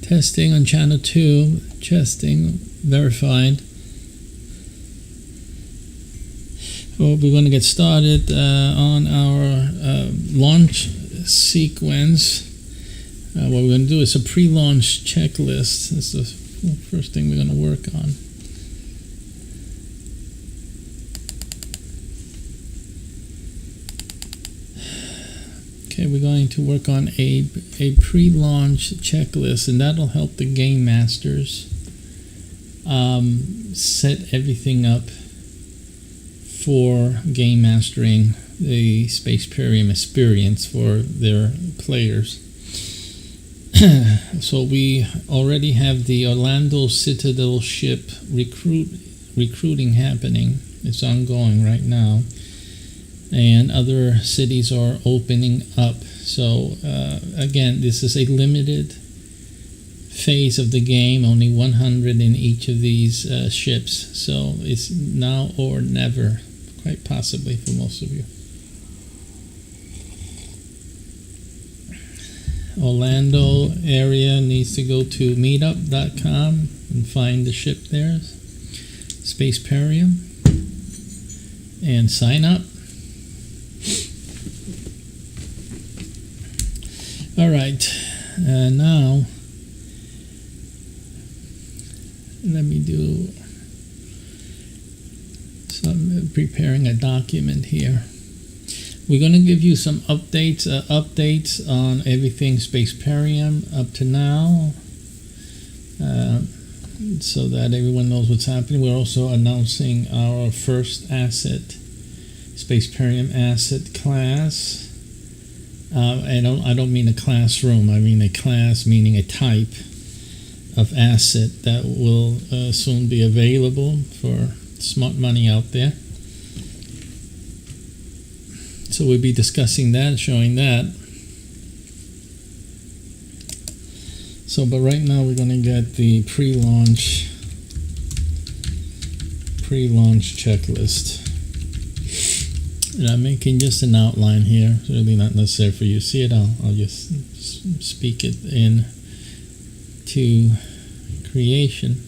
Testing on channel 2. Testing verified. Well, we're going to get started on our launch sequence. What we're going to do is a pre-launch checklist. That's the first thing we're going to work on. Okay, we're going to work on a pre-launch checklist, and that'll help the game masters set everything up for game mastering the SPACEPERIUM experience for their players. So we already have the Orlando Citadel ship recruiting happening. It's ongoing right now. And other cities are opening up. So again, this is a limited phase of the game, only 100 in each of these ships. So it's now or never, quite possibly for most of you. Orlando area needs to go to meetup.com and find the ship there, SPACEPERIUM, and sign up. All right, now let me do some preparing a document here. We're going to give you some updates on everything SPACEPERIUM up to now, so that everyone knows what's happening. We're also announcing our first asset, SPACEPERIUM asset class. I don't mean a classroom. I mean a class, meaning a type of asset that will soon be available for smart money out there. So we'll be discussing that, showing that. So, but right now we're going to get the pre-launch checklist. And I'm making just an outline here. It's really not necessary for you to see it. I'll just speak it in to creation.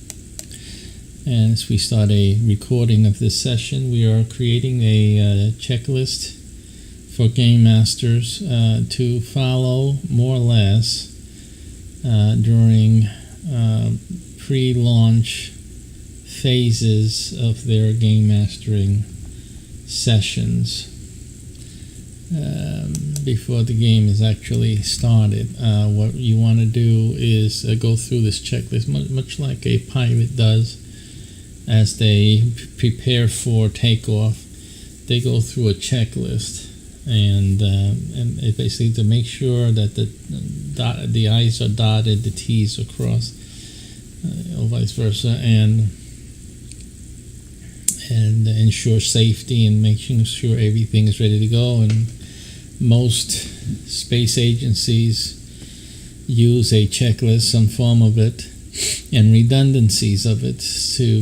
And as we start a recording of this session, we are creating a checklist for game masters to follow more or less during pre-launch phases of their game mastering sessions before the game is actually started. What you want to do is go through this checklist much like a pilot does as they prepare for takeoff. They go through a checklist and it basically to make sure that the I's are dotted, the T's are crossed, or vice versa, and ensure safety and making sure everything is ready to go. And most space agencies use a checklist, some form of it, and redundancies of it to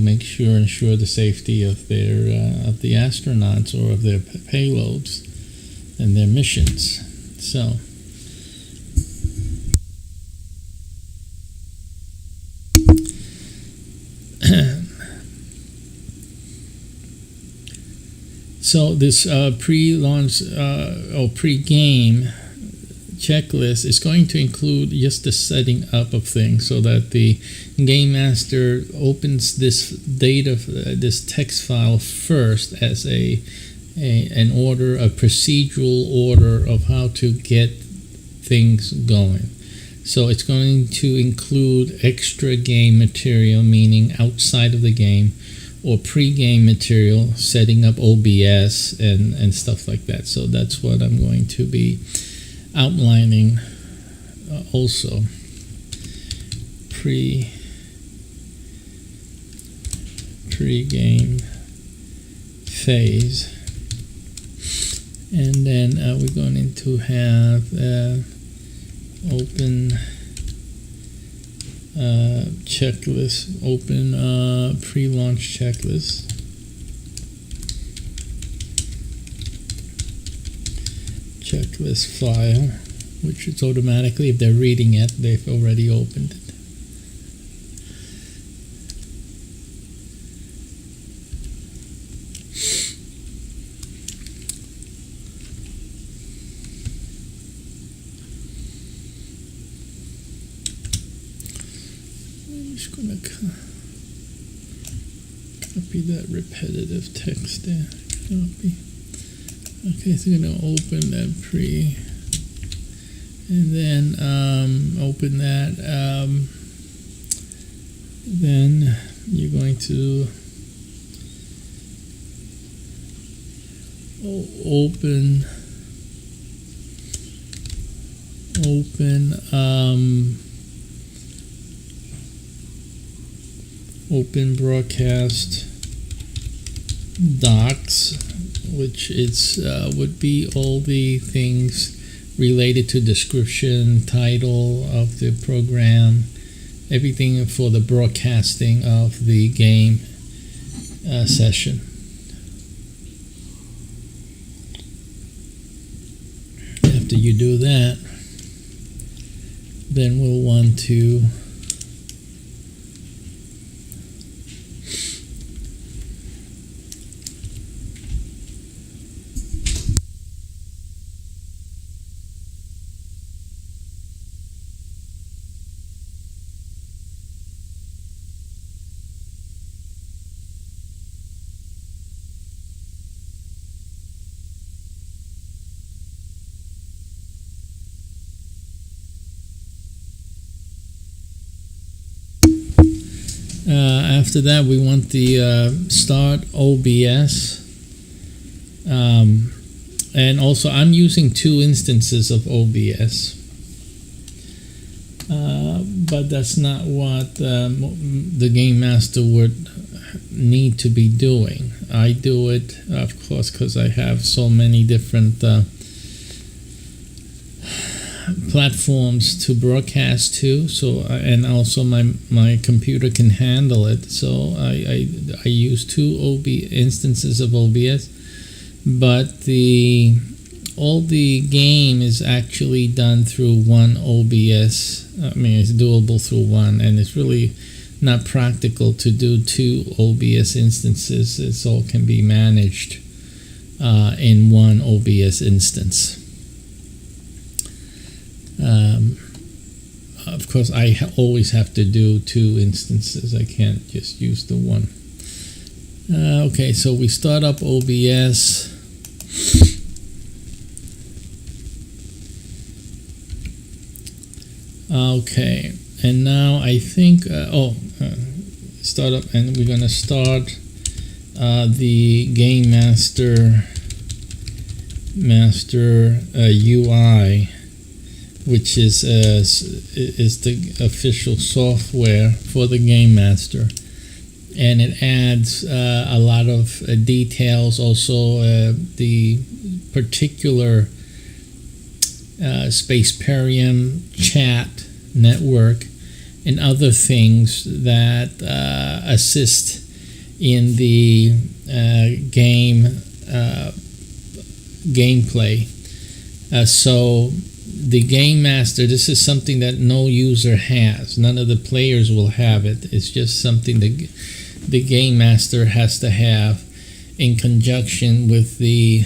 ensure the safety of of the astronauts or of their payloads and their missions. So so this pre-launch or pre-game checklist is going to include just the setting up of things, so that the game master opens this this text file first as a procedural order of how to get things going. So it's going to include extra game material, meaning outside of the game, or pre-game material, setting up OBS and stuff like that. So that's what I'm going to be outlining also. Pre-game phase. And then we're going to have open checklist, open pre-launch checklist. Checklist file, which is automatically, if they're reading it, they've already opened it. just gonna copy that repetitive text there. Copy. Okay, so I'm gonna open that pre, and then open that. Then you're going to open broadcast docs, which would be all the things related to description, title of the program, everything for the broadcasting of the game session. After you do that, then we'll want to after that, we want the start OBS, and also I'm using 2 instances of OBS, but that's not what the Game Master would need to be doing. I do it, of course, because I have so many different platforms to broadcast to, so and also my computer can handle it, so I use 2 instances of OBS, but all the game is actually done through one OBS. I mean, it's doable through one, and it's really not practical to do 2 OBS instances. It all can be managed in one OBS instance. Of course, I always have to do 2 instances. I can't just use the one. Okay, so we start up OBS. Okay, and now I think, start up, and we're going to start the Game Master UI, which is the official software for the Game Master, and it adds a lot of details. Also, the particular SPACEPERIUM chat network and other things that assist in the gameplay. So the Game Master, this is something that no user has. None of the players will have it. It's just something that the Game Master has to have in conjunction with the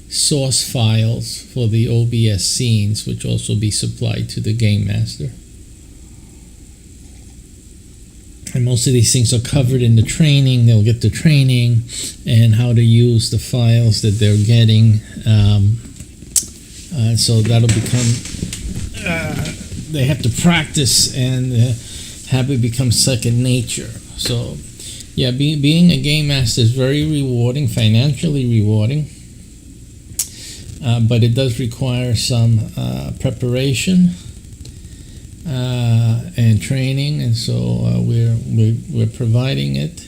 source files for the OBS scenes, which also be supplied to the Game Master. And most of these things are covered in the training. They'll get the training and how to use the files that they're getting. So that'll become, they have to practice and have it become second nature. So yeah, being a Game Master is very rewarding, financially rewarding, but it does require some preparation and training, and so we're providing it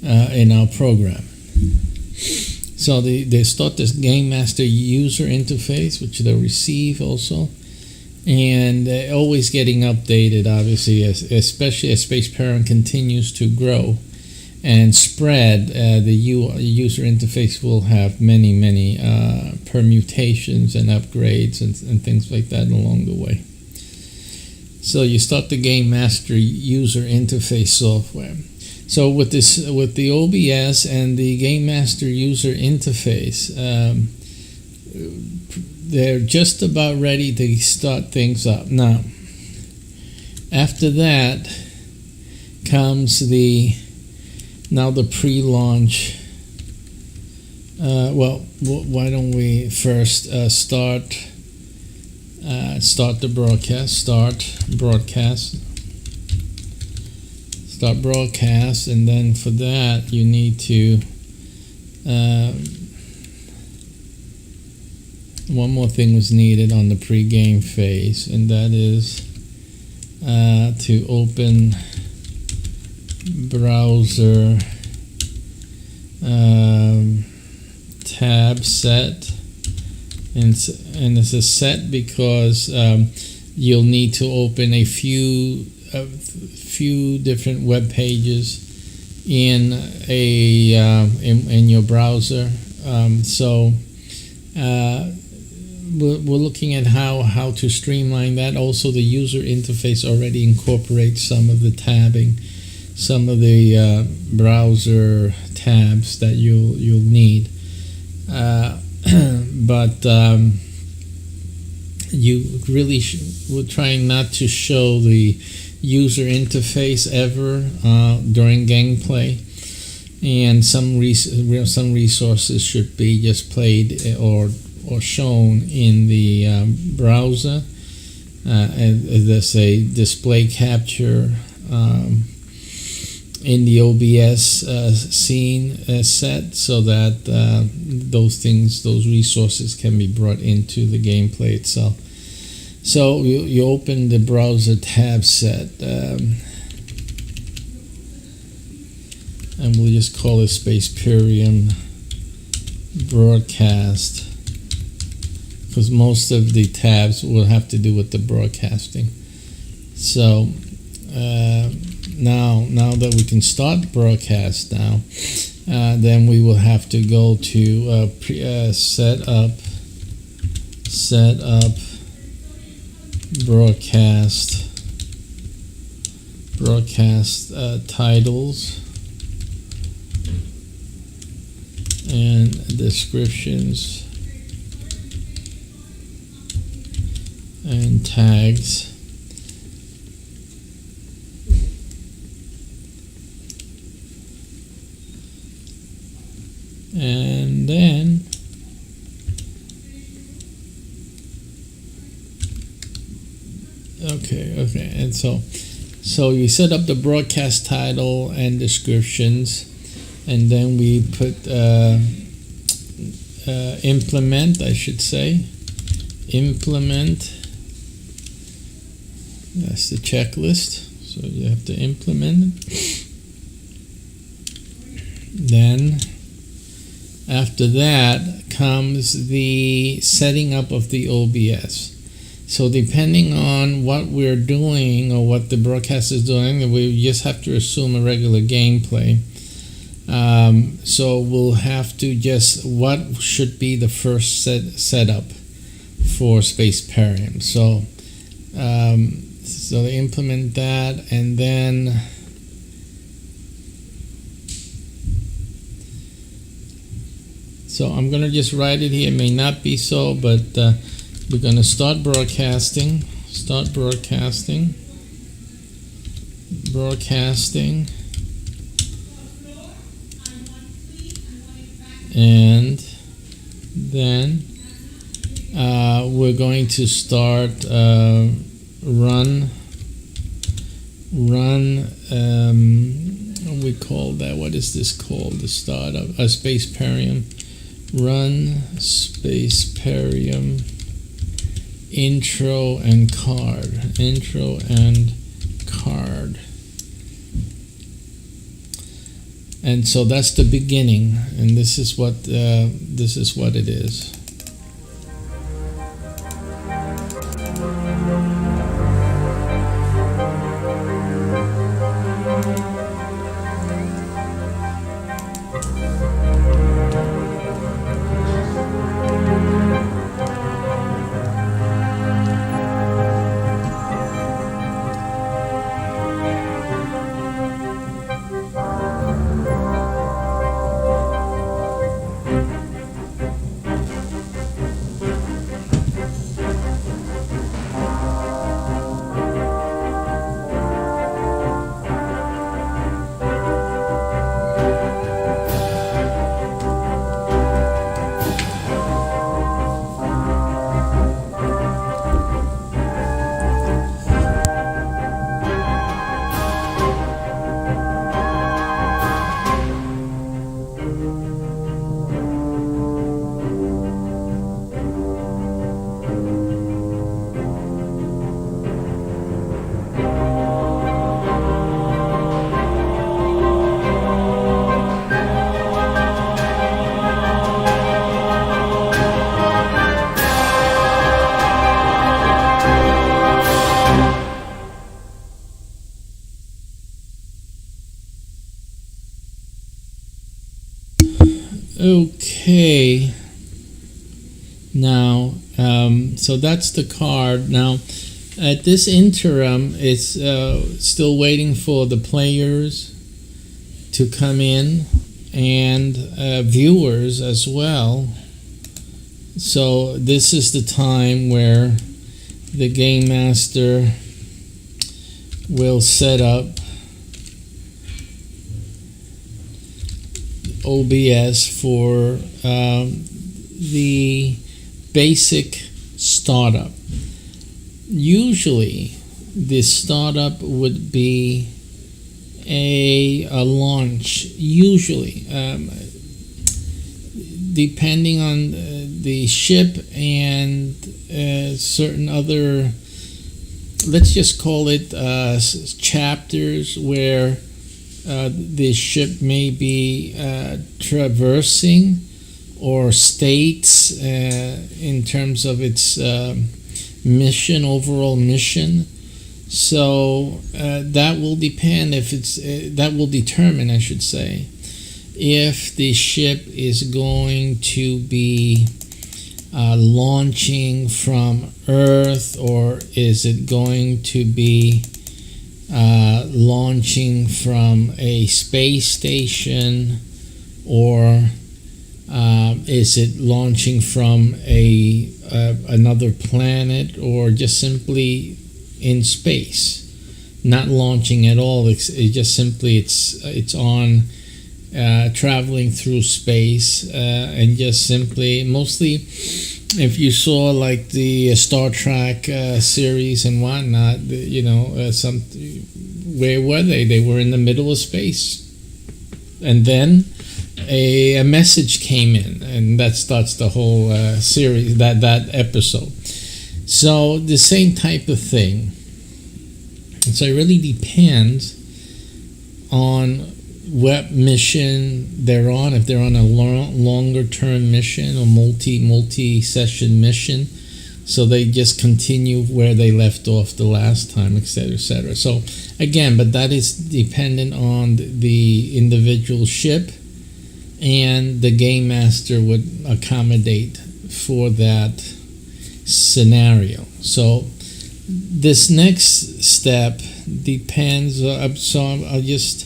in our program. So they start this Game Master user interface, which they'll receive also, and they're always getting updated, obviously, especially as SPACEPERIUM continues to grow and spread. The user interface will have many permutations and upgrades and things like that along the way. So you start the Game Master user interface software. So with the OBS and the Game Master user interface, they're just about ready to start things up. Now, After that comes the pre-launch. Why don't we first start the broadcast? Start broadcast, and then for that you need to one more thing was needed on the pre-game phase, and that is to open browser tab set, and it's a set because you'll need to open a few different web pages in your browser. We're looking at how to streamline that. Also, the user interface already incorporates some of the tabbing, some of the browser tabs that you'll need. But you really we're trying not to show the user interface ever during gameplay, and some resources should be just played or shown in the browser as a display capture in the OBS scene set, so that those resources can be brought into the gameplay itself. So you open the browser tab set, and we'll just call it SPACEPERIUM broadcast, because most of the tabs will have to do with the broadcasting. So now that we can start broadcast now, then we will have to go to set up broadcast titles and descriptions and tags. And then okay, and so we set up the broadcast title and descriptions, and then we put implement, I should say, implement. That's the checklist, so you have to implement it. Then after that comes the setting up of the OBS. So depending on what we're doing or what the broadcast is doing, we just have to assume a regular gameplay. So we'll have to what should be the first setup for SPACEPERIUM. So they implement that, and then so I'm going to just write it here. It may not be so, but we're going to start broadcasting, and then we're going to start run we call that, what is this called, the start of SPACEPERIUM, run SPACEPERIUM intro and card. And so that's the beginning, and this is what it is. Okay. Now, so that's the card. Now, at this interim, it's still waiting for the players to come in and viewers as well. So this is the time where the game master will set up OBS for the basic startup. Usually the startup would be a launch, usually depending on the ship and certain other, let's just call it chapters where the ship may be traversing, or states in terms of its mission, overall mission. So that will depend if it's that will determine, I should say, if the ship is going to be launching from Earth, or is it going to be launching from a space station, or is it launching from another planet, or just simply in space, not launching at all? It's just simply it's on traveling through space, and just simply, mostly if you saw like the Star Trek series and whatnot, where were they? They were in the middle of space, and then a message came in, and that starts the whole series, that episode. So the same type of thing. And so it really depends on what mission they're on. If they're on a longer term mission or multi-session mission, so they just continue where they left off the last time, etc., etc. So again, but that is dependent on the individual ship, and the game master would accommodate for that scenario. So this next step depends. So I'll just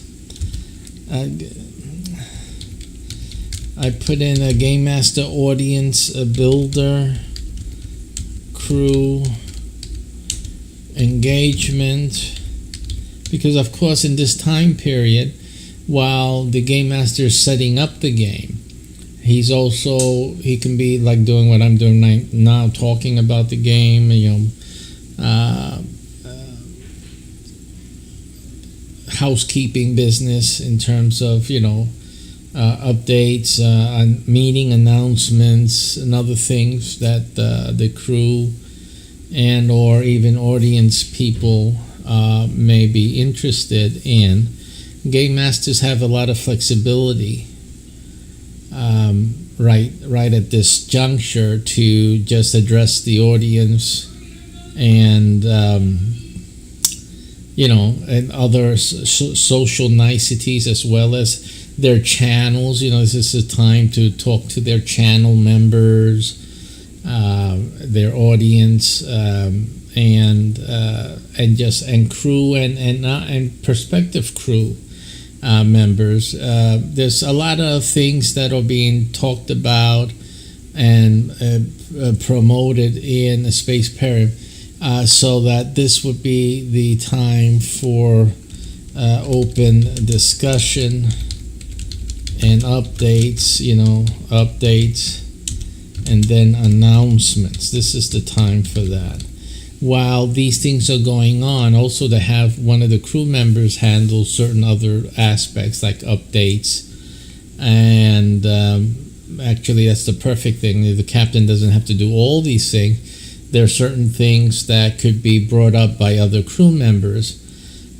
I put in a game master, audience, a builder, crew, engagement, because of course in this time period, while the game master is setting up the game, he can be like doing what I'm doing now, talking about the game, housekeeping business in terms of updates, meeting announcements, and other things that the crew and or even audience people may be interested in. Game masters have a lot of flexibility right at this juncture to just address the audience and and other social niceties, as well as their channels. This is a time to talk to their channel members, their audience, and crew and prospective crew members. There's a lot of things that are being talked about and promoted in SPACEPERIUM, so that this would be the time for open discussion and updates, and then announcements. This is the time for that. While these things are going on, also to have one of the crew members handle certain other aspects like updates, and actually that's the perfect thing. The captain doesn't have to do all these things. There are certain things that could be brought up by other crew members.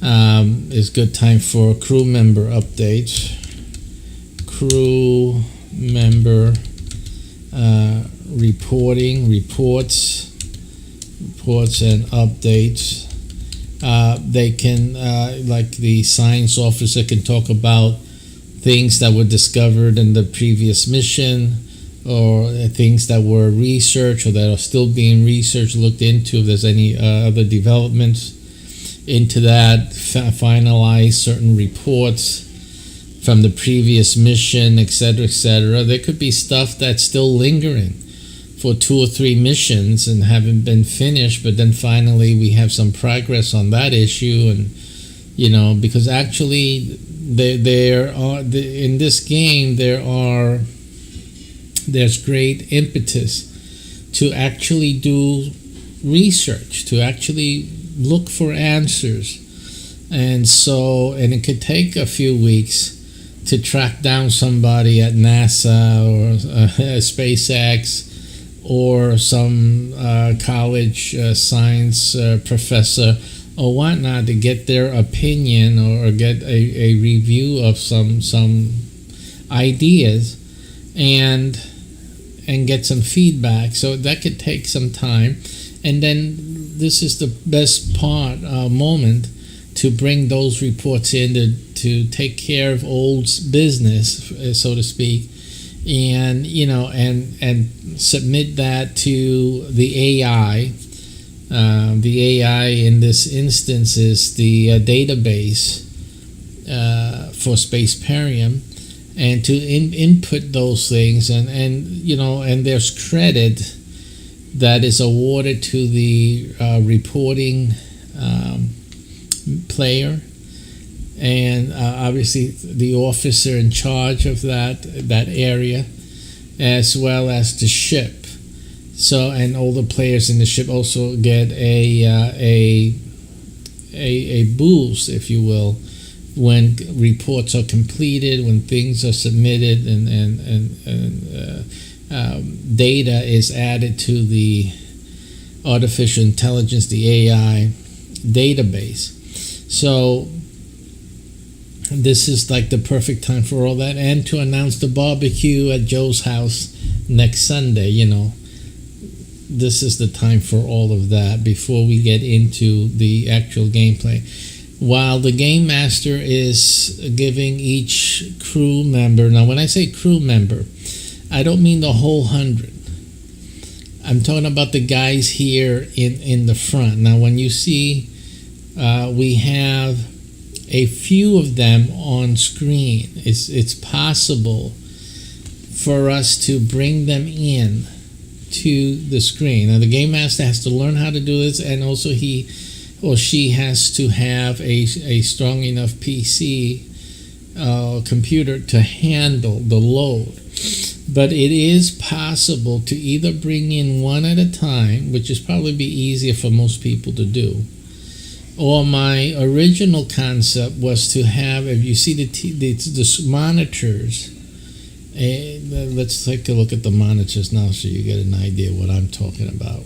It's good time for crew member updates. Crew member reports and updates. They can, like the science officer, can talk about things that were discovered in the previous mission. or things that were researched or that are still being researched, looked into, if there's any other developments into that, finalize certain reports from the previous mission, etc., etc. There could be stuff that's still lingering for 2 or 3 missions and haven't been finished, but then finally we have some progress on that issue. And because actually there are in this game there's great impetus to actually do research, to actually look for answers. And it could take a few weeks to track down somebody at NASA or SpaceX or some college science professor or whatnot to get their opinion or get a review of some ideas and get some feedback. So that could take some time. And then this is the best moment to bring those reports in to take care of old business, so to speak, and and submit that to the AI. The AI in this instance is the database for SPACEPERIUM, and to input those things, and there's credit that is awarded to the reporting player, and obviously the officer in charge of that area, as well as the ship. So, and all the players in the ship also get a boost, if you will, when reports are completed, when things are submitted, and data is added to the artificial intelligence, the AI database. So this is like the perfect time for all that, and to announce the barbecue at Joe's house next Sunday. This is the time for all of that before we get into the actual gameplay. While the game master is giving each crew member, now when I say crew member, I don't mean the whole 100. I'm talking about the guys here in the front. Now when you see we have a few of them on screen, it's possible for us to bring them in to the screen. Now the game master has to learn how to do this, and also he or she has to have a strong enough PC computer to handle the load. But it is possible to either bring in one at a time, which is probably be easier for most people to do, or my original concept was to have, if you see the monitors, let's take a look at the monitors now so you get an idea what I'm talking about.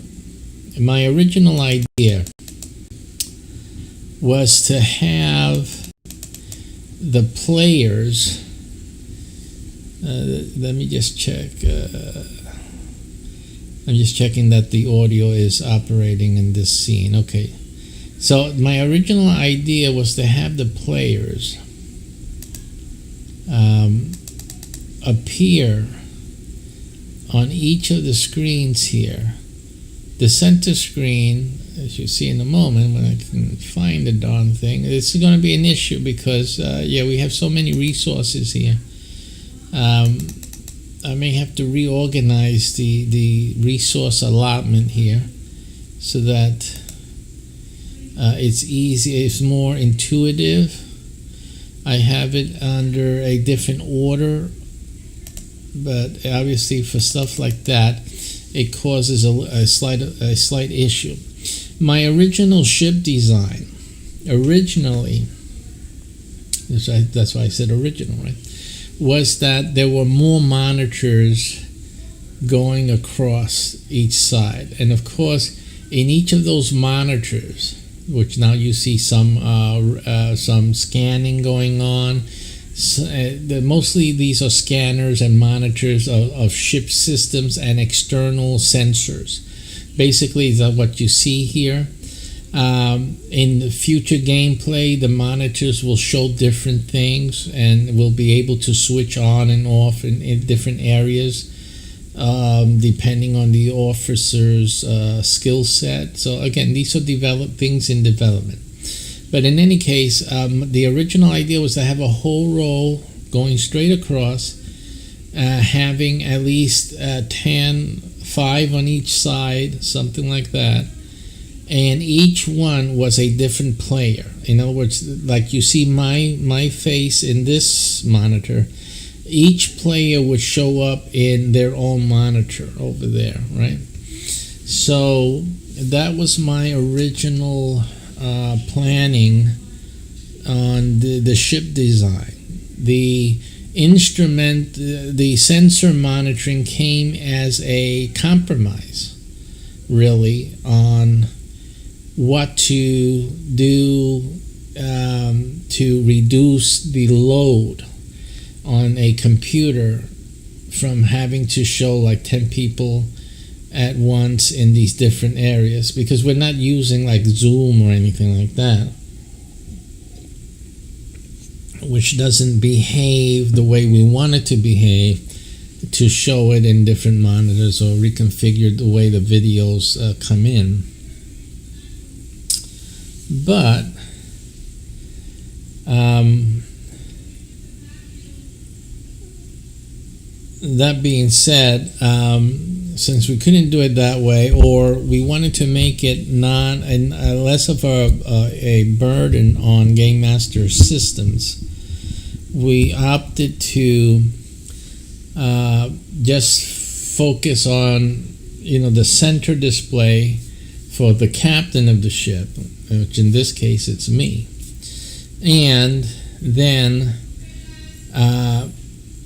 My original idea was to have the players, let me just check, I'm just checking that the audio is operating in this scene. Okay, so my original idea was to have the players appear on each of the screens here. The center screen, as you see in a moment when I can find the darn thing, it's going to be an issue because we have so many resources here. I may have to reorganize the resource allotment here so that it's easy, it's more intuitive. I have it under a different order, but obviously for stuff like that, it causes a slight issue. My original ship design, that's why I said original, right? Was that there were more monitors going across each side, and of course, in each of those monitors, which now you see some scanning going on. Mostly these are scanners and monitors of ship systems and external sensors. Basically, is that what you see here? In the future gameplay, the monitors will show different things, and we'll be able to switch on and off in different areas depending on the officer's skill set. So again, these are things in development. But in any case, the original idea was to have a whole row going straight across, having at least 5 on each side, something like that. And each one was a different player. In other words, like you see my face in this monitor, each player would show up in their own monitor over there, right? So that was my original planning on the ship design. The instrument, the sensor monitoring came as a compromise, really, on what to do to reduce the load on a computer from having to show like 10 people at once in these different areas, because we're not using like Zoom or anything like that, which doesn't behave the way we want it to behave, to show it in different monitors or reconfigure the way the videos come in. But that being said, since we couldn't do it that way, or we wanted to make it less of a burden on Game Master systems, we opted to just focus on the center display for the captain of the ship, which in this case it's me. And then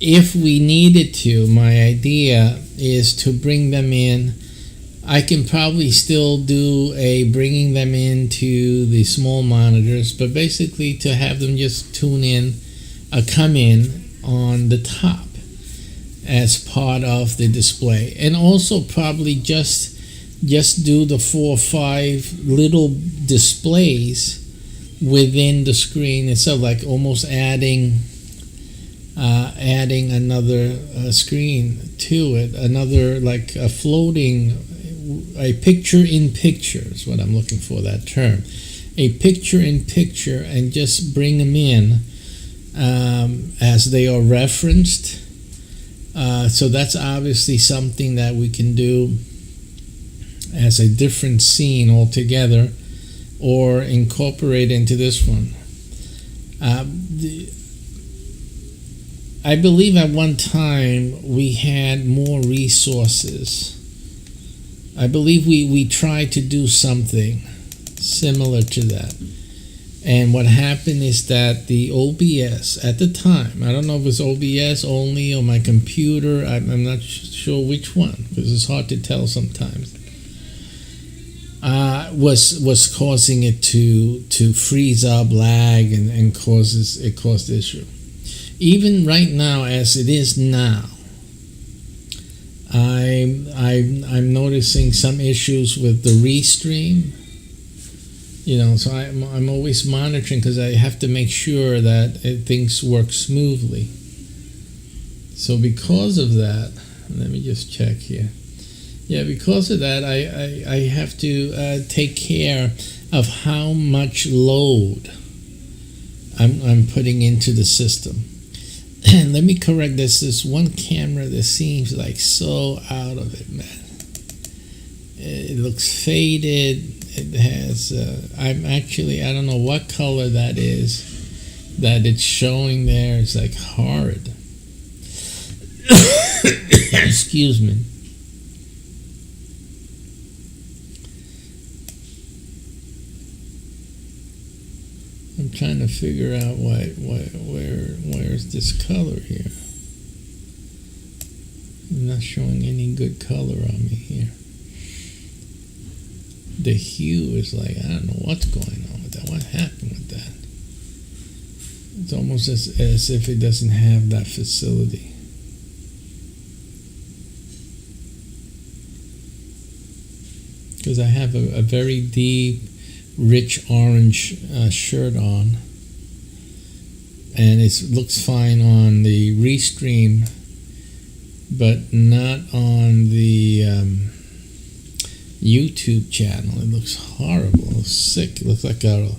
if we needed to, my idea is to bring them in. I can probably still do a bringing them into the small monitors, but basically to have them just come in on the top as part of the display, and also probably just do the 4 or 5 little displays within the screen itself, like almost adding another screen to it, another like a picture in picture is what I'm looking for, that term, a picture in picture, and just bring them in as they are referenced. So that's obviously something that we can do as a different scene altogether, or incorporate into this one. I believe at one time we had more resources. I believe we tried to do something similar to that. And what happened is that the OBS at the time, I don't know if it was OBS only or my computer, I'm not sure which one, because it's hard to tell sometimes, was causing it to freeze up, lag, and caused issue. Even right now, as it is now, I'm noticing some issues with the restream. So I'm always monitoring, because I have to make sure that things work smoothly. So because of that, let me just check here. Yeah, because of that, I have to take care of how much load I'm putting into the system. And let me correct this. This one camera that seems like so out of it, man. It looks faded. It has, I don't know what color that is that it's showing there. It's like horrid. Excuse me. I'm trying to figure out where's this color here. I'm not showing any good color on me here. The hue is like, I don't know what's going on with that. What happened with that? It's almost as if it doesn't have that facility. Because I have a very deep, rich orange shirt on, and it looks fine on the restream, but not on the YouTube channel. It looks horrible. It looks sick. It looks like a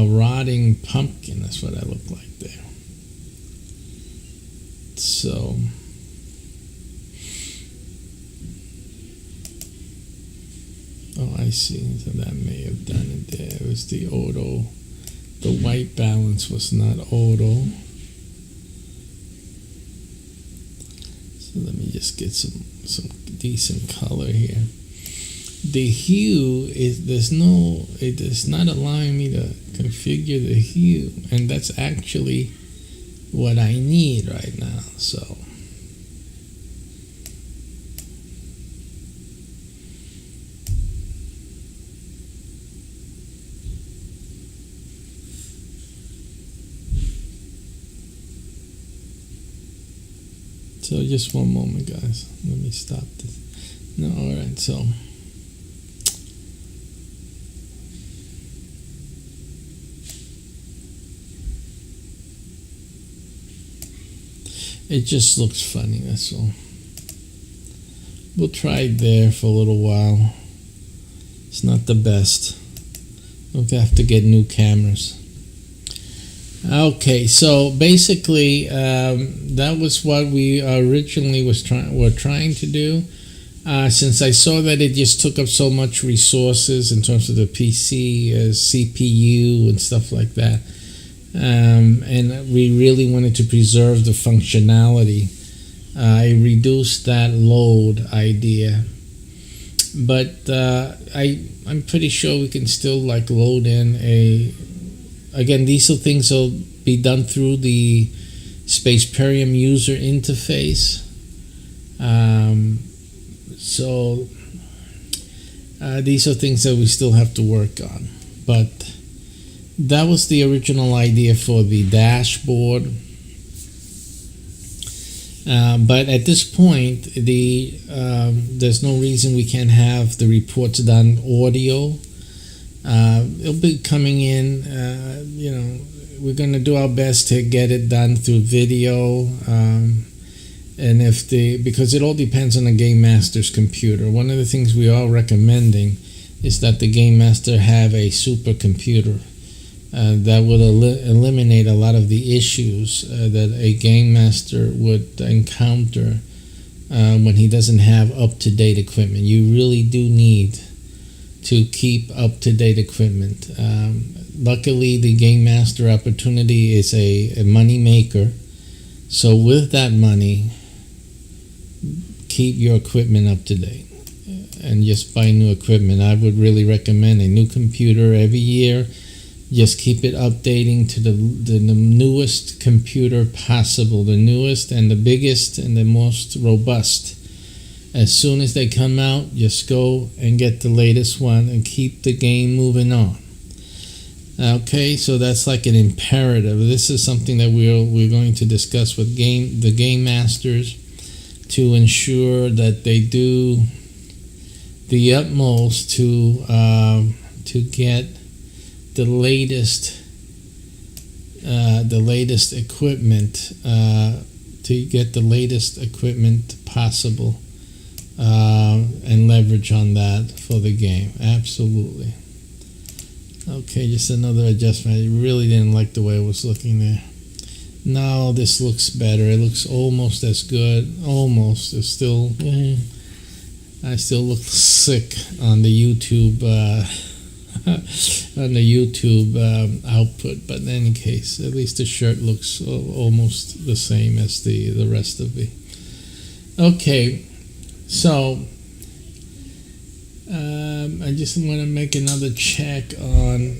rotting pumpkin. That's what I look like there. So oh, I see. So that may have done it there. It was the auto. The white balance was not auto. So let me just get some decent color here. The hue it is not allowing me to configure the hue, and that's actually what I need right now. So just one moment, guys. Let me stop this. No, all right. So it just looks funny. That's all. We'll try it there for a little while. It's not the best. We'll have to get new cameras. Okay, so basically that was what we originally were trying to do. Since I saw that it just took up so much resources in terms of the PC, CPU, and stuff like that, and we really wanted to preserve the functionality, I reduced that load idea. But I'm pretty sure we can still like load in again, these are things will be done through the SPACEPERIUM user interface. So these are things that we still have to work on. But that was the original idea for the dashboard. But at this point, there's no reason we can't have the reports done audio. It'll be coming in, we're going to do our best to get it done through video, and because it all depends on the game master's computer. One of the things we are recommending is that the game master have a supercomputer that will eliminate a lot of the issues that a game master would encounter when he doesn't have up-to-date equipment. You really do need to keep up-to-date equipment. Luckily, the Game Master opportunity is a money maker. So with that money, keep your equipment up to date and just buy new equipment. I would really recommend a new computer every year. Just keep it updating to the newest computer possible, the newest and the biggest and the most robust. As soon as they come out, just go and get the latest one and keep the game moving on. Okay, so that's like an imperative. This is something that we're going to discuss with the game masters to ensure that they do the utmost to get the latest equipment, to get the latest equipment possible. And leverage on that for the game. Absolutely. Okay, just another adjustment. I really didn't like the way it was looking there. Now this looks better. It looks almost as good. Almost. It's still. I still look sick on the YouTube output, but in any case, at least the shirt looks almost the same as the rest of the. Okay. So, I just want to make another check on.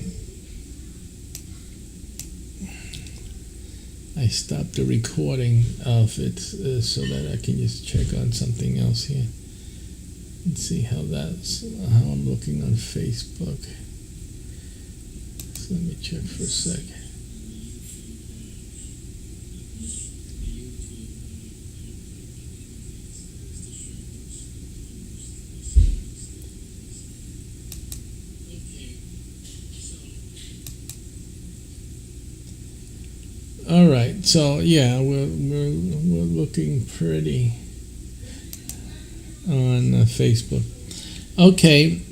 I stopped the recording of it so that I can just check on something else here and see how I'm looking on Facebook. So let me check for a second. All right, so yeah, we're looking pretty on Facebook. Okay,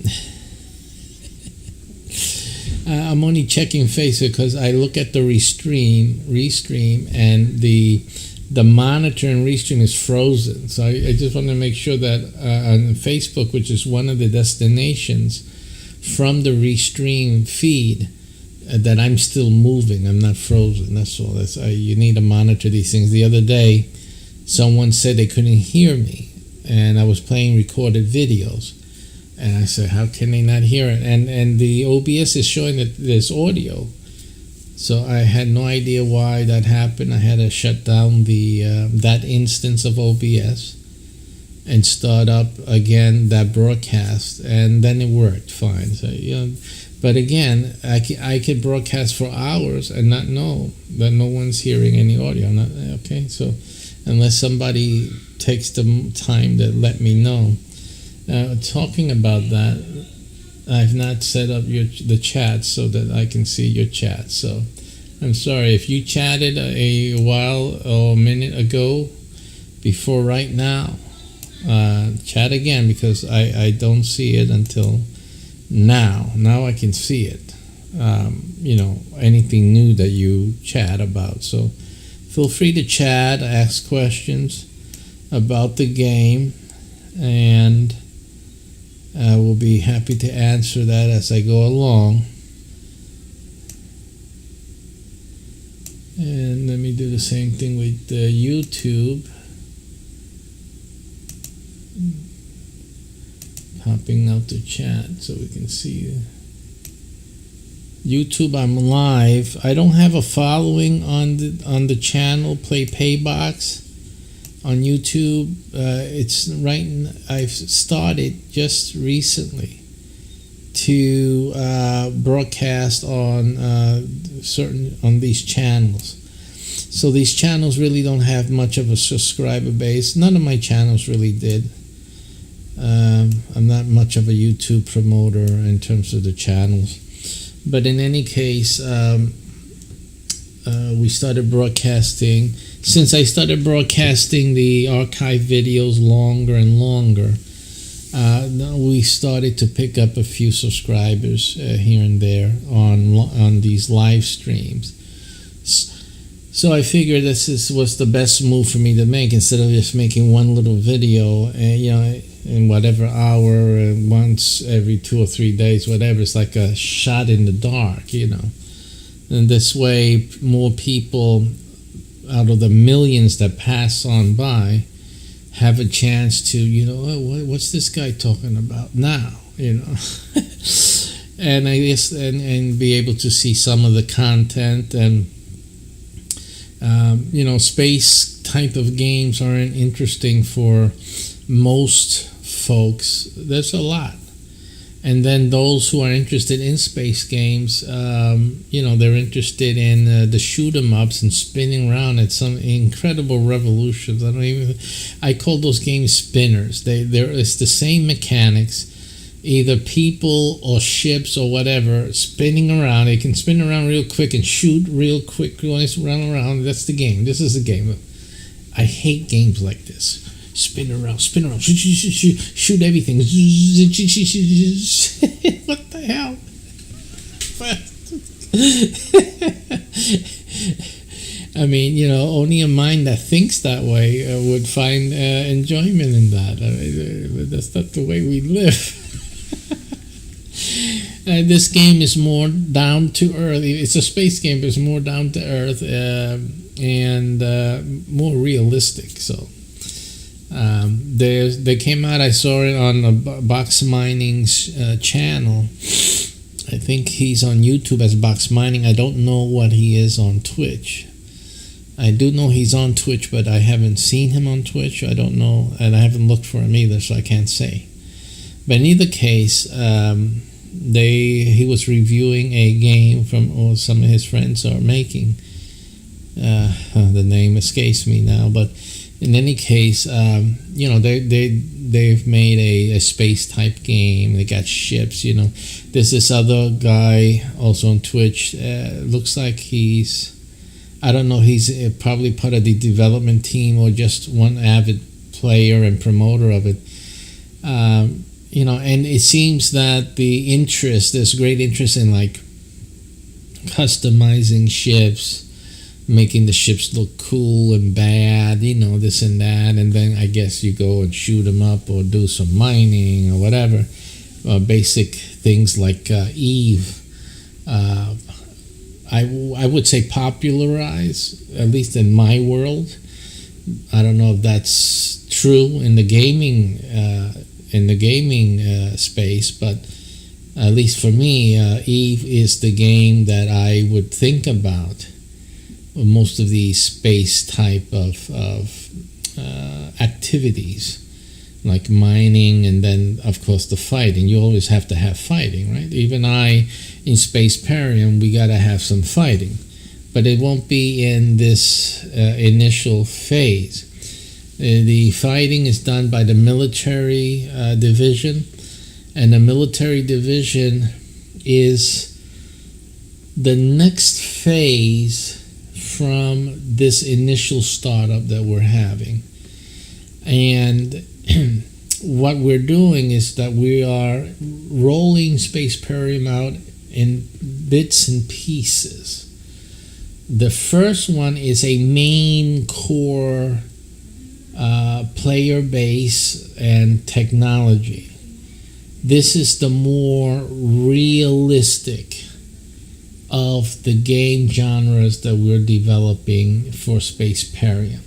I'm only checking Facebook because I look at the restream, and the monitor and restream is frozen. So I just want to make sure that on Facebook, which is one of the destinations from the restream feed, that I'm still moving. I'm not frozen. That's all. You need to monitor these things. The other day, someone said they couldn't hear me, and I was playing recorded videos. And I said, how can they not hear it? And the OBS is showing that there's audio. So I had no idea why that happened. I had to shut down that instance of OBS and start up again that broadcast, and then it worked fine. So but again, I could broadcast for hours and not know that no one's hearing any audio. Okay, so unless somebody takes the time to let me know. Talking about that, I've not set up the chat so that I can see your chat. So I'm sorry if you chatted a while or a minute ago before right now. Chat again, because I don't see it until now. Now I can see it. Anything new that you chat about. So feel free to chat, ask questions about the game, and I will be happy to answer that as I go along. And let me do the same thing with YouTube. Popping out the chat so we can see YouTube. I'm live. I don't have a following on the channel Play Paybox on YouTube. I've started just recently to broadcast on on these channels. So these channels really don't have much of a subscriber base. None of my channels really did. I'm not much of a YouTube promoter in terms of the channels. But in any case, we started broadcasting. Since I started broadcasting the archive videos longer and longer, we started to pick up a few subscribers here and there on these live streams. So I figured this was the best move for me to make, instead of just making one little video, in whatever hour, once every 2 or 3 days, whatever. It's like a shot in the dark, And this way, more people out of the millions that pass on by have a chance to, what's this guy talking about now, And I guess and be able to see some of the content, and space type of games aren't interesting for most folks. There's a lot. And then those who are interested in space games, they're interested in the shoot 'em ups and spinning around at some incredible revolutions. I call those games spinners. It's the same mechanics, either people or ships or whatever, spinning around. They can spin around real quick and shoot real quick, run around. That's the game. This is the game. I hate games like this. Spin around, shoot everything. What the hell? I mean, only a mind that thinks that way would find enjoyment in that. That's not the way we live. This game is more down to earth. It's a space game, but it's more down to earth and more realistic. So. They came out. I saw it on Box Mining's channel. I think he's on YouTube as Box Mining. I don't know what he is on Twitch. I do know he's on Twitch, but I haven't seen him on Twitch. I don't know, and I haven't looked for him either, so I can't say. But in either case, he was reviewing a game from some of his friends are making. The name escapes me now, but. In any case, they've made a space type game. They got ships. There's this other guy also on Twitch. Looks like he's I don't know, he's probably part of the development team or just one avid player and promoter of it. And it seems that there's great interest in like customizing ships, making the ships look cool and bad, this and that, and then I guess you go and shoot them up or do some mining or whatever. Basic things like Eve, I would say popularize, at least in my world. I don't know if that's true in the gaming space, but at least for me, Eve is the game that I would think about most of these space type of activities, like mining, and then of course the fighting. You always have to have fighting, right? Even in SPACEPERIUM, we got to have some fighting, but it won't be in this initial phase. The fighting is done by the military division, and the military division is the next phase from this initial startup that we're having. And what we're doing is that we are rolling SPACEPERIUM out in bits and pieces. The first one is a main core player base and technology. This is the more realistic of the game genres that we're developing for SPACEPERIUM.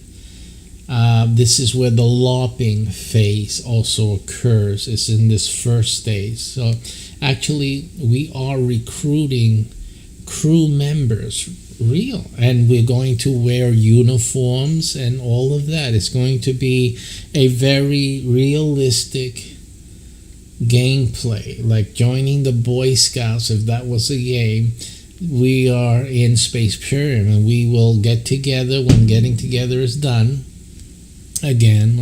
This is where the LARPing phase also occurs. It's in this first stage. So actually, we are recruiting crew members, real, and we're going to wear uniforms and all of that. It's going to be a very realistic gameplay, like joining the Boy Scouts. If that was a game, we are in SPACEPERIUM, and we will get together when getting together is done. Again,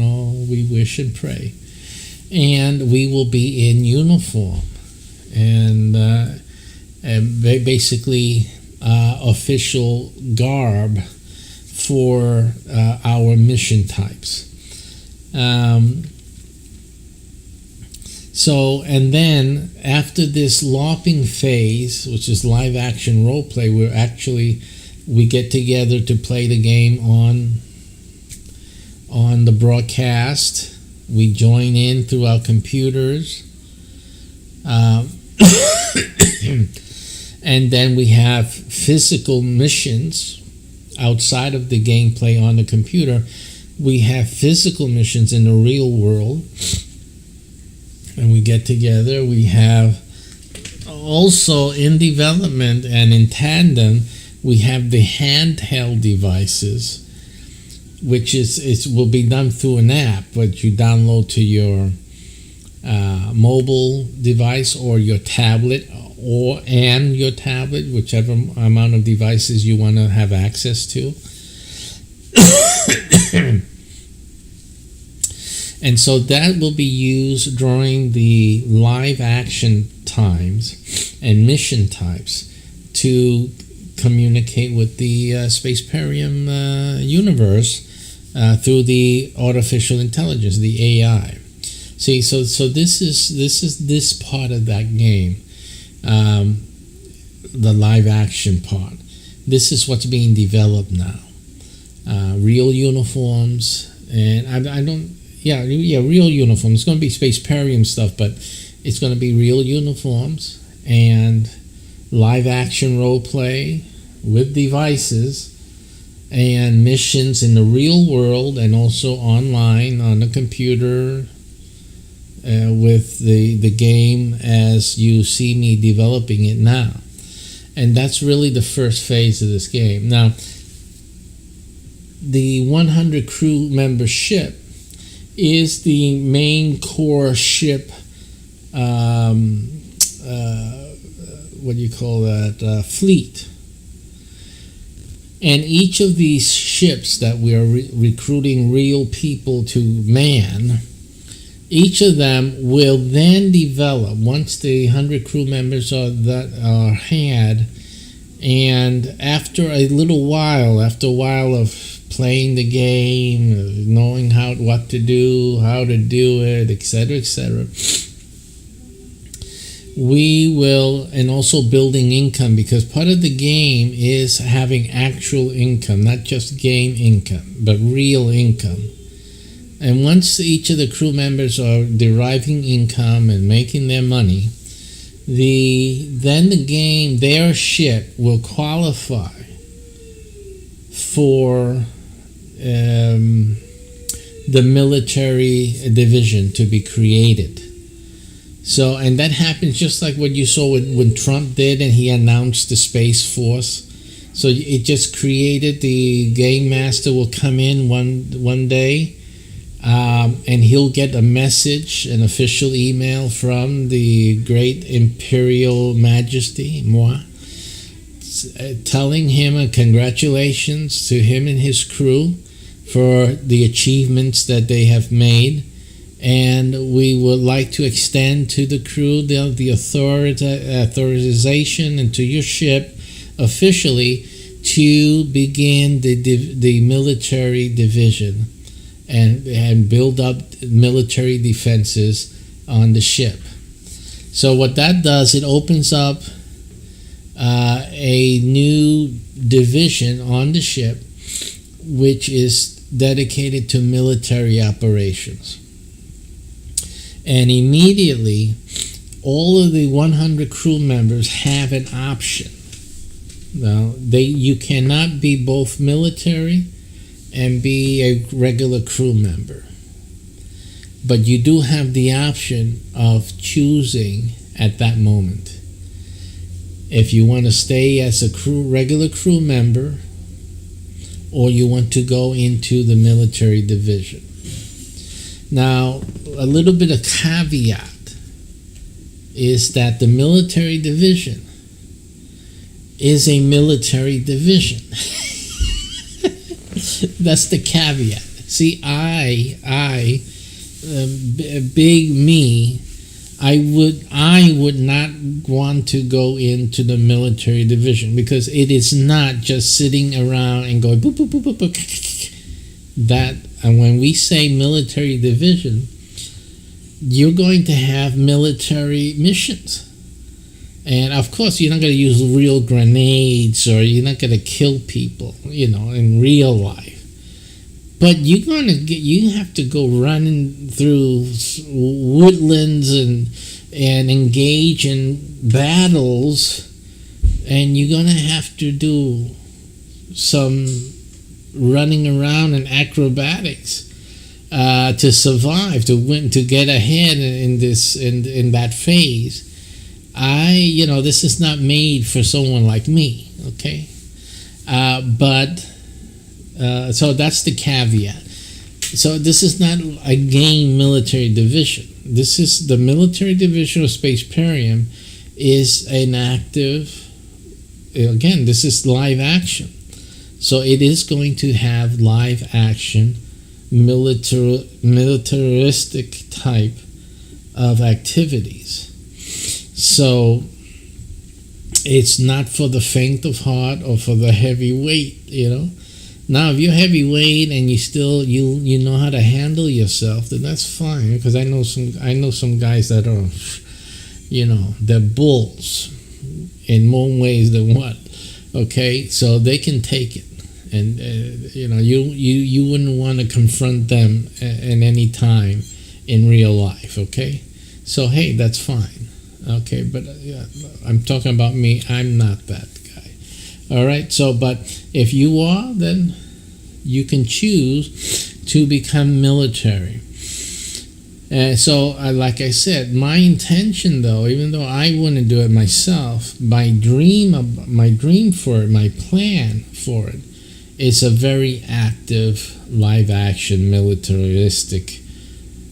we wish and pray, and we will be in uniform and basically official garb for our mission types. And then after this LARPing phase, which is live action role play, we get together to play the game on the broadcast. We join in through our computers. And then we have physical missions outside of the gameplay on the computer. We have physical missions in the real world. And we get together. We have also in development and in tandem, we have the handheld devices, which will be done through an app, but you download to your mobile device or your tablet, and your tablet, whichever amount of devices you want to have access to. And so that will be used during the live action times and mission types to communicate with the SPACEPERIUM universe through the artificial intelligence, the AI. See, so this is this part of that game, the live action part. This is what's being developed now. Real uniforms, and I don't. Yeah, real uniforms. It's going to be SPACEPERIUM stuff, but it's going to be real uniforms and live action role play with devices and missions in the real world and also online on the computer with the game as you see me developing it now. And that's really the first phase of this game. Now, the 100 crew member ship is the main core ship, fleet. And each of these ships that we are recruiting real people to man, each of them will then develop, once the 100 crew members are had, And after a while of playing the game, knowing what to do, how to do it, etc., we will, and also building income, because part of the game is having actual income, not just game income, but real income. And once each of the crew members are deriving income and making their money, then the game, their ship, will qualify for the military division to be created. So, and that happens just like what you saw when Trump did, and he announced the Space Force. So it just created, the game master will come in one day, and he'll get a message, an official email from the great Imperial Majesty, moi, telling him congratulations to him and his crew for the achievements that they have made. And we would like to extend to the crew the authorization and to your ship officially to begin the military division and build up military defenses on the ship. So what that does, it opens up a new division on the ship, which is dedicated to military operations. And immediately, all of the 100 crew members have an option. Now, you cannot be both military and be a regular crew member. But you do have the option of choosing at that moment if you want to stay as a regular crew member, or you want to go into the military division. Now, a little bit of caveat is that the military division is a military division. That's the caveat. See, big me, I would not want to go into the military division, because it is not just sitting around and going boop, boop, boop, boop, boop. And when we say military division, you're going to have military missions. And of course, you're not going to use real grenades, or you're not going to kill people, in real life. But you have to go running through woodlands and engage in battles, and you're going to have to do some running around and acrobatics to survive, to win, to get ahead in that phase. This is not made for someone like me, okay? So that's the caveat. So this is not a game military division. This is the military division of SPACEPERIUM is an active, again, this is live action. So it is going to have live action, militaristic type of activities. So it's not for the faint of heart or for the heavyweight, Now, if you're heavyweight and you know how to handle yourself, then that's fine. Because I know some guys that are, they're bulls in more ways than one. Okay, so they can take it, and you wouldn't want to confront them at any time in real life. Okay, so hey, that's fine. Okay, but I'm talking about me. I'm not that guy. All right, so but if you are, then you can choose to become military. So, like I said, my intention, though, even though I wouldn't do it myself, my plan for it is a very active, live-action, militaristic.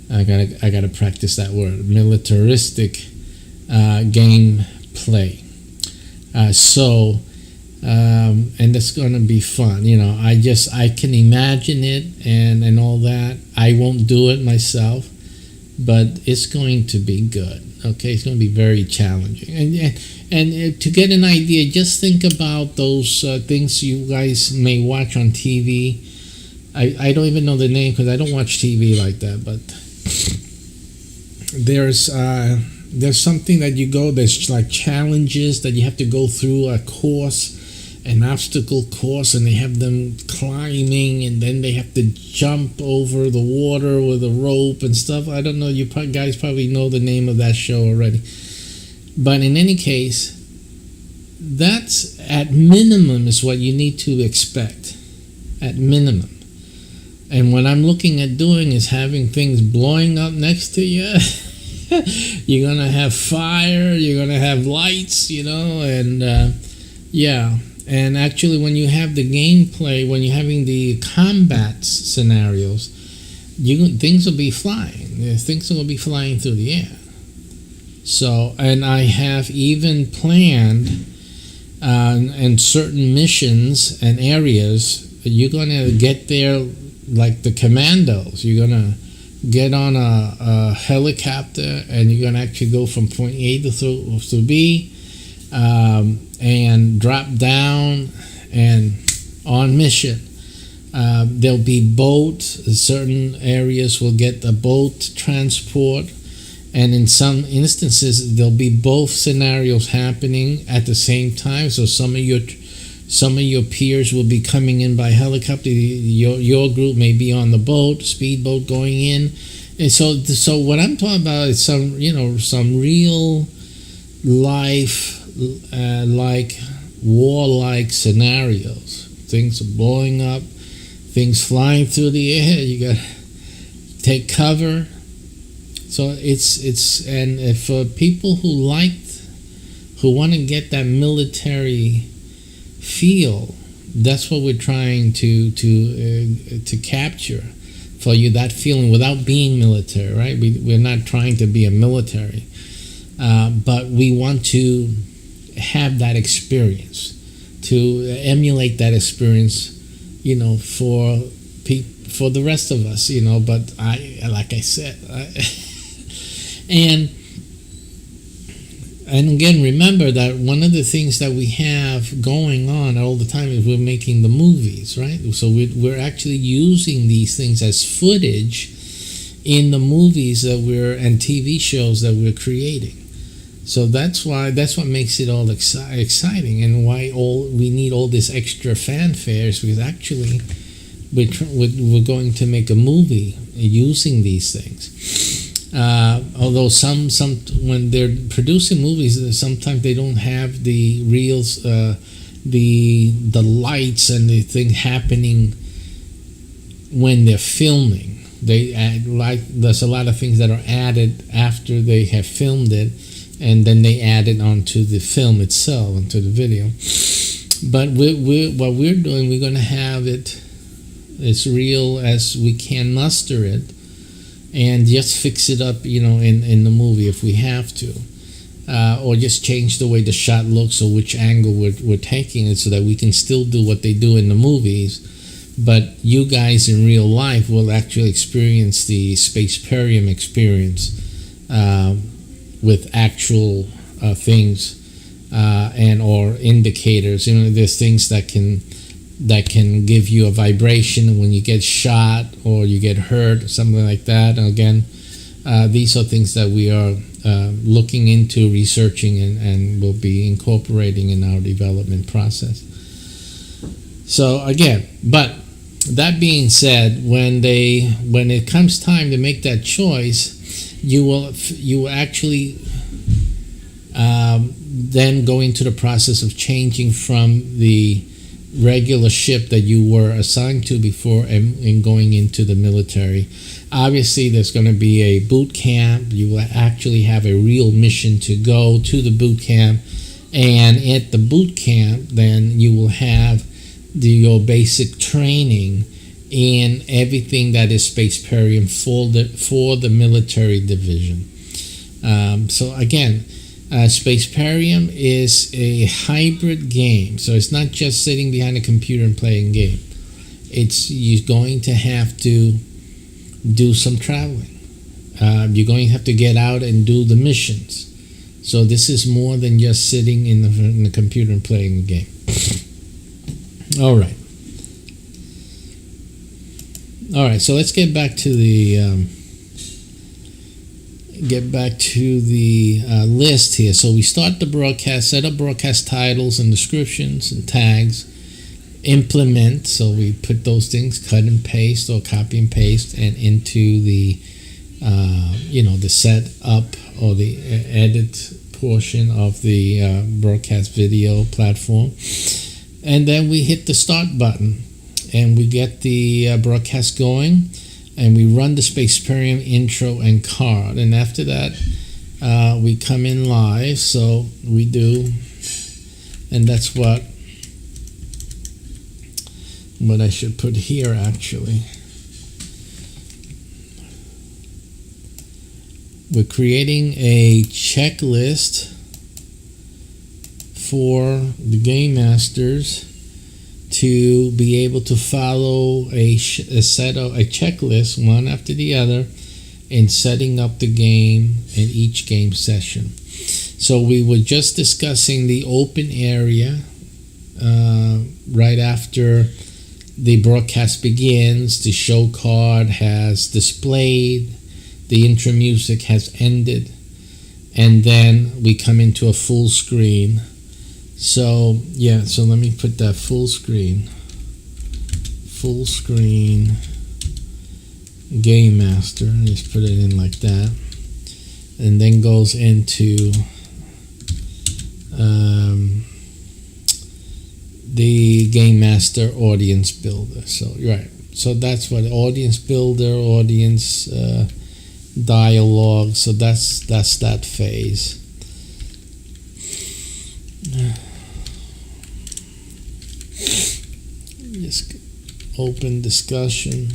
I gotta practice that word. Militaristic game play. And it's going to be fun. I can imagine it and all that. I won't do it myself, but it's going to be good. Okay, it's going to be very challenging. And to get an idea, just think about those things you guys may watch on TV. I don't even know the name because I don't watch TV like that. But there's something that you go. There's like challenges that you have to go through a course, an obstacle course, and they have them climbing, and then they have to jump over the water with a rope and stuff. I don't know. You guys probably know the name of that show already. But in any case, that's at minimum is what you need to expect. At minimum. And what I'm looking at doing is having things blowing up next to you. You're going to have fire. You're going to have lights, and yeah. And actually, when you have the gameplay, when you're having the combat scenarios, things will be flying. Things will be flying through the air. So, and I have even planned in certain missions and areas, you're going to get there like the commandos. You're going to get on a helicopter and you're going to actually go from point A to B and drop down and on mission. There'll be boats. Certain areas will get a boat transport. And in some instances, there'll be both scenarios happening at the same time. So some of your peers will be coming in by helicopter. Your group may be on the boat, speedboat going in. And so what I'm talking about is some real life like war-like scenarios. Things are blowing up, things flying through the air. You got to take cover. So and for people who want to get that military feel, that's what we're trying to capture for you, that feeling without being military, right? We're not trying to be a military, but we want to have that experience, to emulate that experience, for the rest of us, But like I said. And again, remember that one of the things that we have going on all the time is we're making the movies, right? So we're actually using these things as footage in the movies and TV shows that we're creating. So that's what makes it all exciting, and why we need all this extra fanfare is because actually we're going to make a movie using these things. Although some when they're producing movies, sometimes they don't have the reels, the lights and the thing happening when they're filming. They add, there's a lot of things that are added after they have filmed it, and then they add it onto the film itself, onto the video. But what we're doing, we're going to have it as real as we can muster it, and just fix it up, in the movie if we have to, or just change the way the shot looks or which angle we're taking it, so that we can still do what they do in the movies, but you guys in real life will actually experience the SPACEPERIUM experience with actual things and or indicators. There's things that can give you a vibration when you get shot or you get hurt or something like that. And again, these are things that we are looking into, researching, and will be incorporating in our development process. So again, but that being said, when it comes time to make that choice, you will actually then go into the process of changing from the regular ship that you were assigned to before and going into the military. Obviously, there's going to be a boot camp. You will actually have a real mission to go to the boot camp, and at the boot camp, then you will have your basic training in everything that is SPACEPERIUM for the military division. So again, SPACEPERIUM is a hybrid game, so it's not just sitting behind a computer and playing a game. You're going to have to do some traveling. You're going to have to get out and do the missions. So this is more than just sitting in the computer and playing the game. All right. So let's get back to the list here. So we start the broadcast, set up broadcast titles and descriptions and tags, implement. So we put those things, cut and paste or copy and paste, and into the the set up or the edit portion of the broadcast video platform. And then we hit the start button and we get the broadcast going, and we run the SPACEPERIUM intro and card. And after that, we come in live. So we do, and that's what I should put here actually. We're creating a checklist for the game masters to be able to follow a checklist one after the other in setting up the game in each game session. So we were just discussing the open area right after the broadcast begins. The show card has displayed, the intro music has ended, and then we come into a full screen. So let me put that full screen game master, just put it in like that, and then goes into the game master audience builder. So that's what audience builder, audience dialogue. So that's that phase. Just open discussion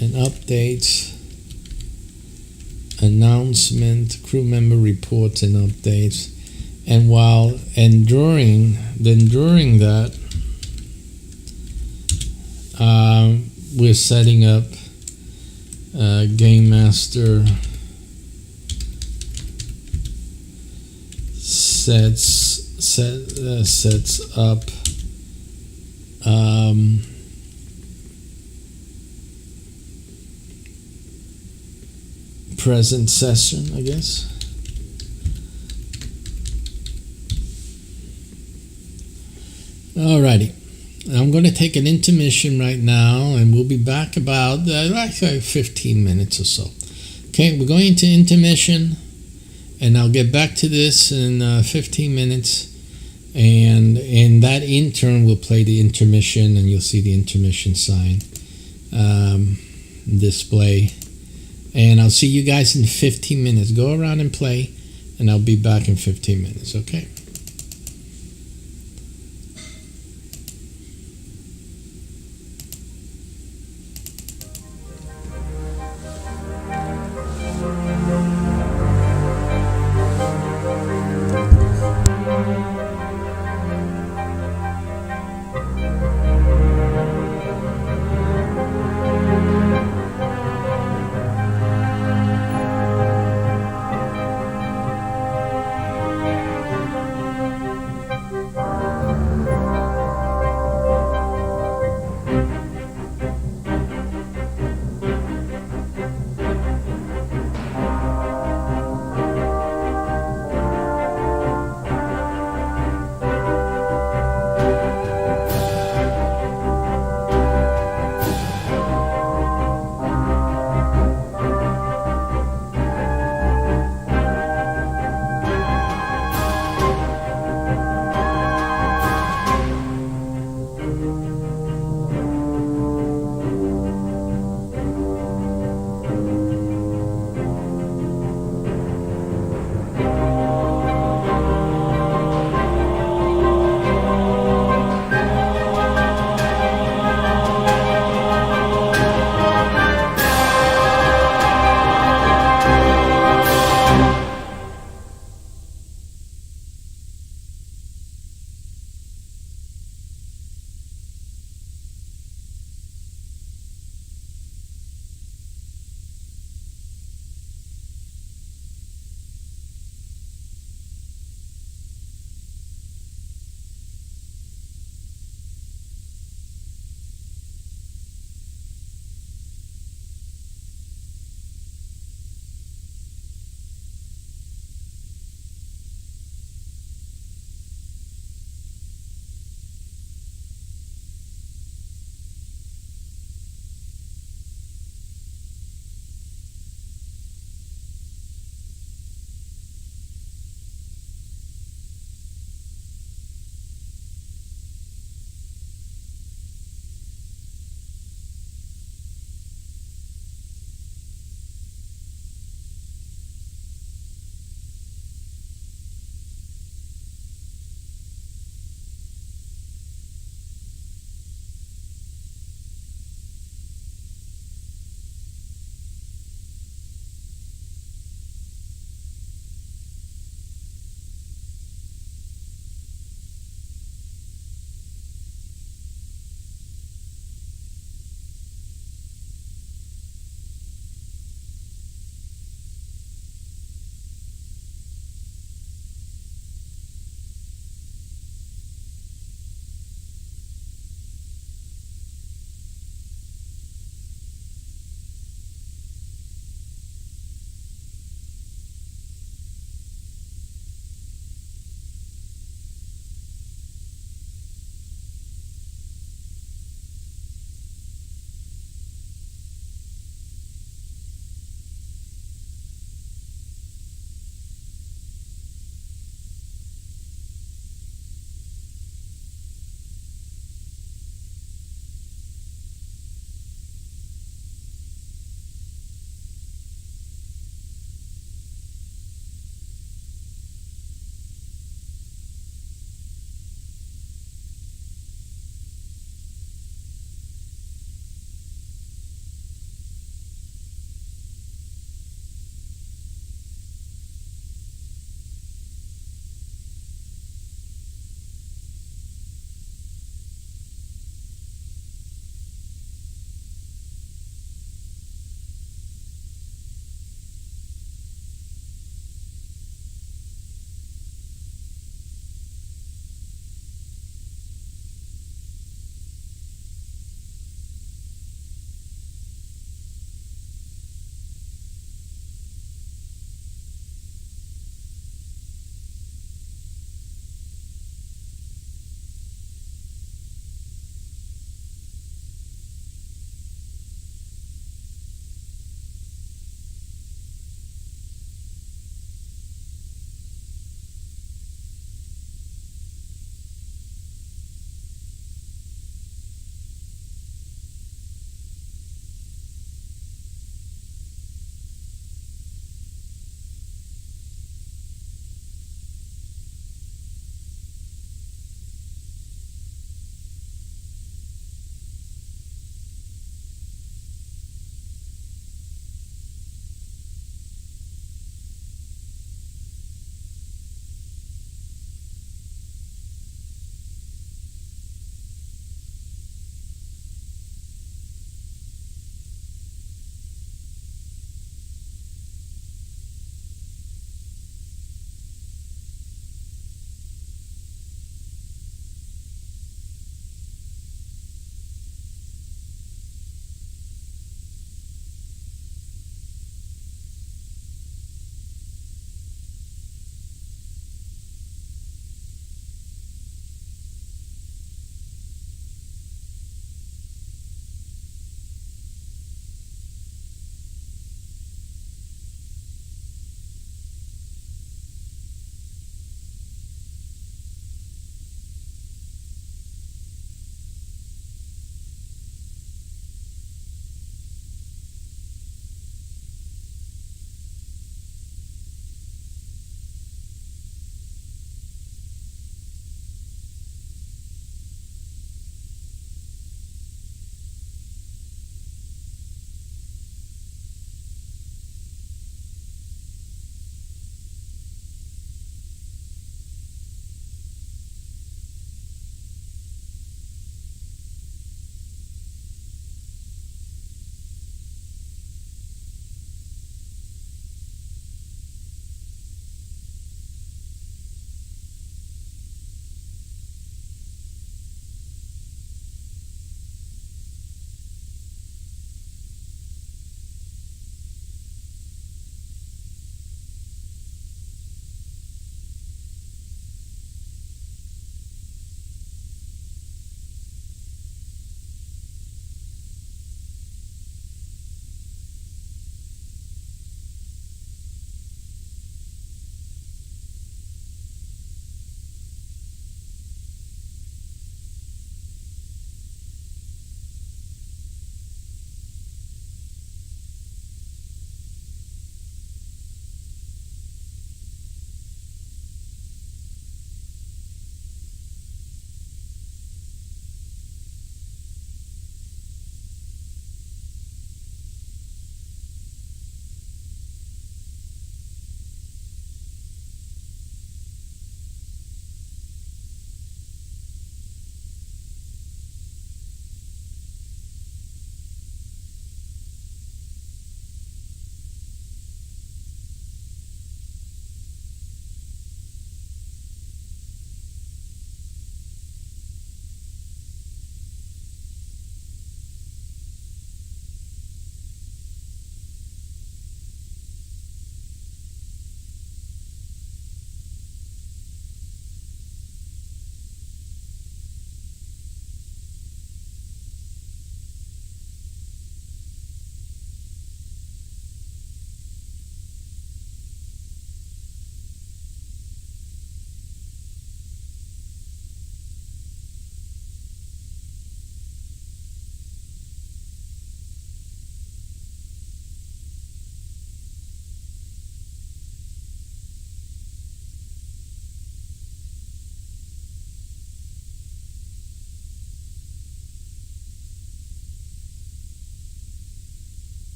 and updates, announcement, crew member reports and updates, and during that, we're setting up game master sets up present session, I guess. Alrighty, I'm going to take an intermission right now, and we'll be back about 15 minutes or so. Okay, we're going into intermission, and I'll get back to this in 15 minutes. And in that intern, we'll play the intermission, and you'll see the intermission sign display. And I'll see you guys in 15 minutes. Go around and play, and I'll be back in 15 minutes, okay?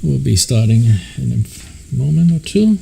We'll be starting in a moment or two.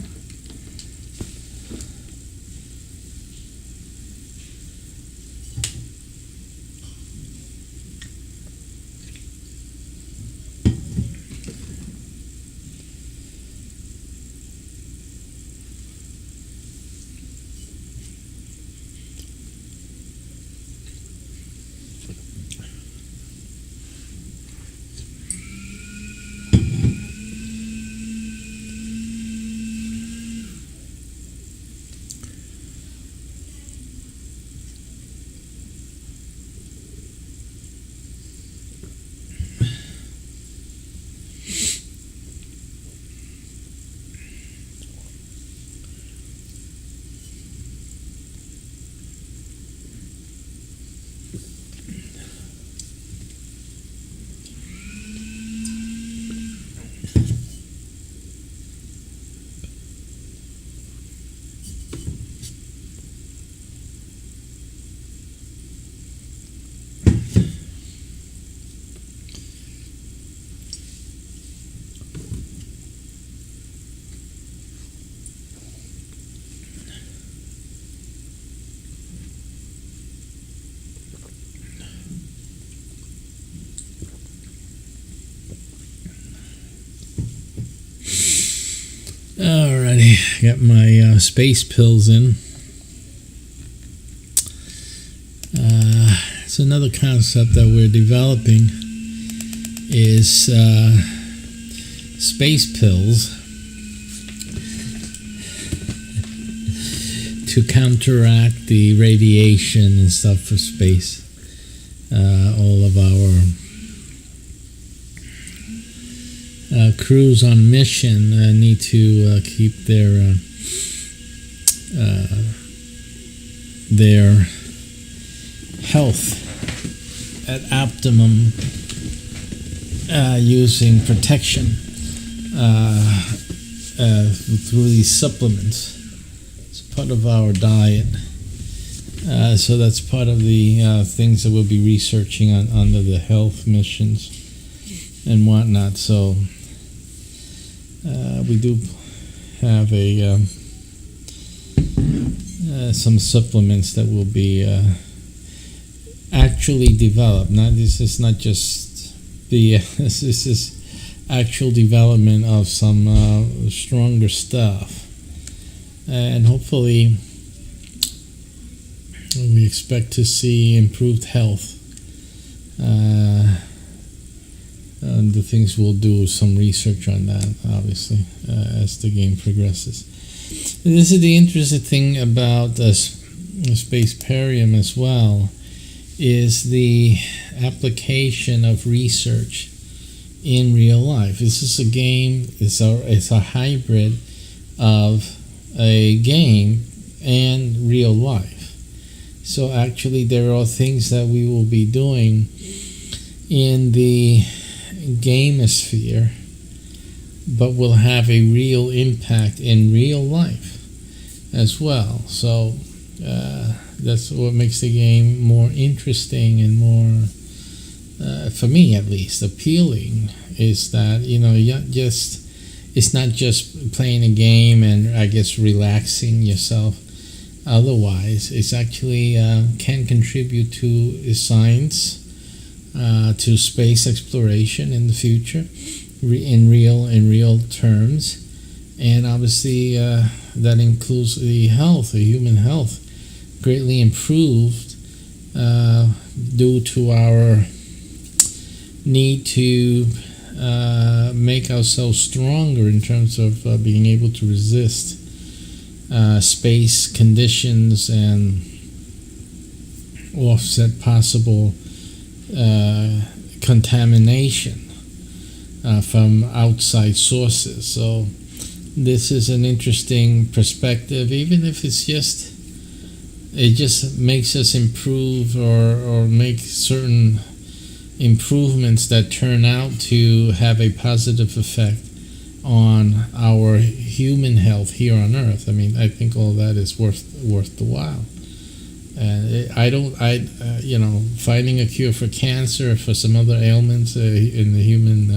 Alrighty, got my space pills in. So another concept that we're developing is space pills to counteract the radiation and stuff for space. All of our crews on mission need to keep their health at optimum using protection through these supplements. It's part of our diet. So that's part of the things that we'll be researching under the health missions and whatnot. So we do have some supplements that will be actually developed. This is not just this is actual development of some stronger stuff, and hopefully we expect to see improved health. The things we'll do some research on that, obviously, as the game progresses. This is the interesting thing about SPACEPERIUM as well, is the application of research in real life. This is a game, it's a hybrid of a game and real life. So actually there are things that we will be doing in the gamosphere, but will have a real impact in real life as well. So that's what makes the game more interesting and more, for me at least, appealing, is that, it's not just playing a game and I guess relaxing yourself. Otherwise, it's actually can contribute to science, to space exploration in the future, in real terms, and obviously that includes the human health, greatly improved due to our need to make ourselves stronger in terms of being able to resist space conditions and offset possible contamination from outside sources. So this is an interesting perspective, even if it just makes us improve or make certain improvements that turn out to have a positive effect on our human health here on Earth. I mean, I think all that is worth the while. And finding a cure for cancer, for some other ailments in the human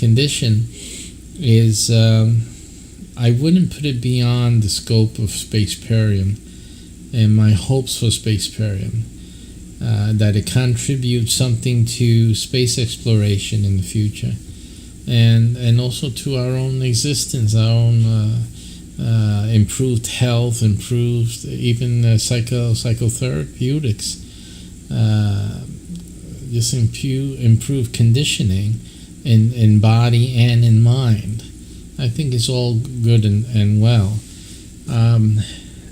condition is I wouldn't put it beyond the scope of SPACEPERIUM and my hopes for SPACEPERIUM, that it contributes something to space exploration in the future, and also to our own existence, our own improved health, improved even psychotherapeutics, just improved conditioning in body and in mind. I think it's all good and well.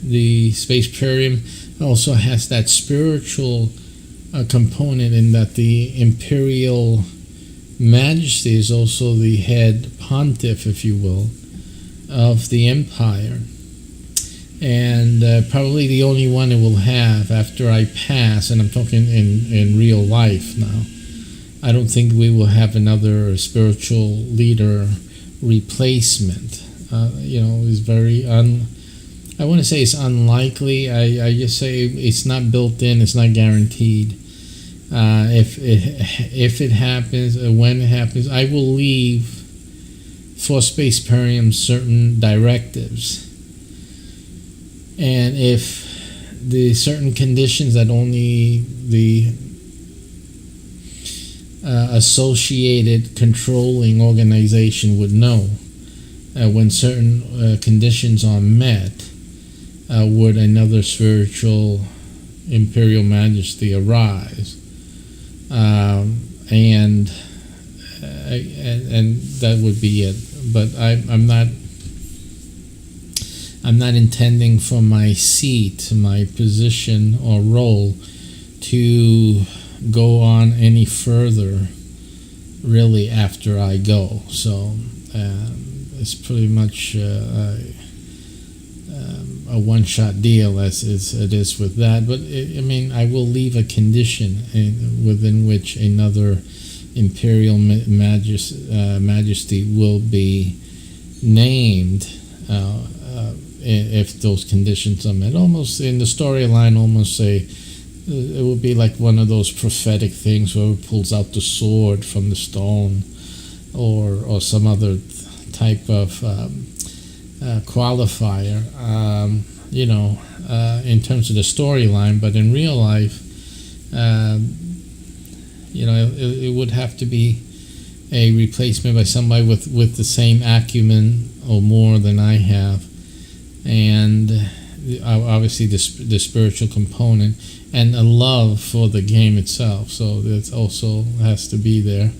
The SPACEPERIUM also has that spiritual component in that the Imperial Majesty is also the head pontiff, if you will, of the empire, and probably the only one it will have after I pass, and I'm talking in real life now. I don't think we will have another spiritual leader replacement. It's very I want to say it's unlikely. I just say it's not built in, it's not guaranteed. If it happens, when it happens, I will leave for SPACEPERIUM certain directives, and if the certain conditions that only the associated controlling organization would know, when certain conditions are met, would another spiritual Imperial Majesty arise, and that would be it. But I'm not intending for my seat, my position or role to go on any further really after I go. So it's pretty much a one-shot deal as it is with that. But I will leave a condition within which another Imperial Majesty will be named if those conditions are met. Almost in the storyline, almost say it would be like one of those prophetic things where it pulls out the sword from the stone, or some other type of qualifier, in terms of the storyline. But in real life, it would have to be a replacement by somebody with the same acumen or more than I have, and obviously the spiritual component and a love for the game itself. So that also has to be there.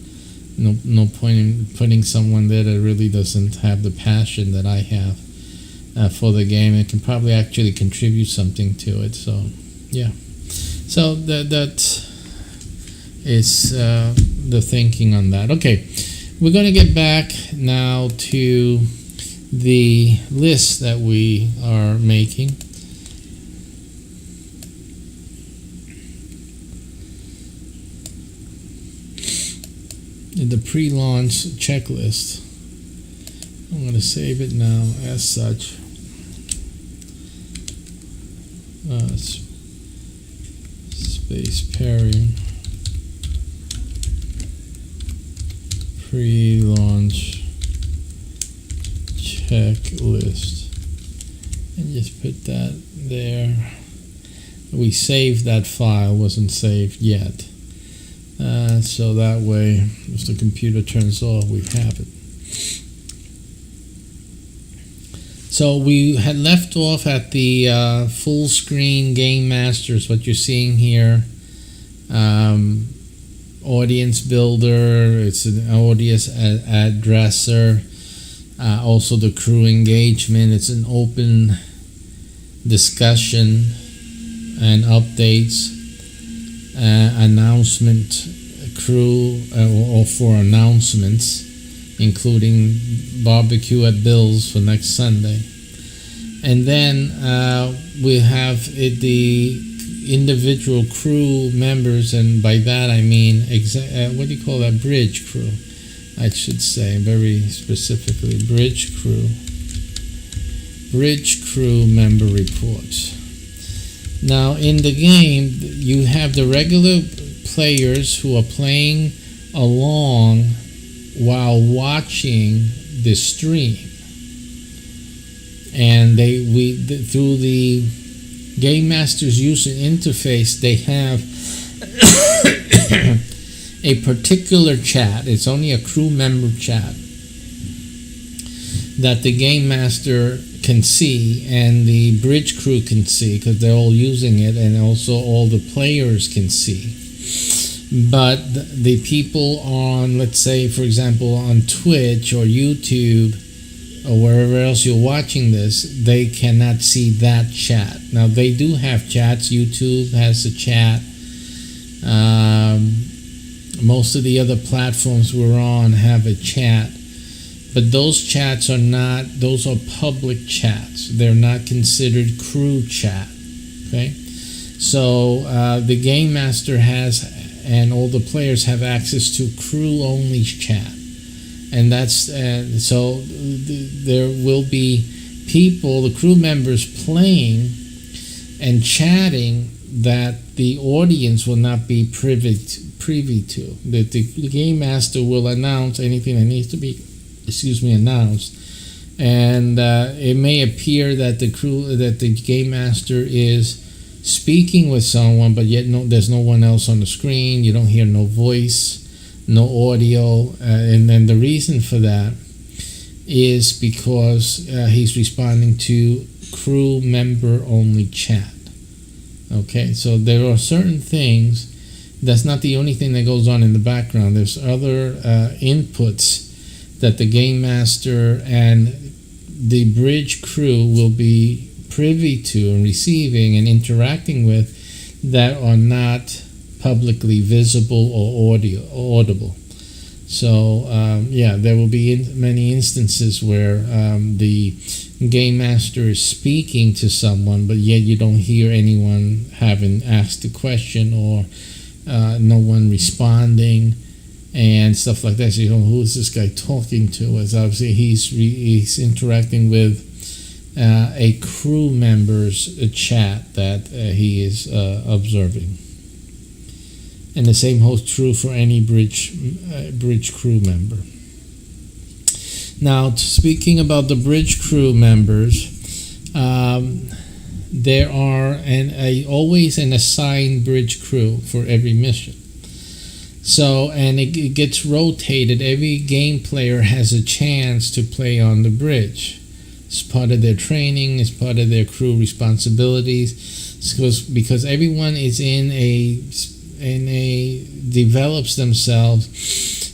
No point in putting someone there that really doesn't have the passion that I have for the game. It can probably actually contribute something to it. So yeah, so that is the thinking on that. Okay, we're going to get back now to the list that we are making. The pre-launch checklist. I'm going to save it now as such. SPACEPERIUM pre-launch checklist, and just put that there. We saved that file, wasn't saved yet. So that way, if the computer turns off, we have it. So we had left off at the full screen Game Masters, what you're seeing here. Audience builder, it's an audience addresser. Also the crew engagement, it's an open discussion and updates. Announcement crew, or for announcements, including barbecue at Bill's for next Sunday. And then we have the individual crew members, and by that I mean what do you call that? Bridge crew, I should say, very specifically. Bridge crew member reports. Now in the game, you have the regular players who are playing along while watching the stream, and through the Game Master's user interface, they have a particular chat. It's only a crew member chat that the Game Master can see and the bridge crew can see, because they're all using it, and also all the players can see. But the people on, let's say, for example, on Twitch or YouTube or wherever else you're watching this, they cannot see that chat. Now, they do have chats. YouTube has a chat. Most of the other platforms we're on have a chat. But those chats those are public chats. They're not considered crew chat. Okay? So the Game Master has, and all the players have access to crew-only chat. And that's, so there will be people, the crew members, playing and chatting that the audience will not be privy to. That the Game Master will announce anything that needs to be announced, and it may appear that the Game Master is speaking with someone, but yet there's no one else on the screen. You don't hear no voice, no audio, and then the reason for that is because he's responding to crew member only chat. Okay, so there are certain things. That's not the only thing that goes on in the background. There's other inputs that the Game Master and the bridge crew will be privy to and receiving and interacting with that are not publicly visible or audible. So there will be many instances where the Game Master is speaking to someone, but yet you don't hear anyone having asked a question or no one responding and stuff like that. So you know, who is this guy talking to? As obviously he's interacting with a crew member's chat that he is observing. And the same holds true for any bridge crew member. Now, speaking about the bridge crew members, there are always an assigned bridge crew for every mission. So, and it gets rotated. Every game player has a chance to play on the bridge. It's part of their training. It's part of their crew responsibilities. Because everyone is develops themselves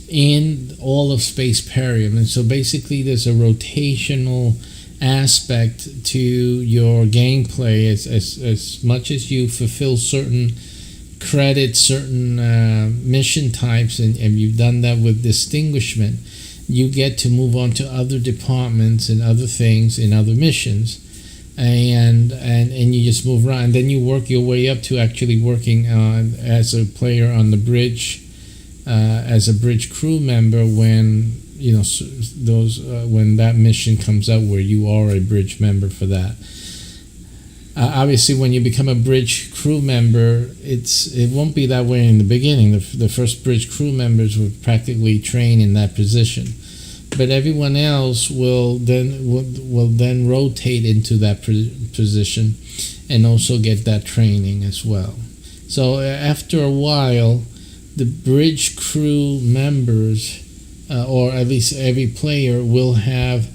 in all of SPACEPERIUM, and so basically there's a rotational aspect to your gameplay. As much as you fulfill certain credits, certain mission types, and you've done that with distinguishment, you get to move on to other departments and other things in other missions, and you just move around, and then you work your way up to actually working as a player on the bridge, as a bridge crew member when when that mission comes up where you are a bridge member for that. Obviously, when you become a bridge crew member, it won't be that way in the beginning. The first bridge crew members will practically train in that position, but everyone else will then rotate into that position and also get that training as well. So after a while, the bridge crew members, or at least every player, will have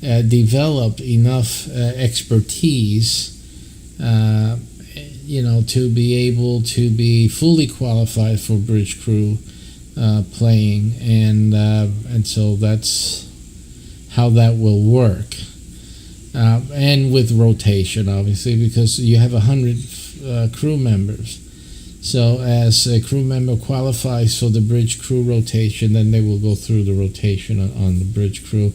developed enough expertise to be able to be fully qualified for bridge crew playing, and so that's how that will work, and with rotation, obviously, because you have 100 crew members. So as a crew member qualifies for the bridge crew rotation, then they will go through the rotation on the bridge crew,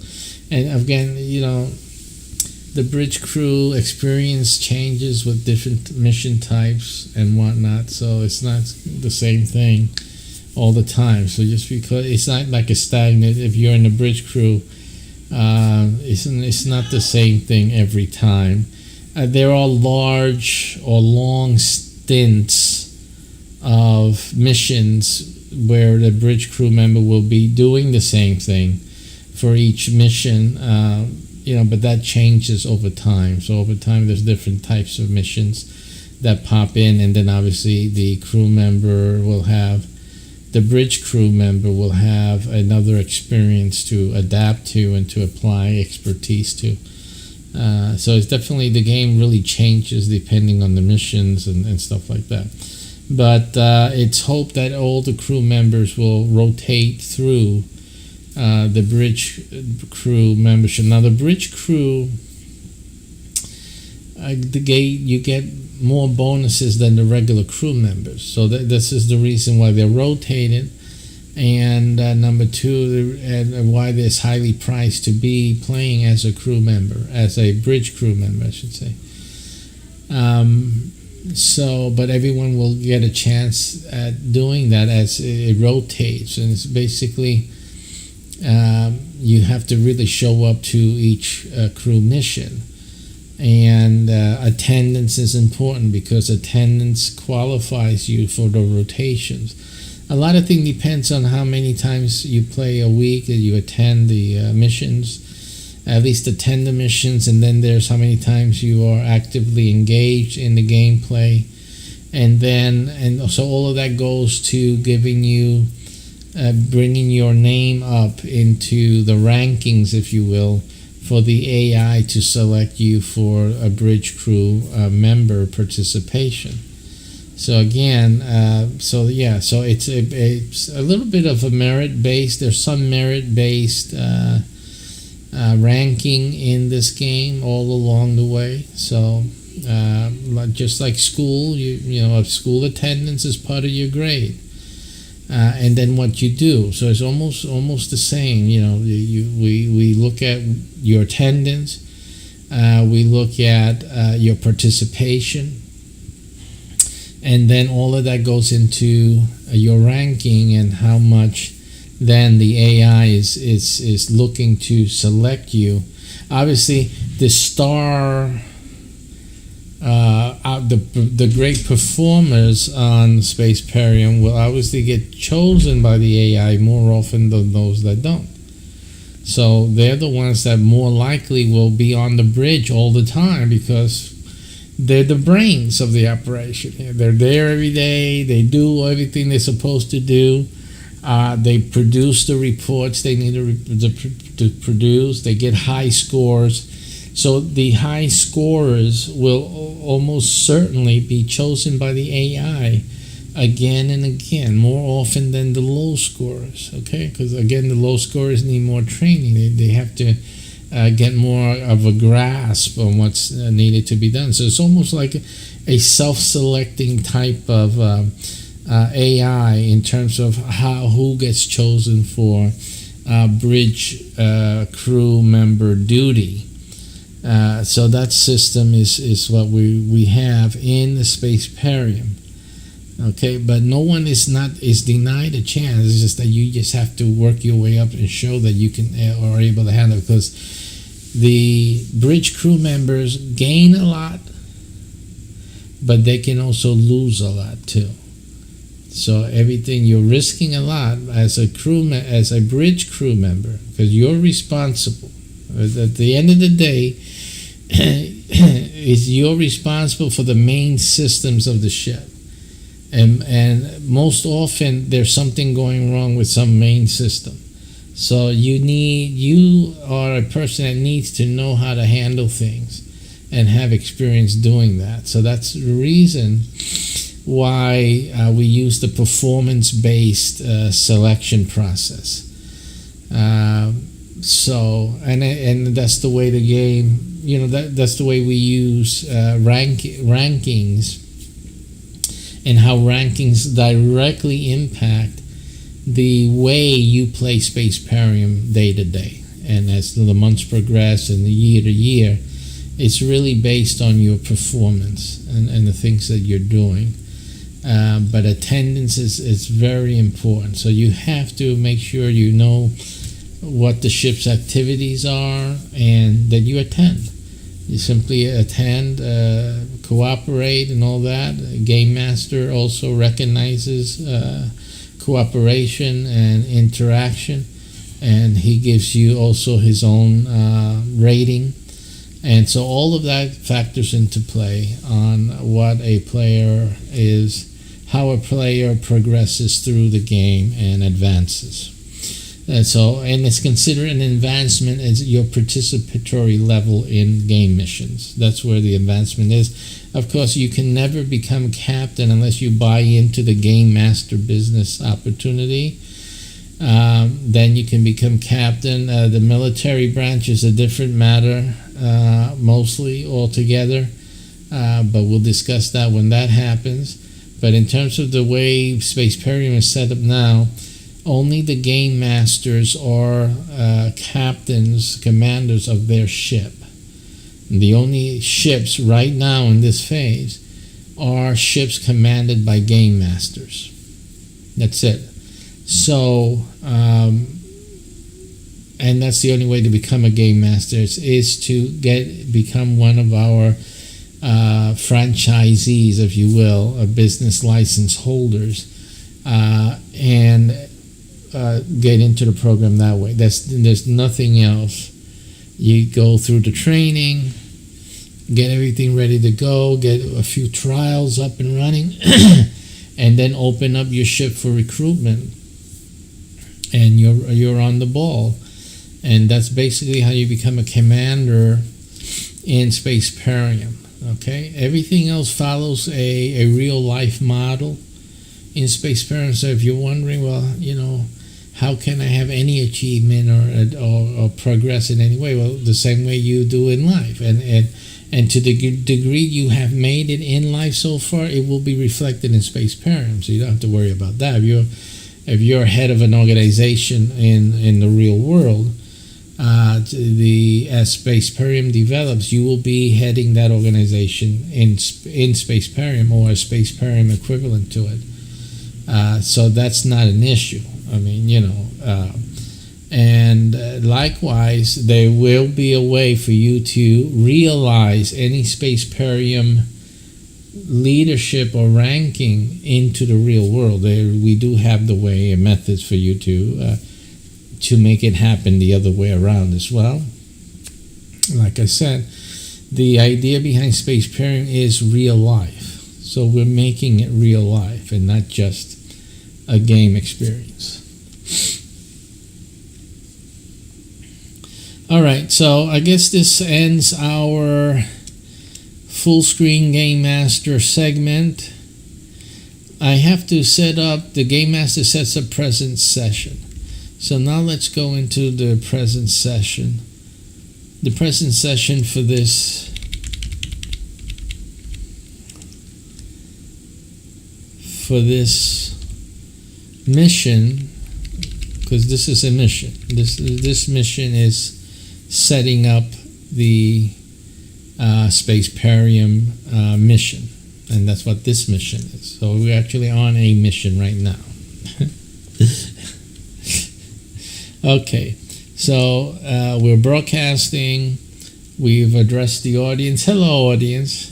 and again, the bridge crew experience changes with different mission types and whatnot, so it's not the same thing all the time. So just because it's not like a stagnant, if you're in the bridge crew, it's not the same thing every time. There are large or long stints of missions where the bridge crew member will be doing the same thing for each mission, but that changes over time. So over time, there's different types of missions that pop in, and then obviously the bridge crew member will have another experience to adapt to and to apply expertise to. So it's definitely, the game really changes depending on the missions and stuff like that. But it's hoped that all the crew members will rotate through the bridge crew membership. Now the bridge crew, you get more bonuses than the regular crew members. So this is the reason why they're rotated. And number two, and why it's highly priced to be playing as a crew member, as a bridge crew member, I should say. But everyone will get a chance at doing that as it rotates. And it's basically, you have to really show up to each crew mission. And attendance is important, because attendance qualifies you for the rotations. A lot of things depends on how many times you play a week, that you attend the missions, at least attend the missions, and then there's how many times you are actively engaged in the gameplay. And so all of that goes to giving you, bringing your name up into the rankings, if you will, for the AI to select you for a bridge crew member participation. So again, so it's a little bit of a merit-based. There's some merit-based ranking in this game all along the way. So just like school, school attendance is part of your grade. And then what you do. So it's almost the same. We look at your attendance, we look at your participation, and then all of that goes into your ranking and how much then the AI is looking to select you. Obviously, the star. The great performers on SPACEPERIUM will obviously get chosen by the AI more often than those that don't. So they're the ones that more likely will be on the bridge all the time, because they're the brains of the operation here. They're there every day. They do everything they're supposed to do. They produce the reports they need to produce. They get high scores. So the high scorers will almost certainly be chosen by the AI again and again, more often than the low scorers, okay? Because again, the low scorers need more training. They have to get more of a grasp on what's needed to be done. So it's almost like a self-selecting type of AI in terms of who gets chosen for bridge crew member duty. So that system is what we have in the SPACEPERIUM. Okay, but no one is denied a chance. It's just that you just have to work your way up and show that you can are able to handle it, because the bridge crew members gain a lot, but they can also lose a lot too. So everything, you're risking a lot as a bridge crew member, because you're responsible. At the end of the day, you're responsible for the main systems of the ship. And most often there's something going wrong with some main system. So you are a person that needs to know how to handle things and have experience doing that. So that's the reason why we use the performance-based selection process. And that's the way the game, that's the way we use rankings, and how rankings directly impact the way you play SPACEPERIUM day to day. And as the months progress and the year to year, it's really based on your performance and the things that you're doing. But attendance is very important. So you have to make sure you know what the ship's activities are and that you attend. You simply attend, cooperate and all that. Game Master also recognizes cooperation and interaction, and he gives you also his own rating. And so all of that factors into play on what a player is, how a player progresses through the game and advances. And it's considered an advancement as your participatory level in game missions. That's where the advancement is. Of course, you can never become captain unless you buy into the game master business opportunity. Then you can become captain. The military branch is a different matter, mostly altogether, but we'll discuss that when that happens. But in terms of the way SPACEPERIUM is set up now, only the game masters are captains, commanders of their ship. The only ships right now in this phase are ships commanded by game masters. That's it. So, and that's the only way to become a game master is to become one of our franchisees, if you will, or business license holders, and get into the program that way. There's nothing else. You go through the training, get everything ready to go, get a few trials up and running, and then open up your ship for recruitment, and you're on the ball. And that's basically how you become a commander in SPACEPERIUM. Okay, everything else follows a real life model in SPACEPERIUM. So if you're wondering, well, how can I have any achievement or progress in any way? Well, the same way you do in life, and to the degree you have made it in life so far, it will be reflected in SPACEPERIUM. So you don't have to worry about that. If you're head of an organization in the real world, as SPACEPERIUM develops, you will be heading that organization in SPACEPERIUM or a SPACEPERIUM equivalent to it. So that's not an issue. I mean, and likewise, there will be a way for you to realize any SPACEPERIUM leadership or ranking into the real world. We do have the way and methods for you to make it happen the other way around as well. Like I said, the idea behind SPACEPERIUM is real life. So we're making it real life and not just a game experience. All right, so I guess this ends our full screen Game Master segment. I have to set up, the Game Master sets up present session. So now let's go into the present session. The present session for this mission, because this is a mission. This mission is setting up the SPACEPERIUM mission, and that's what this mission is. So we're actually on a mission right now. Okay, so we're broadcasting. We've addressed the audience. Hello, audience.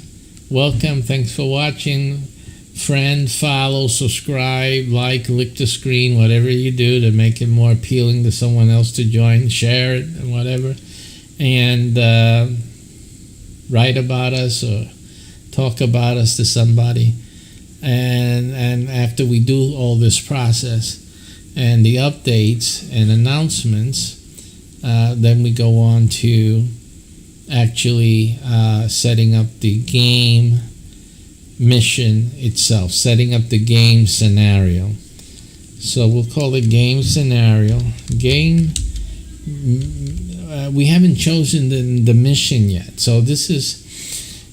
Welcome. Thanks for watching. Friend, follow, subscribe, like, lick the screen, whatever you do to make it more appealing to someone else to join, share it, and whatever. And write about us or talk about us to somebody. And after we do all this process and the updates and announcements, then we go on to actually setting up the game mission itself, setting up the game scenario. So we'll call it game scenario. We haven't chosen the mission yet. So this is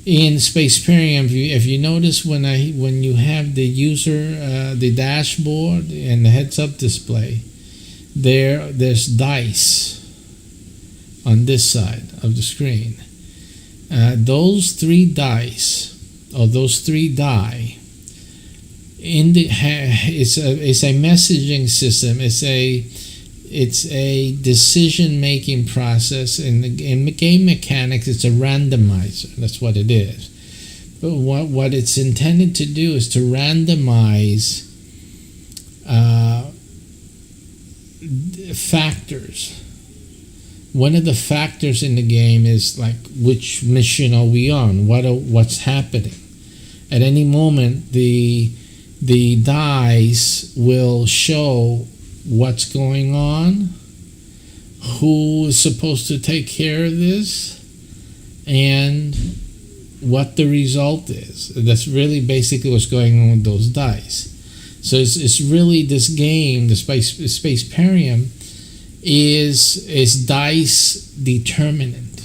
in SPACEPERIUM. If you notice when you have the user, the dashboard and the heads-up display, there's dice on this side of the screen. Those three dice, or those three die, it's a messaging system. It's a decision-making process. In the game mechanics, it's a randomizer. That's what it is. But what it's intended to do is to randomize factors. One of the factors in the game is like which mission are we on? What's happening? At any moment, the dice will show what's going on, who is supposed to take care of this, and what the result is. That's really basically what's going on with those dice. So it's really this game, the SPACEPERIUM, is dice determinant.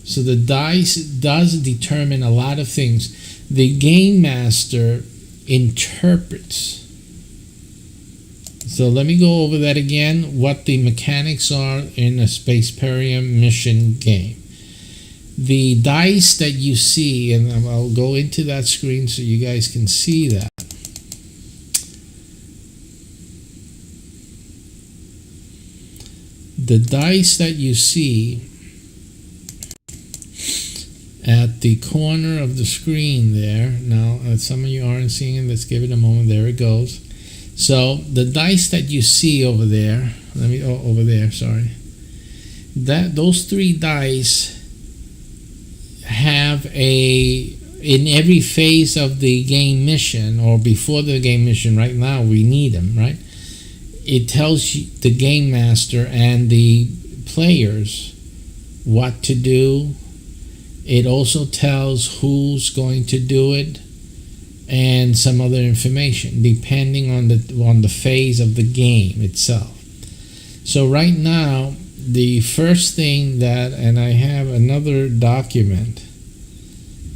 So the dice does determine a lot of things. The game master interprets. So let me go over that again, what the mechanics are in a SPACEPERIUM mission game. The dice that you see, and I'll go into that screen so you guys can see that. The dice that you see at the corner of the screen there, now some of you aren't seeing it, let's give it a moment, there it goes. So the dice that you see over there, over there, sorry, those three dice have in every phase of the game mission, or before the game mission, right now we need them, right? It tells you, the game master and the players, what to do. It also tells who's going to do it and some other information depending on the phase of the game itself. So right now, the first thing that, and I have another document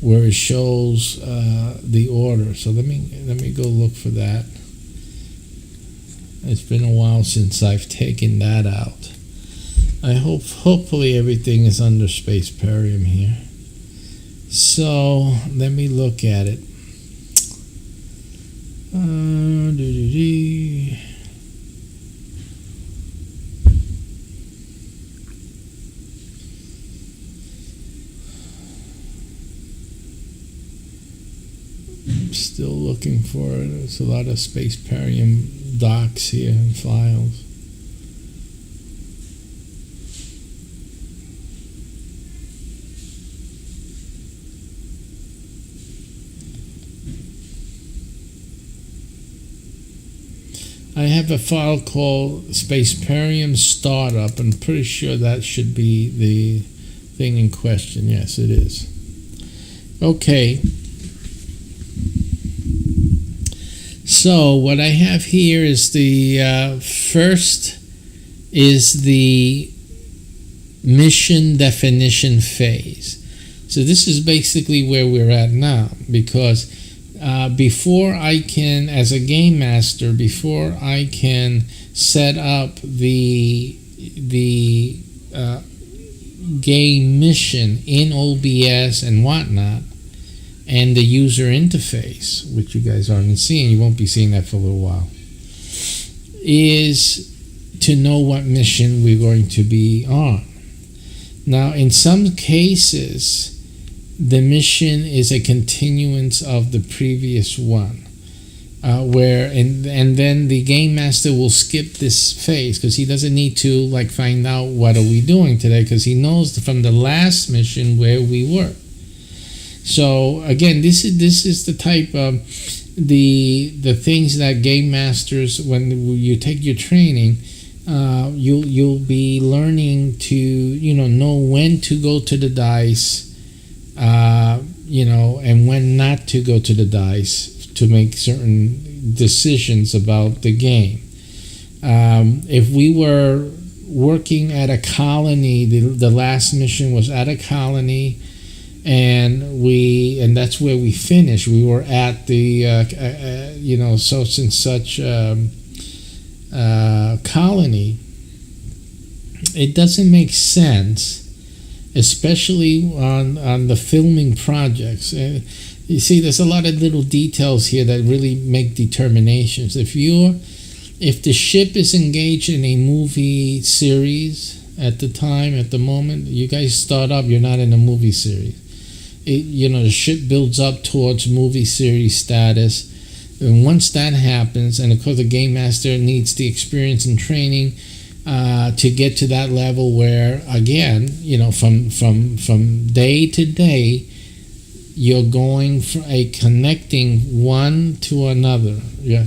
where it shows the order. So let me go look for that. It's been a while since I've taken that out. Hopefully everything is under SPACEPERIUM here. So let me look at it. I'm still looking for it. There's a lot of SPACEPERIUM docs here and files. I have a file called SPACEPERIUM Startup. I'm pretty sure that should be the thing in question. Yes, it is. Okay. So what I have here is the first is the mission definition phase. So this is basically where we're at now, because before I can, as a game master, before I can set up the game mission in OBS and whatnot, and the user interface, which you guys aren't seeing, you won't be seeing that for a little while, is to know what mission we're going to be on. Now, in some cases, the mission is a continuance of the previous one, and then the game master will skip this phase because he doesn't need to find out what are we doing today, because he knows from the last mission where we were. So again, this is the type of the things that game masters, when you take your training, you'll be learning to know when to go to the dice, and when not to go to the dice to make certain decisions about the game. If we were working at a colony, the last mission was at a colony, and that's where we finished. We were at the such and such colony. It doesn't make sense, especially on the filming projects. You see, there's a lot of little details here that really make determinations. If the ship is engaged in a movie series at the moment, you guys start up, you're not in a movie series. The ship builds up towards movie series status. And once that happens, and of course the game master needs the experience and training to get to that level where, again, from day to day, you're going from connecting one to another,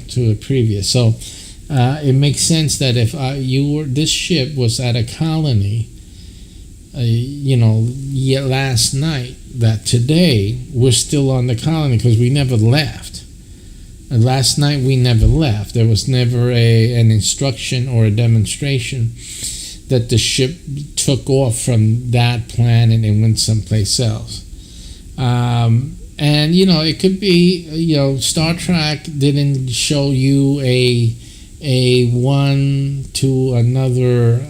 to a previous. So it makes sense that if this ship was at a colony, last night, that today we're still on the colony because we never left. And last night we never left. There was never an instruction or a demonstration that the ship took off from that planet and went someplace else. And it could be, Star Trek didn't show you a one to another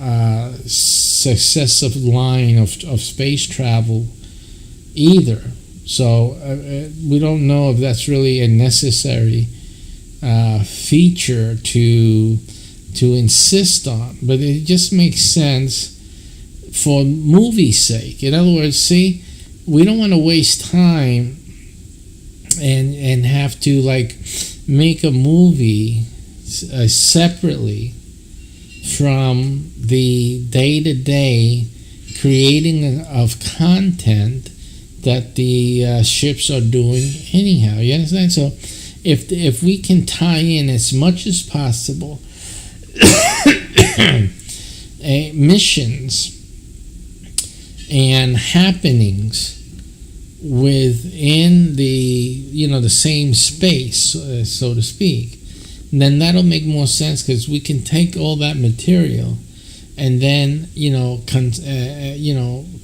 successive line of space travel either. So we don't know if that's really a necessary feature to insist on, but it just makes sense for movie's sake. In other words, see, we don't want to waste time and have to make a movie separately from the day-to-day creating of content that the ships are doing anyhow. You understand? So if we can tie in as much as possible missions and happenings within the same space, so to speak, then that'll make more sense, because we can take all that material and then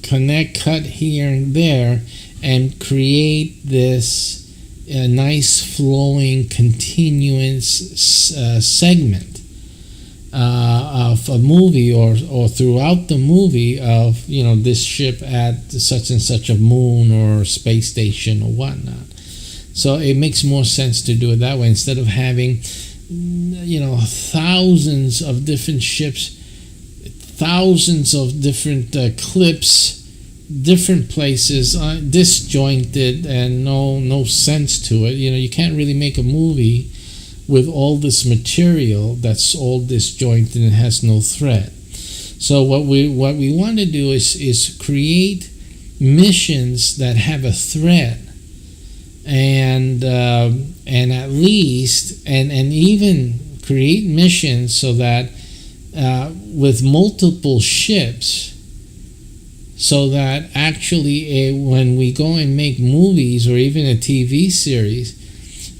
connect, cut here and there, and create this nice flowing continuous segment of a movie, or throughout the movie of this ship at such and such a moon or space station or whatnot. So it makes more sense to do it that way, instead of having thousands of different ships, thousands of different clips, different places, disjointed, and no sense to it. You can't really make a movie with all this material that's all disjointed and has no thread. So what we want to do is create missions that have a thread, and at least and even create missions so that with multiple ships, so that actually when we go and make movies or even a TV series,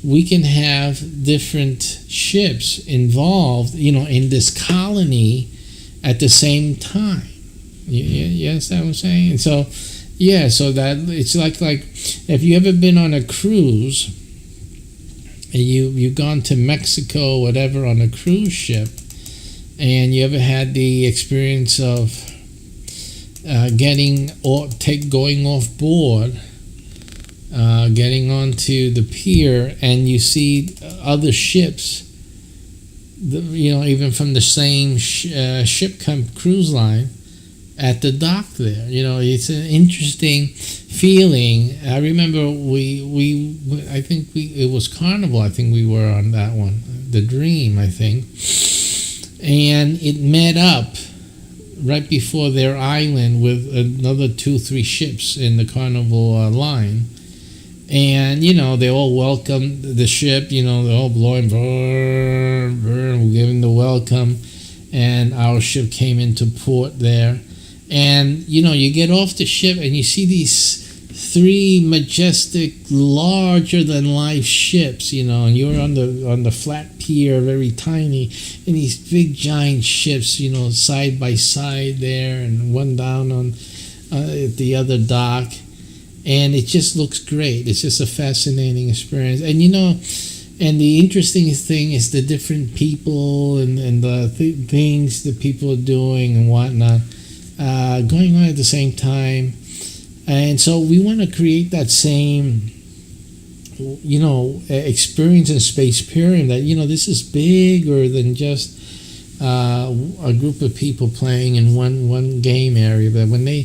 we can have different ships involved, in this colony at the same time. You understand what I'm saying? And so, so that it's like if you ever been on a cruise, and you've gone to Mexico or whatever on a cruise ship, and you ever had the experience of going off board, getting onto the pier, and you see other ships, even from the same ship cruise line at the dock there. It's an interesting feeling. I remember I think it was Carnival. I think we were on that one, the Dream, I think, and it met up right before their island with another 2-3 ships in the Carnival line. And, they all welcomed the ship, they're all blowing, brr, brr, giving the welcome. And our ship came into port there. And, you get off the ship and you see these 3 majestic, larger-than-life ships, and you're on the flat pier, very tiny, and these big, giant ships, side by side there, and one down on at the other dock. And it just looks great. It's just a fascinating experience. And and the interesting thing is the different people and the things that people are doing and whatnot, going on at the same time. And so we want to create that same, experience in SPACEPERIUM, that, this is bigger than just a group of people playing in one game area. But when they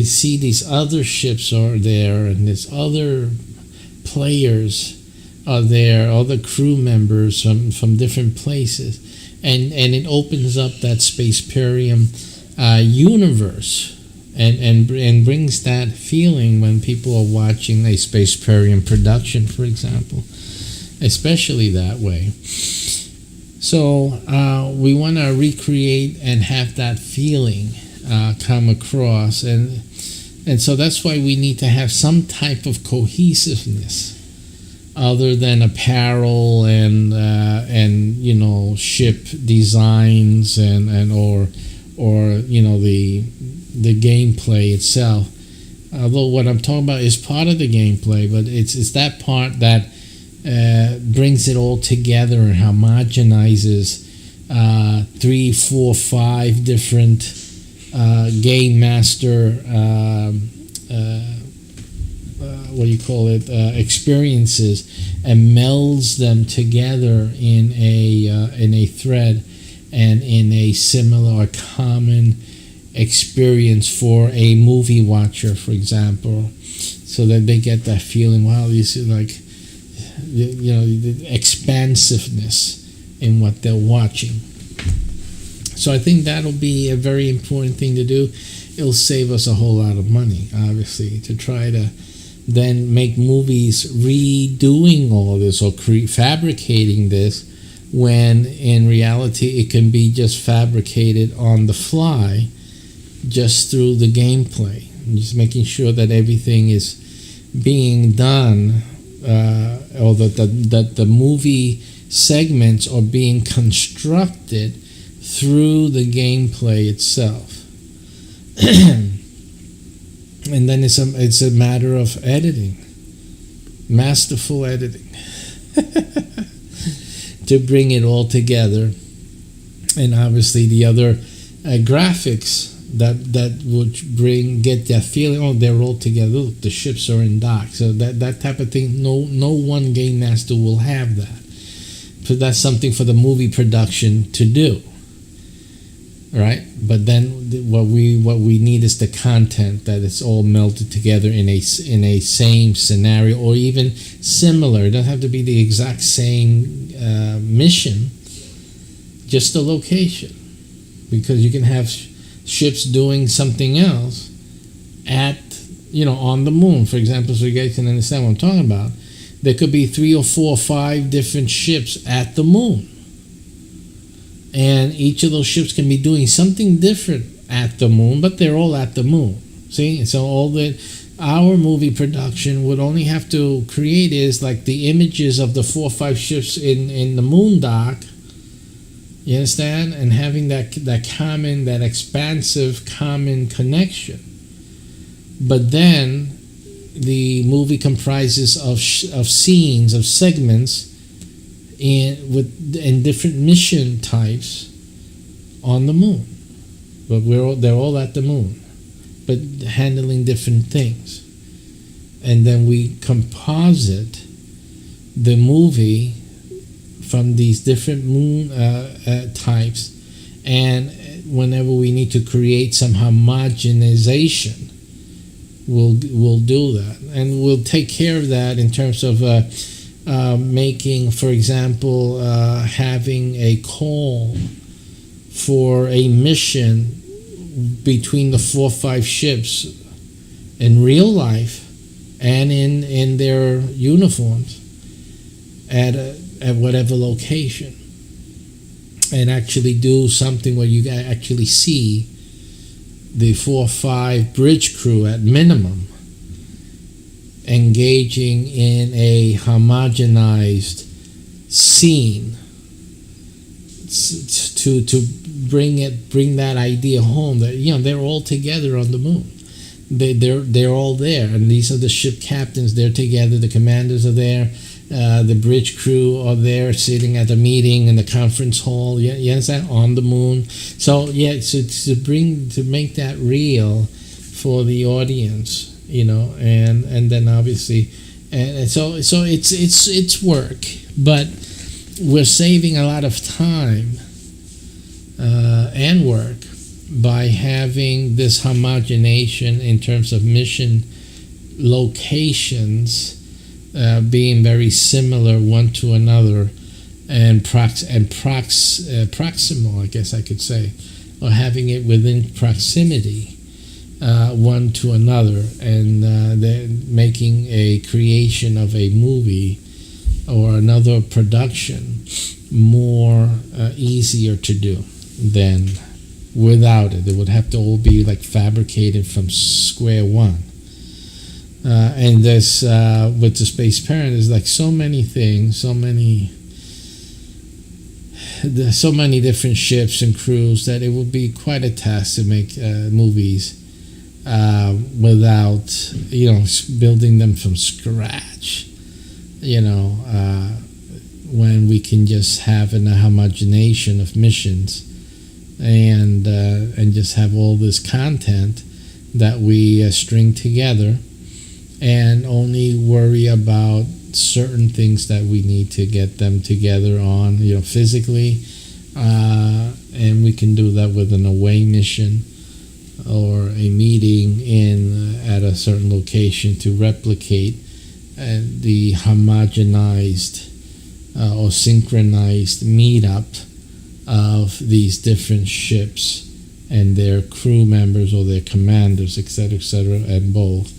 see these other ships are there and there's other players are there, all the crew members from different places, and it opens up that SPACEPERIUM universe, and brings that feeling when people are watching a SPACEPERIUM production, for example, especially that way. So we want to recreate and have that feeling come across, and so that's why we need to have some type of cohesiveness other than apparel and ship designs and or the gameplay itself. Although what I'm talking about is part of the gameplay, but it's that part that brings it all together and homogenizes 3, 4, 5 different game master experiences, and melds them together in a thread and in a similar or common experience for a movie watcher, for example, so that they get that feeling, wow, this is like, the expansiveness in what they're watching. So I think that'll be a very important thing to do. It'll save us a whole lot of money, obviously, to try to then make movies redoing all this or fabricating this, when in reality it can be just fabricated on the fly, just through the gameplay, and just making sure that everything is being done, or that the movie segments are being constructed through the gameplay itself. And then it's a matter of editing, masterful editing, to bring it all together. And obviously the other graphics that would get that feeling, oh, they're all together, look, the ships are in dock. So that type of thing, no one game master will have that. So that's something for the movie production to do. Right, but then what we need is the content, that it's all melted together in a same scenario, or even similar. It doesn't have to be the exact same mission, just the location, because you can have ships doing something else at on the moon, for example, so you guys can understand what I'm talking about. There could be 3 or 4 or 5 different ships at the moon. And each of those ships can be doing something different at the moon, but they're all at the moon. See? So our movie production would only have to create is like the images of the 4 or 5 ships in the moon dock. You understand? And having that common, that expansive common connection. But then the movie comprises of scenes, of segments, in different mission types on the moon, but they're all at the moon, but handling different things, and then we composite the movie from these different moon types, and whenever we need to create some homogenization, we'll do that, and we'll take care of that in terms of making, for example, having a call for a mission between the 4 or 5 ships in real life and in their uniforms at whatever location, and actually do something where you actually see the 4 or 5 bridge crew at minimum engaging in a homogenized scene to bring that idea home, that they're all together on the moon. They're all there, and these are the ship captains. They're together. The commanders are there. The bridge crew are there, sitting at a meeting in the conference hall. You understand? On the moon. So to make that real for the audience. And then obviously, and so it's work, but we're saving a lot of time and work by having this homogenation in terms of mission locations being very similar one to another, and proximal, I guess I could say, or having it within proximity one to another, and they're making a creation of a movie or another production more easier to do than without it. It would have to all be like fabricated from square one. And this with the SPACEPERIUM, there's like so many things, so many different ships and crews that it would be quite a task to make movies without building them from scratch. When we can just have an homogenation of missions and just have all this content that we string together, and only worry about certain things that we need to get them together on, physically, and we can do that with an away mission or a meeting at a certain location to replicate the homogenized or synchronized meetup of these different ships and their crew members or their commanders, etc., and both.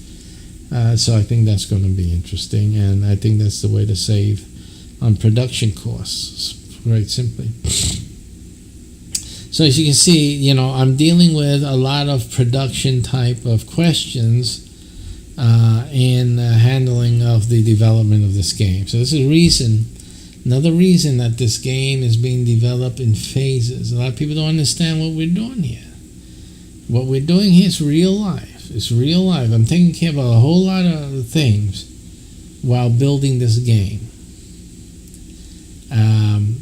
So I think that's going to be interesting, and I think that's the way to save on production costs, quite simply. So as you can see, I'm dealing with a lot of production type of questions in handling of the development of this game. So this is another reason that this game is being developed in phases. A lot of people don't understand what we're doing here. What we're doing here is real life. It's real life. I'm taking care of a whole lot of things while building this game.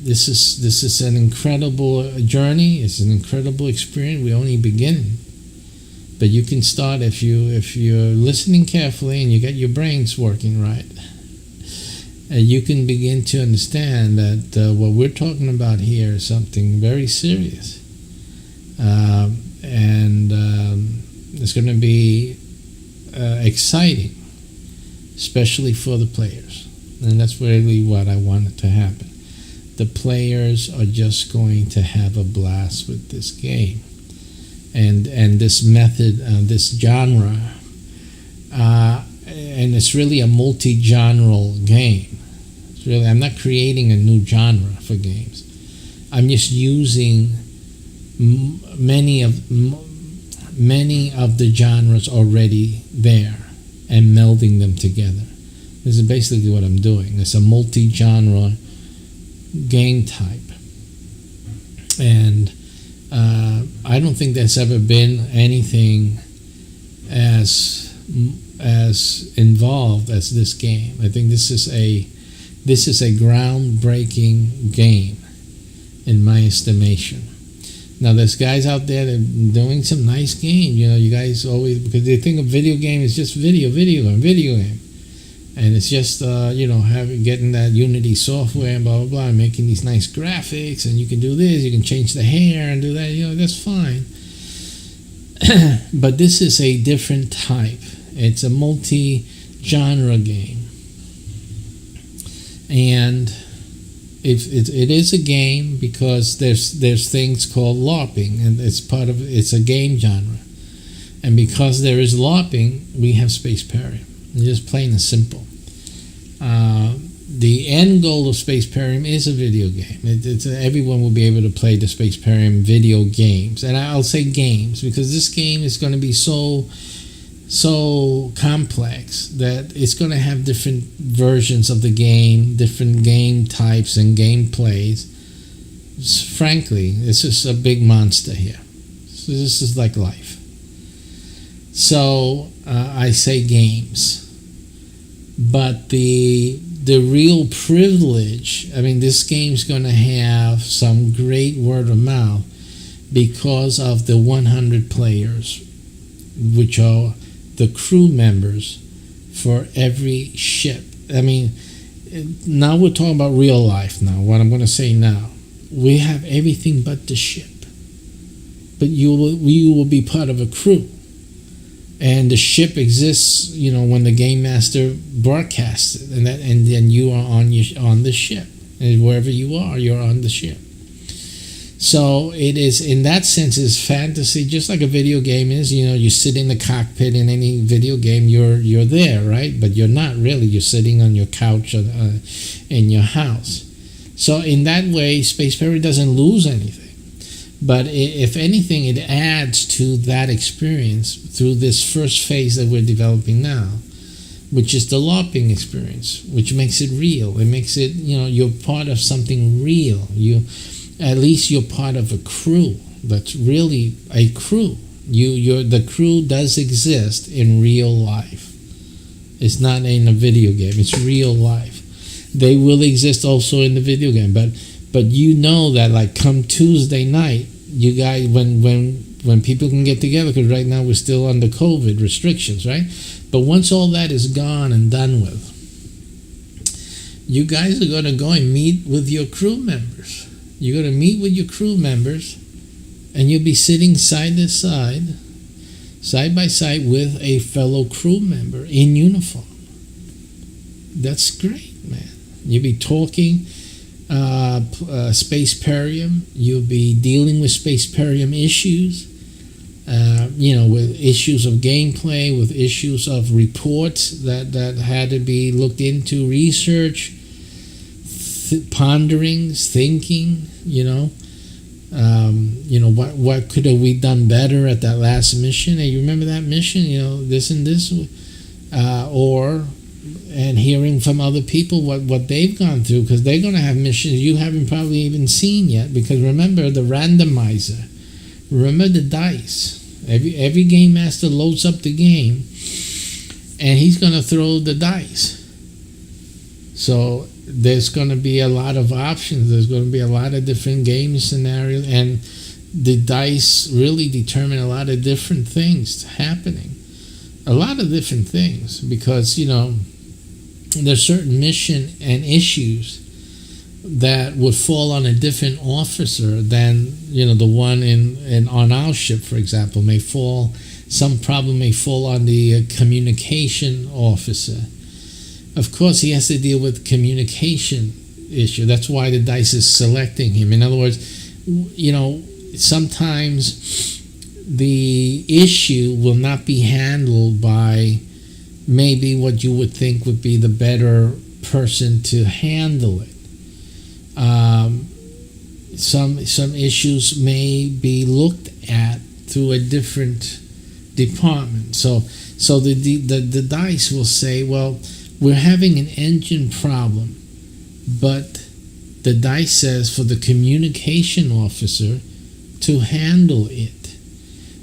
This is an incredible journey. It's an incredible experience. We're only beginning, but you can start if you're listening carefully and you get your brains working right. You can begin to understand that what we're talking about here is something very serious, and it's going to be exciting, especially for the players, and that's really what I wanted to happen. The players are just going to have a blast with this game, and this method, this genre, and it's really a multi-genre game. It's really, I'm not creating a new genre for games. I'm just using many of the genres already there and melding them together. This is basically what I'm doing. It's a multi-genre game type, and I don't think there's ever been anything as involved as this game. I think this is a groundbreaking game in my estimation. Now there's guys out there that are doing some nice games. You guys always, because they think of video game as just video game. And it's just, getting that Unity software and blah, blah, blah, and making these nice graphics, and you can do this, you can change the hair and do that, that's fine. But this is a different type. It's a multi-genre game. And it is a game because there's things called LARPing, and it's a game genre. And because there is LARPing, we have SPACEPERIUM. Just plain and simple. The end goal of SPACEPERIUM is a video game. Everyone will be able to play the SPACEPERIUM video games. And I'll say games because this game is going to be so complex that it's going to have different versions of the game, different game types and gameplays. Frankly, this is a big monster here. So this is like life. So I say games. But the real privilege, this game's going to have some great word of mouth because of the 100 players, which are the crew members for every ship. Now we're talking about real life now, what I'm going to say now. We have everything but the ship. But you will be part of a crew. and the ship exists, when the game master broadcasts it, and then you are on the ship, and wherever you are, you're on the ship. So it is, in that sense, is fantasy, just like a video game is. You sit in the cockpit in any video game, you're there, right? But you're not really. You're sitting on your couch in your house. So in that way, SPACEPERIUM doesn't lose anything. But if anything, it adds to that experience through this first phase that we're developing now, which is the LARPing experience, which makes it real. It makes it, you're part of something real. At least you're part of a crew that's really a crew. The crew does exist in real life. It's not in a video game. It's real life. They will exist also in the video game, but that, like, come Tuesday night, you guys, when people can get together, because right now we're still under COVID restrictions, right? But once all that is gone and done with, you guys are going to go and meet with your crew members. You're going to meet with your crew members, and you'll be sitting side by side with a fellow crew member in uniform. That's great, man. You'll be talking SPACEPERIUM. You'll be dealing with SPACEPERIUM issues, with issues of gameplay, with issues of reports that had to be looked into, research, ponderings, thinking. What could have we done better at that last mission? Hey, you remember that mission? This and this, and hearing from other people what they've gone through, because they're going to have missions you haven't probably even seen yet. Because remember the randomizer, remember the dice. Every game master loads up the game, and he's going to throw the dice. So there's going to be a lot of options. There's going to be a lot of different game scenarios, and the dice really determine a lot of different things happening. A lot of different things, because there's certain mission and issues that would fall on a different officer than the one on our ship, for example. Some problem may fall on the communication officer. Of course, he has to deal with communication issue. That's why the dice is selecting him. In other words, sometimes the issue will not be handled by maybe what you would think would be the better person to handle it. Some issues may be looked at through a different department. So the dice will say, well, we're having an engine problem, but the dice says for the communication officer to handle it.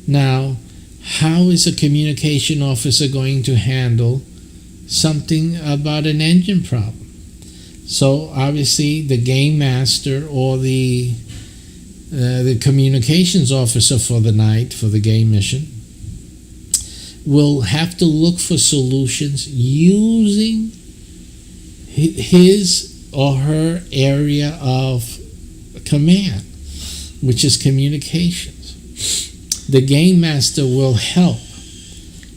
Now, how is a communication officer going to handle something about an engine problem? So obviously the game master or the communications officer for the night, for the game mission, will have to look for solutions using his or her area of command, which is communications. The game master will help,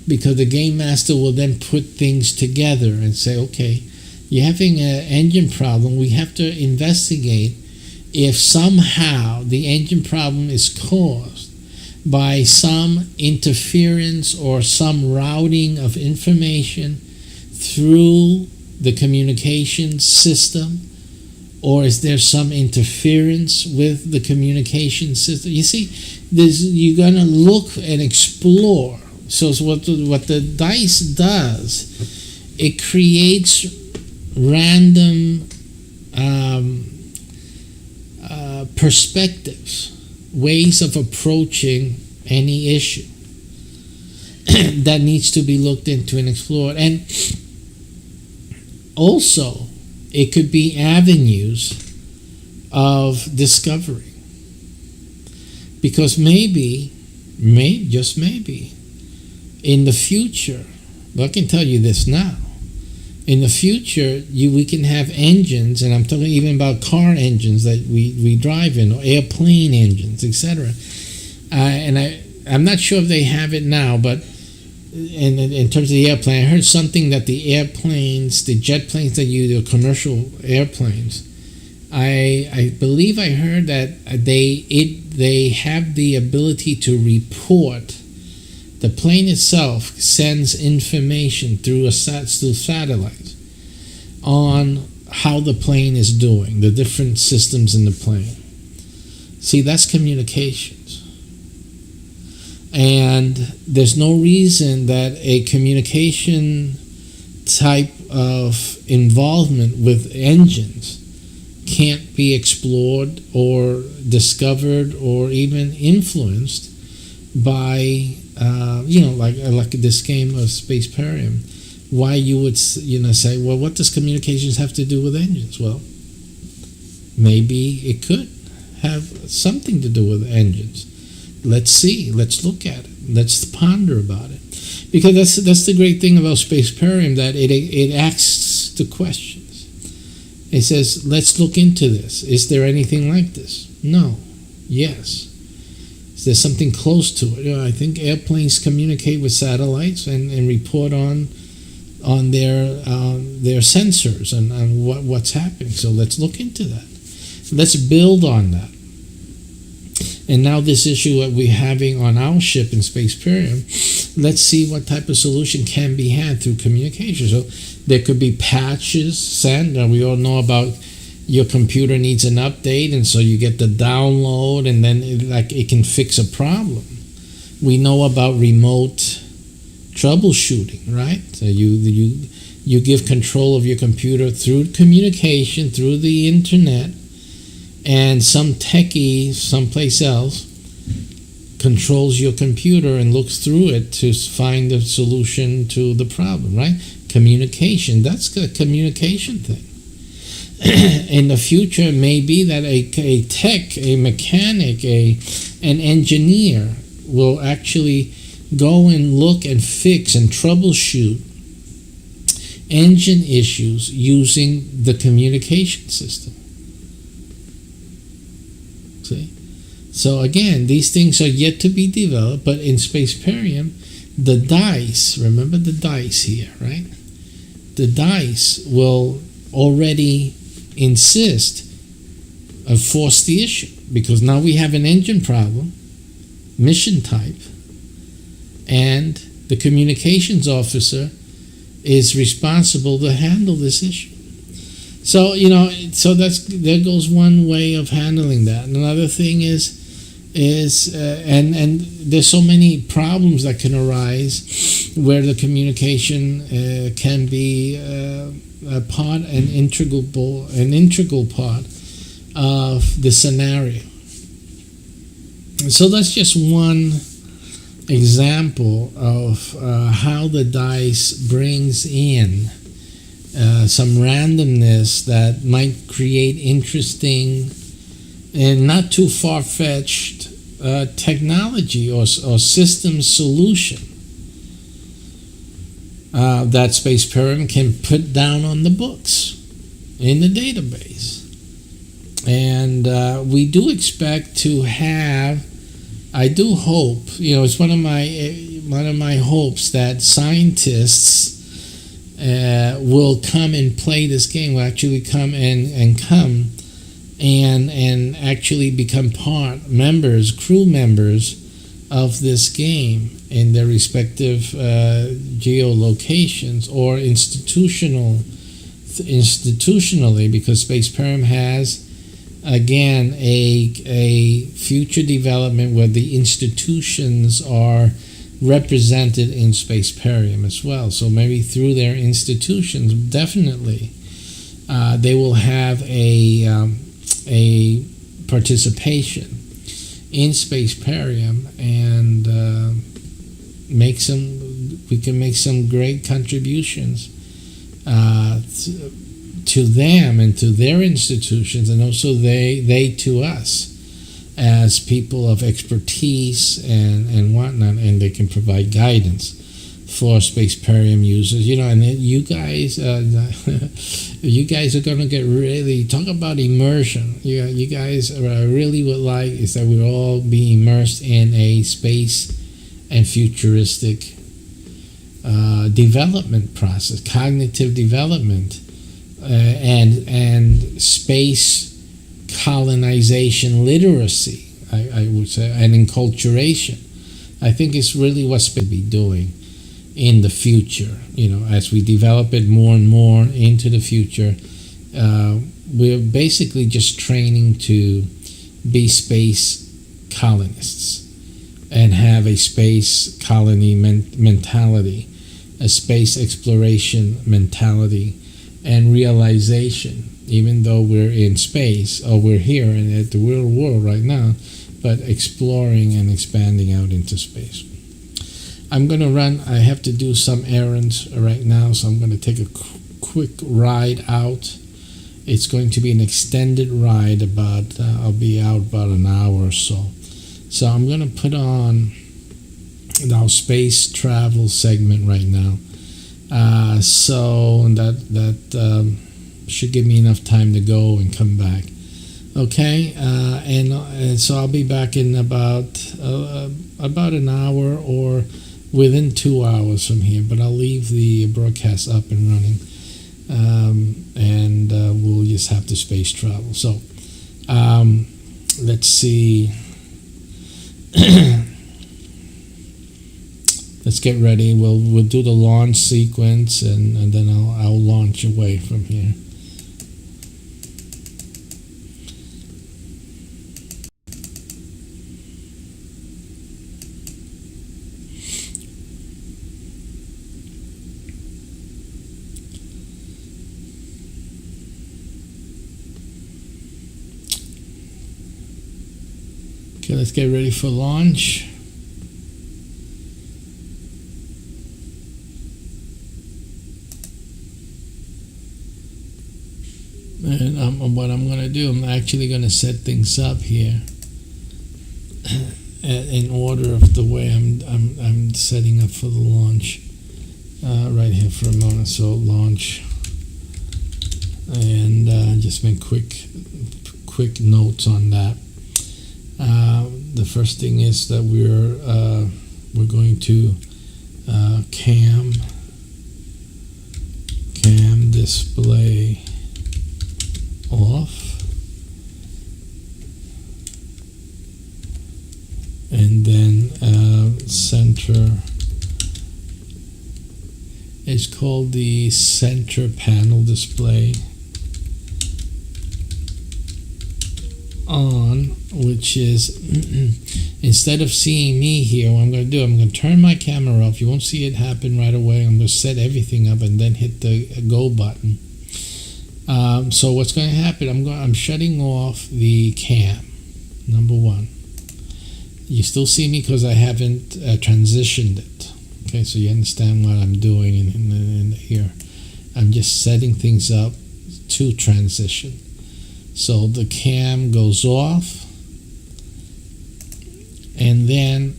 because the game master will then put things together and say, okay, you're having an engine problem. We have to investigate if somehow the engine problem is caused by some interference or some routing of information through the communication system, or is there some interference with the communication system? You see, you're going to look and explore. So what the dice does, it creates random perspectives, ways of approaching any issue that needs to be looked into and explored. And also, it could be avenues of discovery. Because just maybe, in the future, well, I can tell you this now, in the future, we can have engines, and I'm talking even about car engines that we drive in, or airplane engines, etc. And I'm not sure if they have it now, but in terms of the airplane, I heard something that the airplanes, the jet planes that use, the commercial airplanes, I believe I heard that they have the ability to report. The plane itself sends information through satellites on how the plane is doing, the different systems in the plane. See, that's communications. And there's no reason that a communication type of involvement with engines can't be explored or discovered or even influenced by, like this game of SPACEPERIUM. Why you would, say, well, what does communications have to do with engines? Well, maybe it could have something to do with engines. Let's see. Let's look at it. Let's ponder about it. Because that's the great thing about SPACEPERIUM, that it asks the questions. It says, let's look into this. Is there anything like this? No. Yes. Is there something close to it? I think airplanes communicate with satellites and report on their sensors and what's happening. So let's look into that. Let's build on that. And now this issue that we're having on our ship in SPACEPERIUM, let's see what type of solution can be had through communication. So there could be patches sent. We all know about your computer needs an update, and so you get the download, and then it can fix a problem. We know about remote troubleshooting, right? So you give control of your computer through communication, through the internet, and some techie someplace else controls your computer and looks through it to find a solution to the problem, right? Communication, that's a communication thing. In the future, it may be that a tech, a mechanic, an engineer will actually go and look and fix and troubleshoot engine issues using the communication system. See? So again, these things are yet to be developed, but in SPACEPERIUM, the dice, remember the dice here, right? The dice will already insist or force the issue, because now we have an engine problem, mission type, and the communications officer is responsible to handle this issue. So there goes one way of handling that. Another thing is there's so many problems that can arise where the communication can be an integral part of the scenario. So that's just one example of how the dice brings in some randomness that might create interesting and not too far-fetched technology or system solution that SPACEPERIUM can put down on the books in the database. And we do expect to have, I do hope, it's one of my hopes that scientists will come and play this game, will actually come and actually become crew members of this game in their respective geolocations, or institutionally, because SPACEPERIUM has, again, a future development where the institutions are represented in SPACEPERIUM as well. So maybe through their institutions, definitely, they will have a participation in SPACEPERIUM, and we can make some great contributions to them and to their institutions, and also they to us as people of expertise and whatnot, and they can provide guidance for SPACEPERIUM users. And you guys are going to get really, talk about immersion. You guys really would like is that we all be immersed in a space and futuristic development process, cognitive development, and space colonization literacy, I would say, and enculturation. I think it's really what space will be doing in the future. As we develop it more and more into the future, we're basically just training to be space colonists and have a space colony mentality, a space exploration mentality, and realization, even though we're in space, or we're here and at the real world right now, but exploring and expanding out into space. I'm going to run. I have to do some errands right now, so I'm going to take a quick ride out. It's going to be an extended ride, about I'll be out about an hour or so. So I'm going to put on our space travel segment right now. So that should give me enough time to go and come back. Okay, and so I'll be back in about an hour or within 2 hours from here. But I'll leave the broadcast up and running, and we'll just have to space travel. So let's see. Let's get ready. We'll do the launch sequence, and then I'll launch away from here. Okay, let's get ready for launch. And what I'm going to do, I'm actually going to set things up here in order of the way I'm setting up for the launch. Right here for a moment. So launch, and just make quick notes on that. The first thing is that we're going to cam display off, and then center is called the center panel display on, which is instead of seeing me here, what I'm going to do, I'm going to turn my camera off. You won't see it happen right away. I'm going to set everything up and then hit the go button. So what's going to happen, I'm shutting off the cam, number one. You still see me because I haven't transitioned it. Okay, so you understand what I'm doing in here. I'm just setting things up to transition. So the cam goes off, and then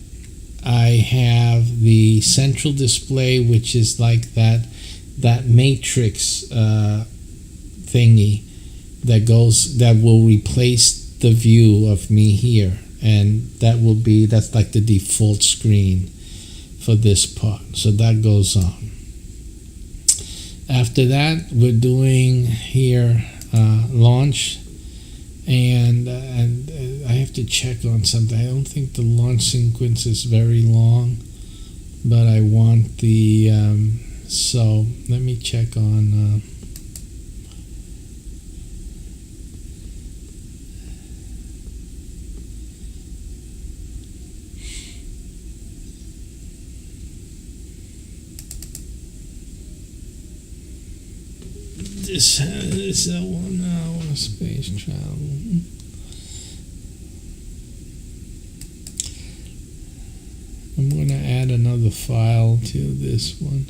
I have the central display, which is like that matrix thingy that will replace the view of me here, and that's like the default screen for this part. So that goes on. After that, we're doing here launch, and I have to check on something. I don't think the launch sequence is very long, but I want the so let me check on this is a 1 hour space travel. I'm going to add another file to this one.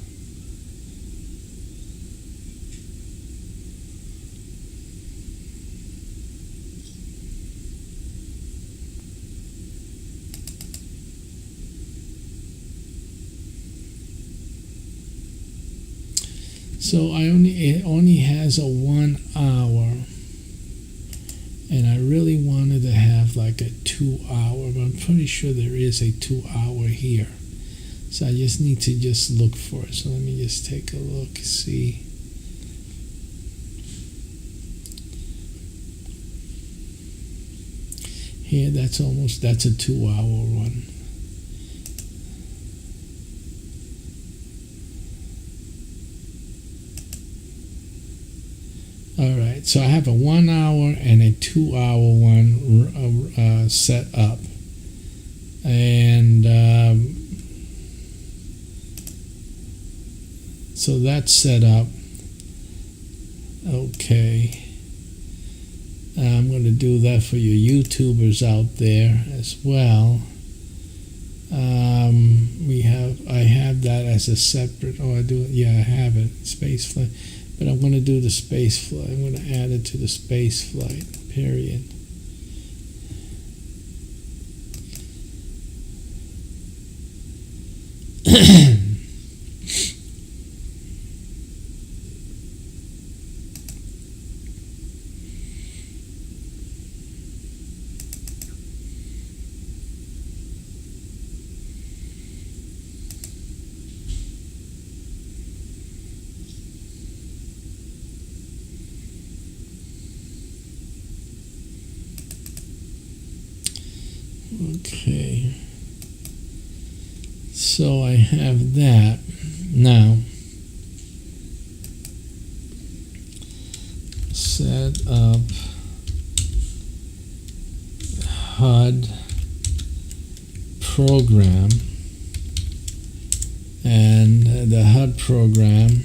So it only has a 1 hour, and I really wanted to have like a 2 hour, but I'm pretty sure there is a 2 hour here. So I just need to just look for it. So let me just take a look, see. Here, that's a 2-hour one. All right, so I have a 1 hour and a 2-hour one set up. And so that's set up. Okay. I'm going to do that for your YouTubers out there as well. I have that as a separate. Oh, I do. Yeah, I have it. Space flight. But I'm going to do the space flight. I'm going to add it to the space flight. Period. Okay, so I have that. Now, set up HUD program, and the HUD program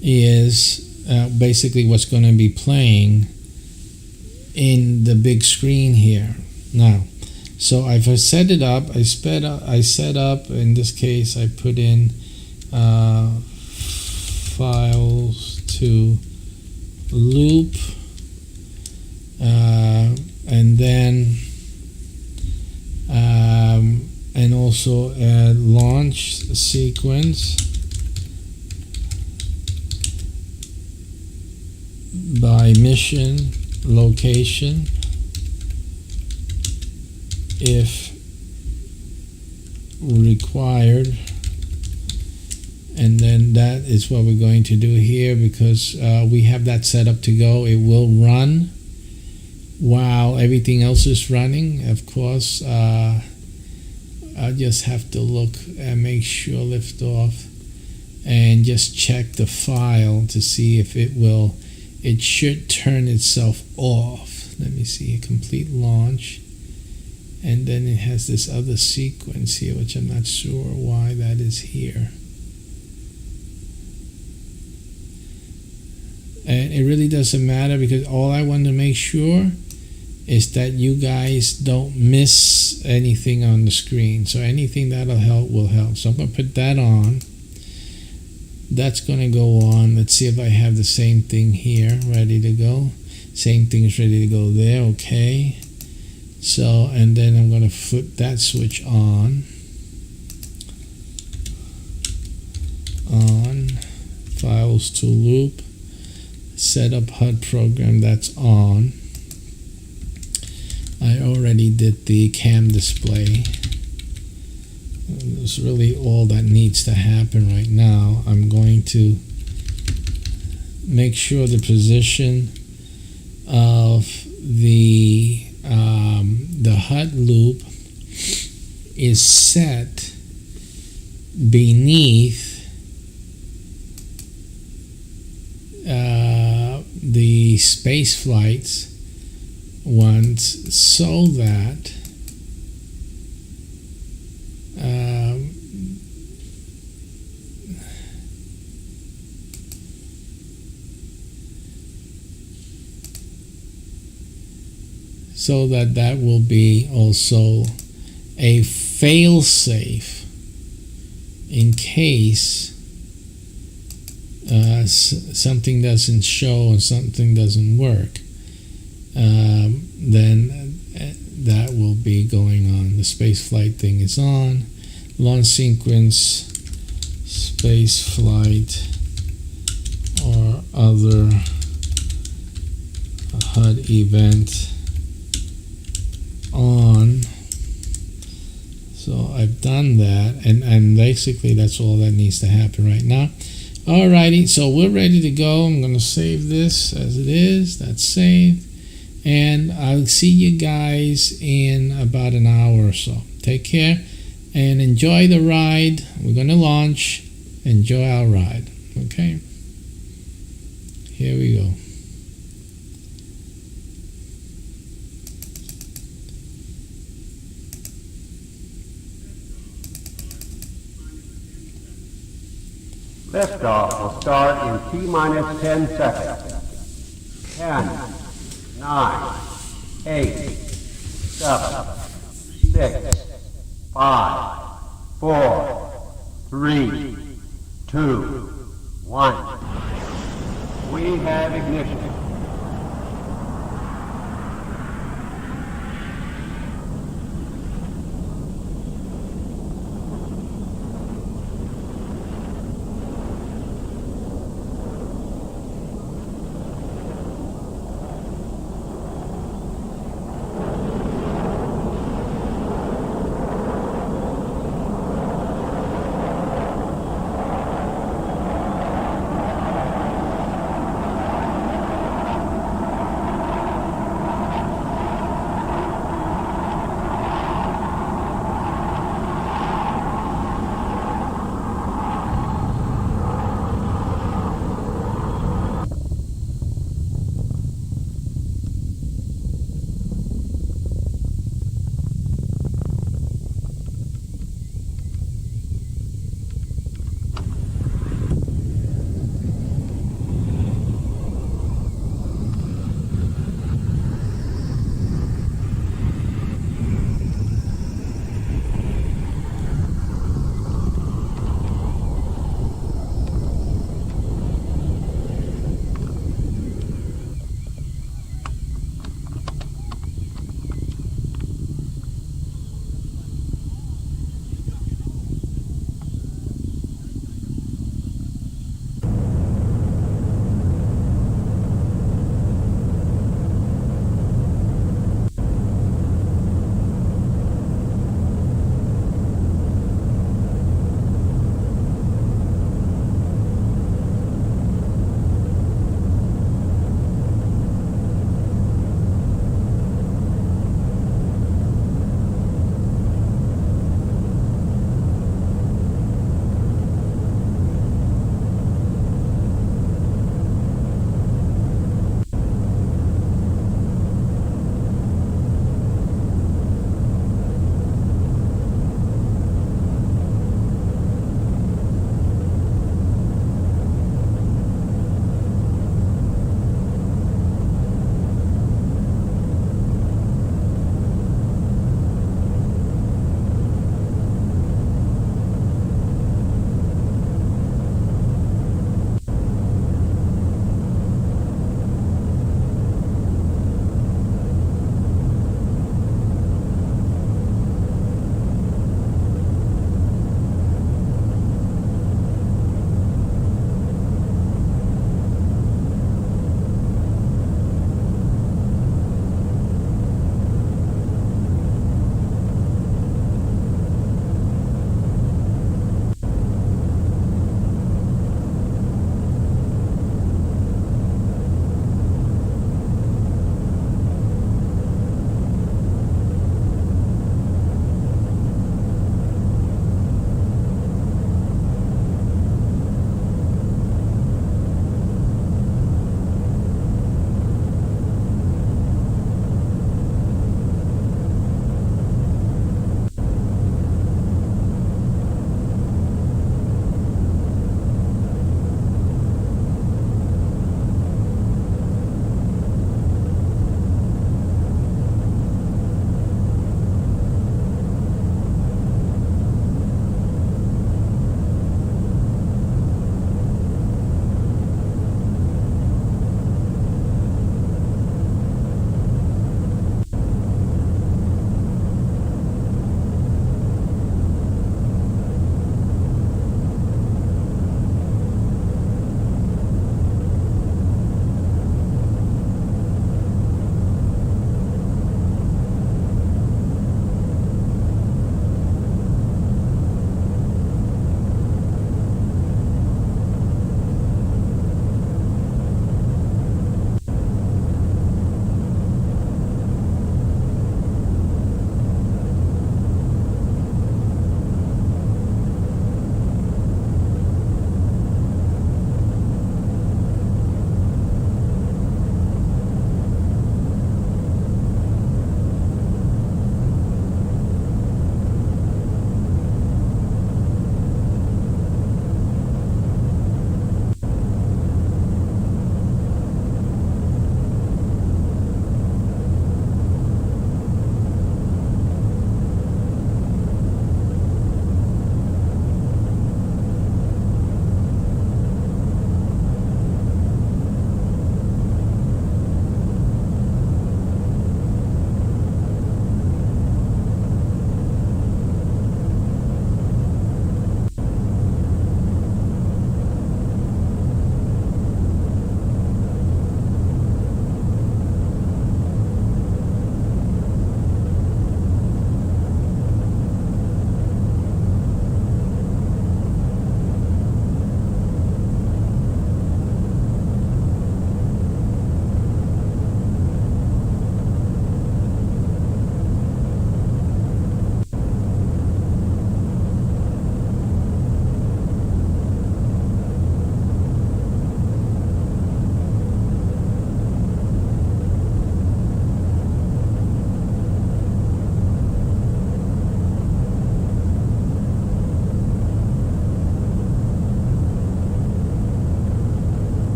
is basically what's going to be playing in the big screen here. Now, so I've set it up. I set up. In this case, I put in files to loop, and then and also add launch sequence by mission location if required, and then that is what we're going to do here because we have that set up to go. It will run while everything else is running. Of course, I just have to look and make sure lift off and just check the file to see if it will. It should turn itself off. Let me see, a complete launch. And then it has this other sequence here, which I'm not sure why that is here. And it really doesn't matter because all I want to make sure is that you guys don't miss anything on the screen. So anything that'll help will help. So I'm going to put that on. That's going to go on. Let's see if I have the same thing here ready to go. Same thing is ready to go there. Okay. So, and then I'm going to flip that switch on. On. Files to loop. Set up HUD program, that's on. I already did the cam display. That's really all that needs to happen right now. I'm going to make sure the position of the HUD loop is set beneath the space flights ones so that that will be also a fail-safe in case something doesn't show or something doesn't work. Then that will be going on. The space flight thing is on. Launch sequence, space flight, or other HUD event on. So I've done that, and basically that's all that needs to happen right now. Alrighty, so we're ready to go. I'm going to save this as it is. That's saved. And I'll see you guys in about an hour or so. Take care and enjoy the ride. We're going to launch. Enjoy our ride. Okay? Here we go. Liftoff will start in T-minus 10 seconds. 10, 9, 8, 7, 6, 5, 4, 3, 2, 1. We have ignition.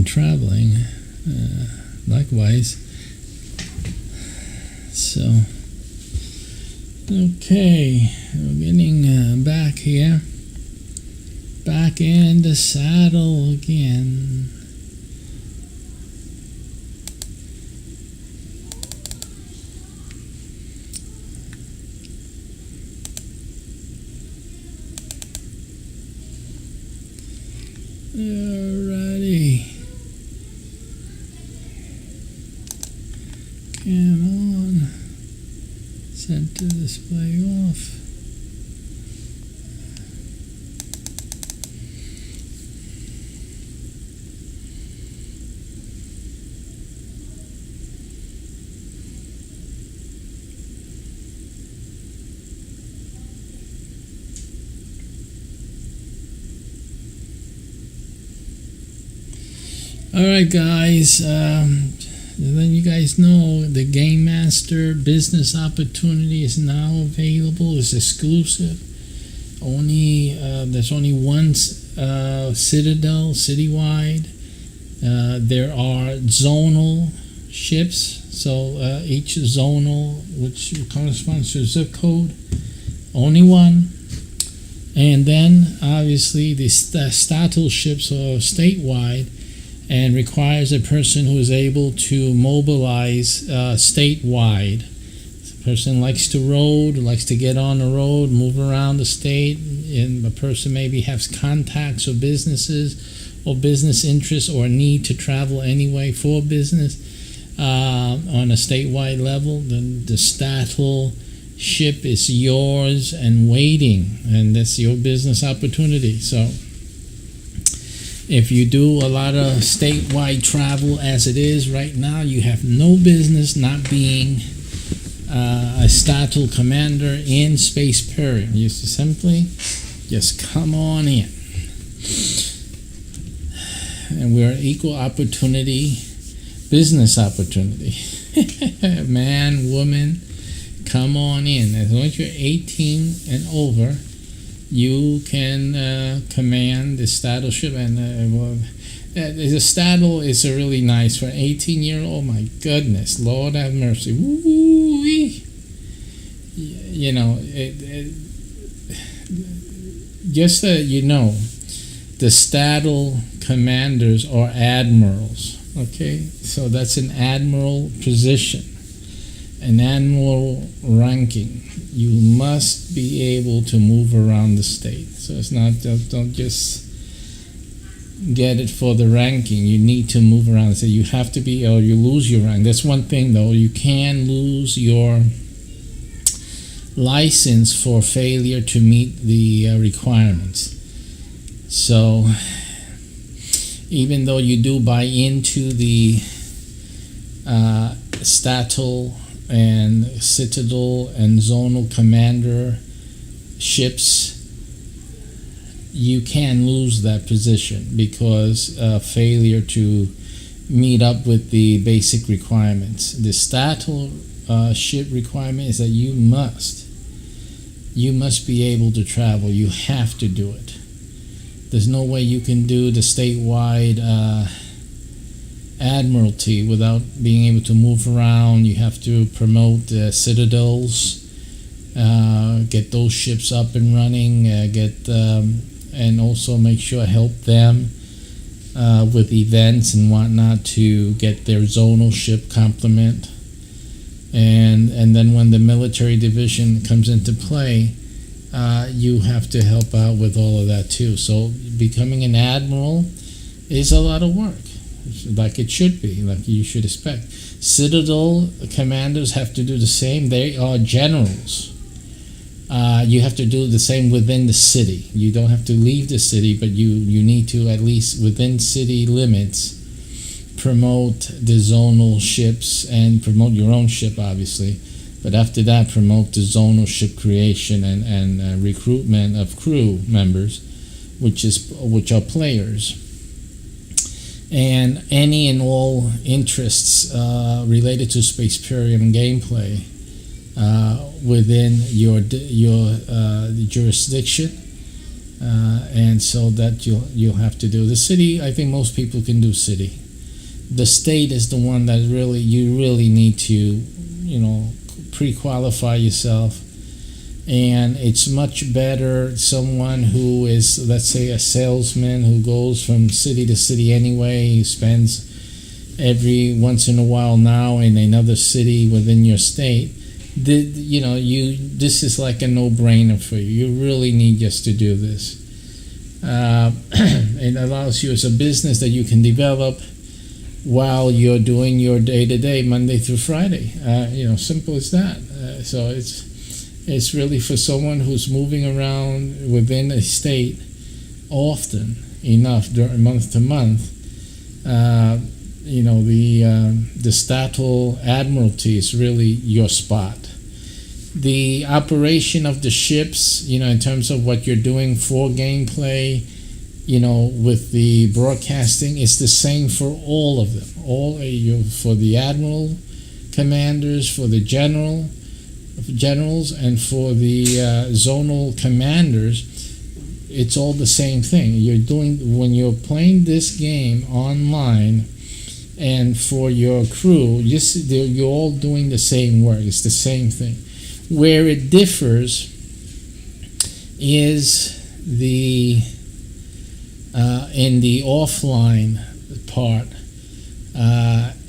on traveling. Likewise. So, okay, we're getting back here. Back in the saddle again. Alrighty. Come on. Center display off. Alright guys, then you guys know the Game Master business opportunity is now available. It's exclusive. There's only one citadel citywide. There are zonal ships, so each zonal, which corresponds to a zip code, only one. And then obviously the statal ships are statewide, and requires a person who is able to mobilize statewide. If a person likes to road, likes to get on the road, move around the state, and a person maybe has contacts or businesses or business interests or need to travel anyway for business on a statewide level, then the statal ship is yours and waiting, and that's your business opportunity. So if you do a lot of statewide travel as it is right now, you have no business not being a statal commander in SPACEPERIUM. You simply just come on in. And we're equal opportunity, business opportunity. Man, woman, come on in. As long as you're 18 and over, you can command the statal ship, and the statal is a really nice for an 18-year-old. My goodness, Lord have mercy. Woo-wee. You know, just so you know, the statal commanders are admirals. Okay, so that's an admiral position, an admiral ranking. You must be able to move around the state. So it's not, don't just get it for the ranking. You need to move around. So you have to be, or you lose your rank. That's one thing though. You can lose your license for failure to meet the requirements. So even though you do buy into the statal and citadel and zonal commander ships, you can lose that position because failure to meet up with the basic requirements. The statal ship requirement is that you must be able to travel. You have to do it. There's no way you can do the statewide admiralty without being able to move around. You have to promote citadels, get those ships up and running, and also make sure help them with events and whatnot to get their zonal ship complement. And then when the military division comes into play, you have to help out with all of that too. So becoming an admiral is a lot of work, like it should be, like you should expect. Citadel commanders have to do the same. They are generals. You have to do the same within the city. You don't have to leave the city, but you need to, at least within city limits, promote the zonal ships and promote your own ship, obviously. But after that, promote the zonal ship creation and recruitment of crew members, which are players. And any and all interests related to SPACEPERIUM gameplay within your jurisdiction, and so that you'll have to do the city. I think most people can do city. The state is the one that you really need to pre-qualify yourself, and it's much better someone who is, let's say, a salesman who goes from city to city anyway. He spends every once in a while now in another city within your state. This is like a no-brainer for you. You really need just to do this. It allows you as a business that you can develop while you're doing your day-to-day, Monday through Friday. Simple as that. So it's really for someone who's moving around within a state often enough during month to month. The Stattal Admiralty is really your spot. The operation of the ships, in terms of what you're doing for gameplay, with the broadcasting, it's the same for all of them. For the admiral commanders, for the generals, and for the zonal commanders, it's all the same thing. When you're playing this game online, and for your crew, you're all doing the same work. It's the same thing. Where it differs is in the offline part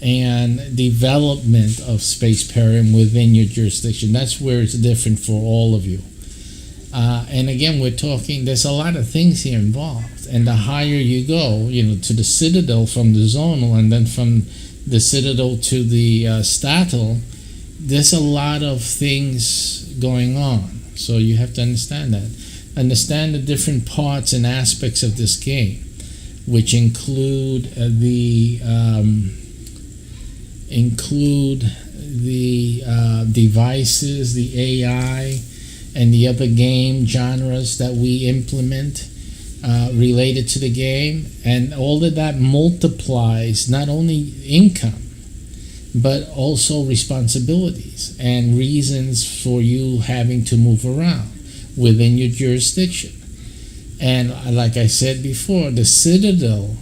and development of SPACEPERIUM within your jurisdiction. That's where it's different for all of you. And again, we're talking, there's a lot of things here involved. And the higher you go, to the Citadel from the zonal, and then from the Citadel to the Stattal, there's a lot of things going on. So you have to understand that. Understand the different parts and aspects of this game, which include the devices, the AI, and the other game genres that we implement related to the game. And all of that multiplies not only income, but also responsibilities and reasons for you having to move around within your jurisdiction. And like I said before, the Citadel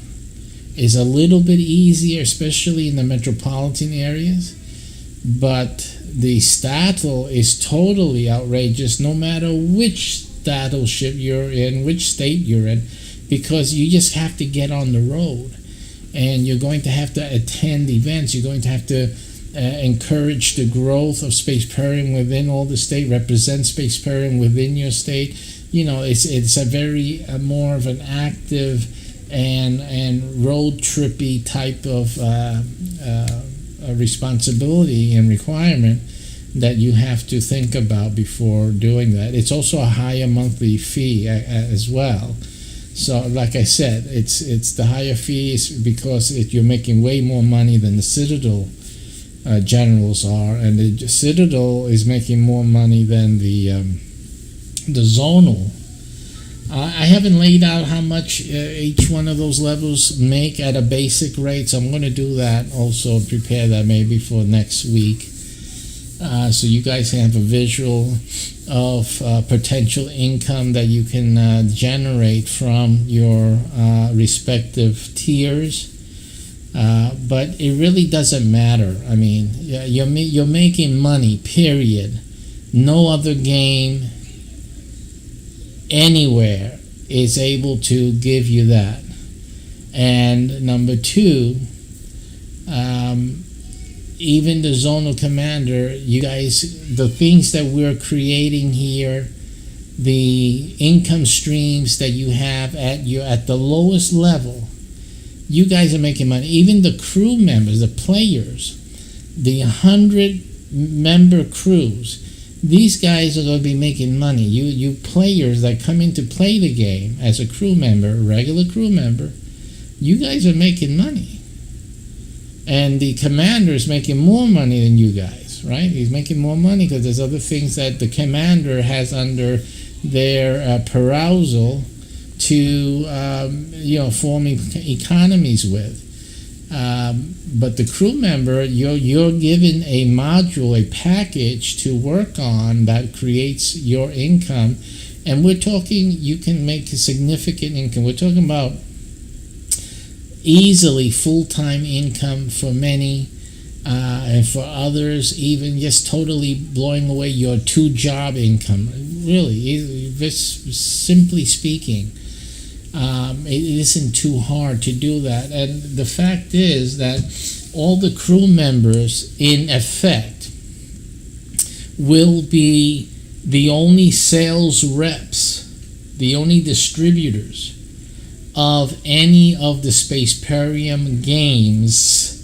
is a little bit easier, especially in the metropolitan areas, but the Stattal is totally outrageous no matter which Stattal ship you're in, which state you're in, because you just have to get on the road, and you're going to have to attend events. You're going to have to encourage the growth of SPACEPERIUM within all the state, represent SPACEPERIUM within your state. It's a very more of an active and road trippy type of responsibility and requirement that you have to think about before doing that. It's also a higher monthly fee as well. So, like I said, it's the higher fees because you're making way more money than the Citadel generals are, and the Citadel is making more money than the zonal. I haven't laid out how much each one of those levels make at a basic rate, so I'm going to do that also, prepare that maybe for next week, so you guys can have a visual of potential income that you can generate from your respective tiers. But it really doesn't matter. I mean, you're making money, period. No other game anywhere is able to give you that. And number two, even the zonal commander, you guys, the things that we're creating here, the income streams that you have at the lowest level, you guys are making money. Even the crew members, the players, the 100-member crews, these guys are going to be making money. You players that come in to play the game as a crew member, regular crew member, you guys are making money. And the commander is making more money than you guys, right? He's making more money because there's other things that the commander has under their perusal to forming economies with. But the crew member, you're given a module, a package to work on that creates your income, And we're talking, you can make a significant income. We're talking about easily full-time income for many, and for others, even just totally blowing away your two-job income. Really, just simply speaking, it isn't too hard to do that. And the fact is that all the crew members, in effect, will be the only sales reps, the only distributors of any of the SPACEPERIUM games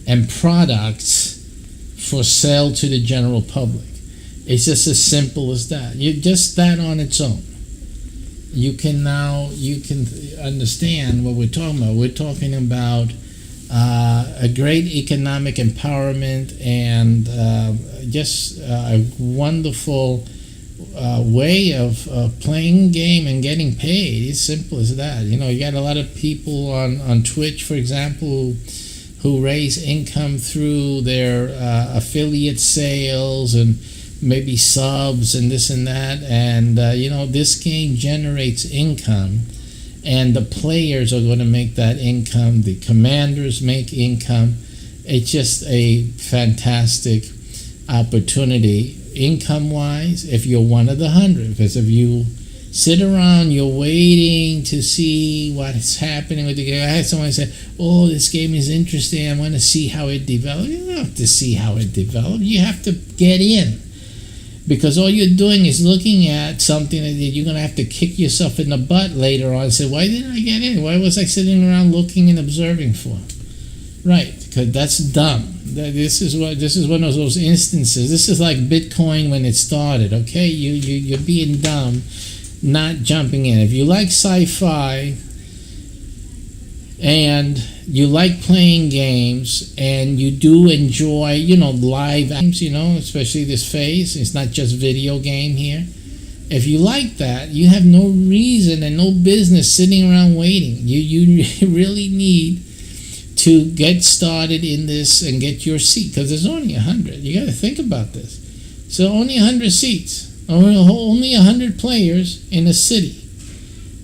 and products for sale to the general public. It's just as simple as that. Just that on its own. You can understand what we're talking about. We're talking about a great economic empowerment and just a wonderful way of playing game and getting paid. It's simple as that. You got a lot of people on Twitch, for example, who raise income through their affiliate sales and maybe subs and this and that. And this game generates income, and the players are going to make that income. The commanders make income. It's just a fantastic opportunity income-wise if you're one of the 100. Because if you sit around, you're waiting to see what's happening with the game. I had someone say, "Oh, this game is interesting. I want to see how it develops." You don't have to see how it develops. You have to get in. Because all you're doing is looking at something that you're going to have to kick yourself in the butt later on and say, "Why didn't I get in? Why was I sitting around looking and observing for?" Right, because that's dumb. This is one of those instances. This is like Bitcoin when it started, okay? You're being dumb, not jumping in. If you like sci-fi and you like playing games and you do enjoy, live games, especially this phase, it's not just video game here. If you like that, you have no reason and no business sitting around waiting. You really need to get started in this and get your seat, because there's only 100. You got to think about this. So only 100 seats, only 100 players in a city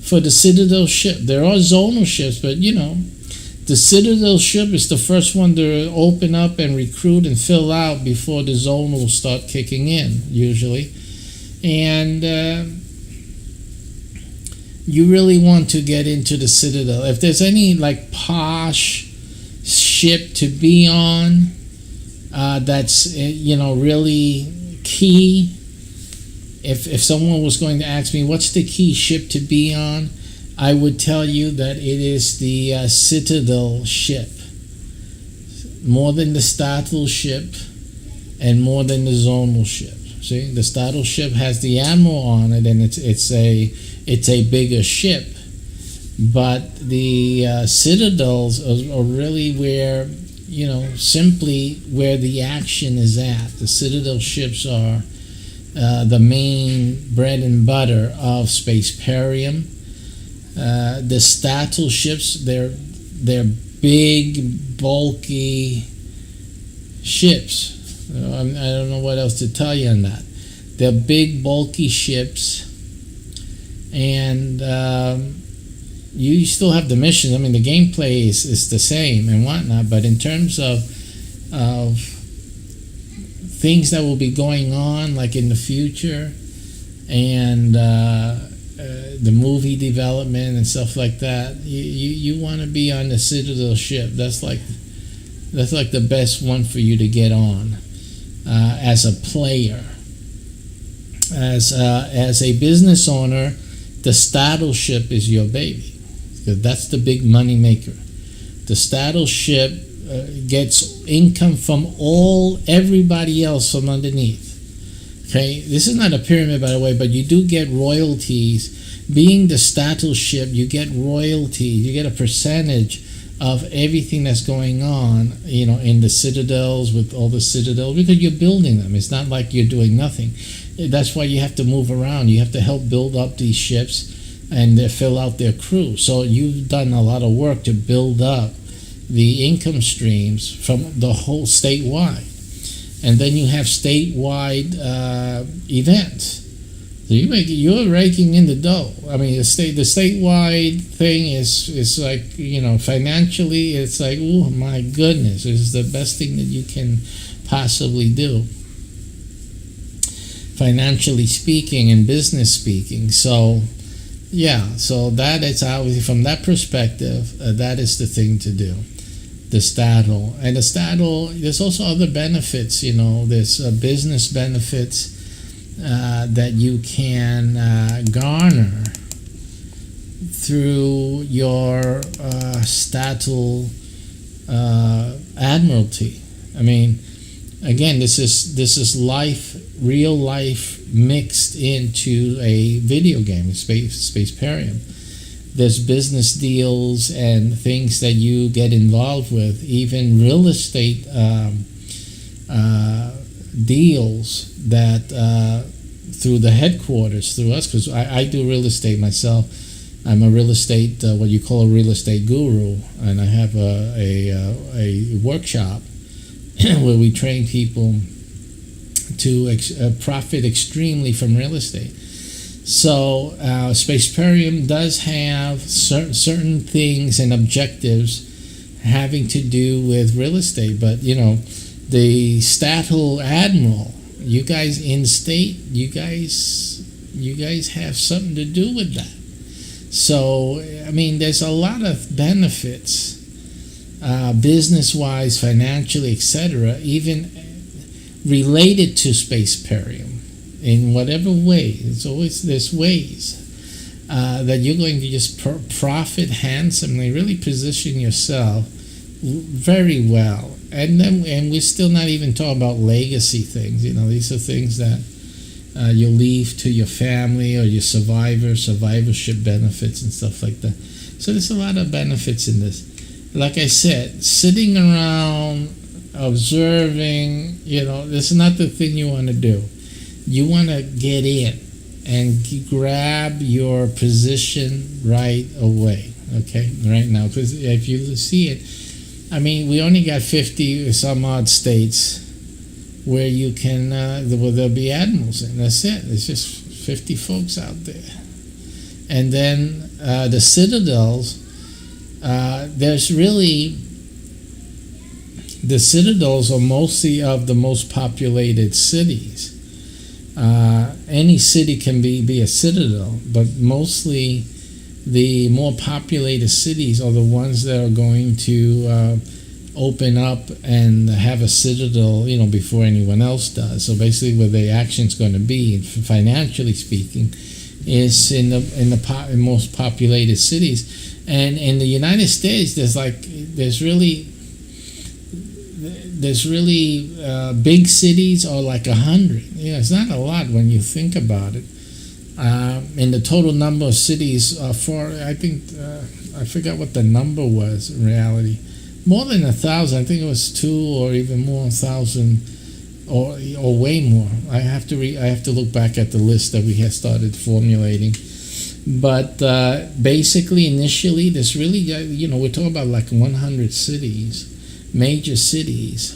for the Citadel ship. There are zonal ships, but the Citadel ship is the first one to open up and recruit and fill out before the zonals start kicking in, usually. And you really want to get into the Citadel. If there's any posh ship to be on, that's really key. If someone was going to ask me what's the key ship to be on, I would tell you that it is the Citadel ship, more than the Statel ship and more than the zonal ship. See, the Statel ship has the admiral on it, and it's a bigger ship. But the Citadels are really where, simply where the action is at. The Citadel ships are the main bread and butter of SPACEPERIUM. The Statel ships, they're big, bulky ships. I don't know what else to tell you on that. They're big, bulky ships, and you still have the mission. I mean, the gameplay is the same and whatnot, but in terms of things that will be going on, like in the future, and the movie development and stuff like that, you want to be on the Citadel ship. That's like the best one for you to get on as a player. As a business owner, the Statel ship is your baby. That's the big money maker. The Statel ship gets income from everybody else from underneath. Okay, this is not a pyramid, by the way, but you do get royalties. Being the Statel ship, you get royalties. You get a percentage of everything that's going on, in the citadels, with all the citadels, because you're building them. It's not like you're doing nothing. That's why you have to move around. You have to help build up these ships and fill out their crew. So you've done a lot of work to build up the income streams from the whole statewide. And then you have statewide events So you're raking in the dough. I mean, the statewide thing is like, financially, it's like, oh my goodness, this is the best thing that you can possibly do, financially speaking and business speaking. So yeah, so that is obviously, from that perspective, that is the thing to do. The stattle. And the stattle, there's also other benefits, there's business benefits that you can garner through your stattle admiralty. I mean, again, this is life, real life mixed into a video game, SPACEPERIUM. There's business deals and things that you get involved with, even real estate deals that through the headquarters, through us, because I do real estate myself. I'm a real estate, what you call a real estate guru, and I have a workshop where we train people to profit extremely from real estate. So SPACEPERIUM does have certain things and objectives having to do with real estate, but the Stattle Admiral, you guys in state, you guys have something to do with that. So I mean, there's a lot of benefits, business-wise, financially, etc., even related to SPACEPERIUM in whatever way. There's ways that you're going to just profit handsomely, really position yourself very well. And we're still not even talking about legacy things. These are things that you'll leave to your family or your survivorship benefits and stuff like that. So there's a lot of benefits in this. Like I said, sitting around observing, this is not the thing you want to do. You want to get in and grab your position right away, okay, right now. Because if you see it, I mean, we only got 50 or some odd states where you can, there'll be admirals in. That's it. It's just 50 folks out there. And then the citadels, there's really, the citadels are mostly of the most populated cities. Any city can be a citadel, but mostly the more populated cities are the ones that are going to open up and have a citadel, before anyone else does. So basically, where the action's going to be, financially speaking, is in the most populated cities. And in the United States, there's really big cities are like 100. It's not a lot when you think about it. And the total number of cities I forgot what the number was in reality. More than 1,000. I think it was 2 or even more, 1,000, or way more. I have to look back at the list that we had started formulating. But basically, initially, there's really, we're talking about like 100 cities, major cities,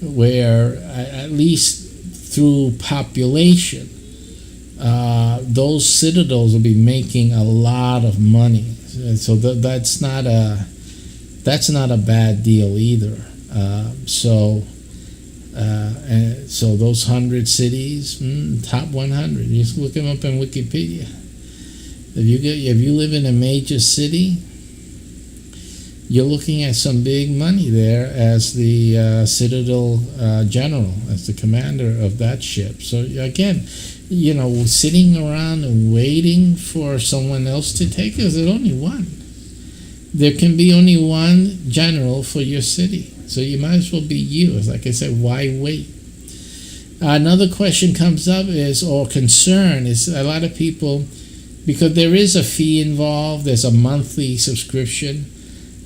where at least through population, those citadels will be making a lot of money. So that's not a bad deal either. So those 100 cities, top 100. You just look them up in Wikipedia. If you live in a major city, you're looking at some big money there as the Citadel General, as the commander of that ship. So again, sitting around and waiting for someone else to take it, there's only one. There can be only one general for your city. So you might as well be you. Like I said, why wait? Another question comes up or concern is a lot of people, because there is a fee involved, there's a monthly subscription.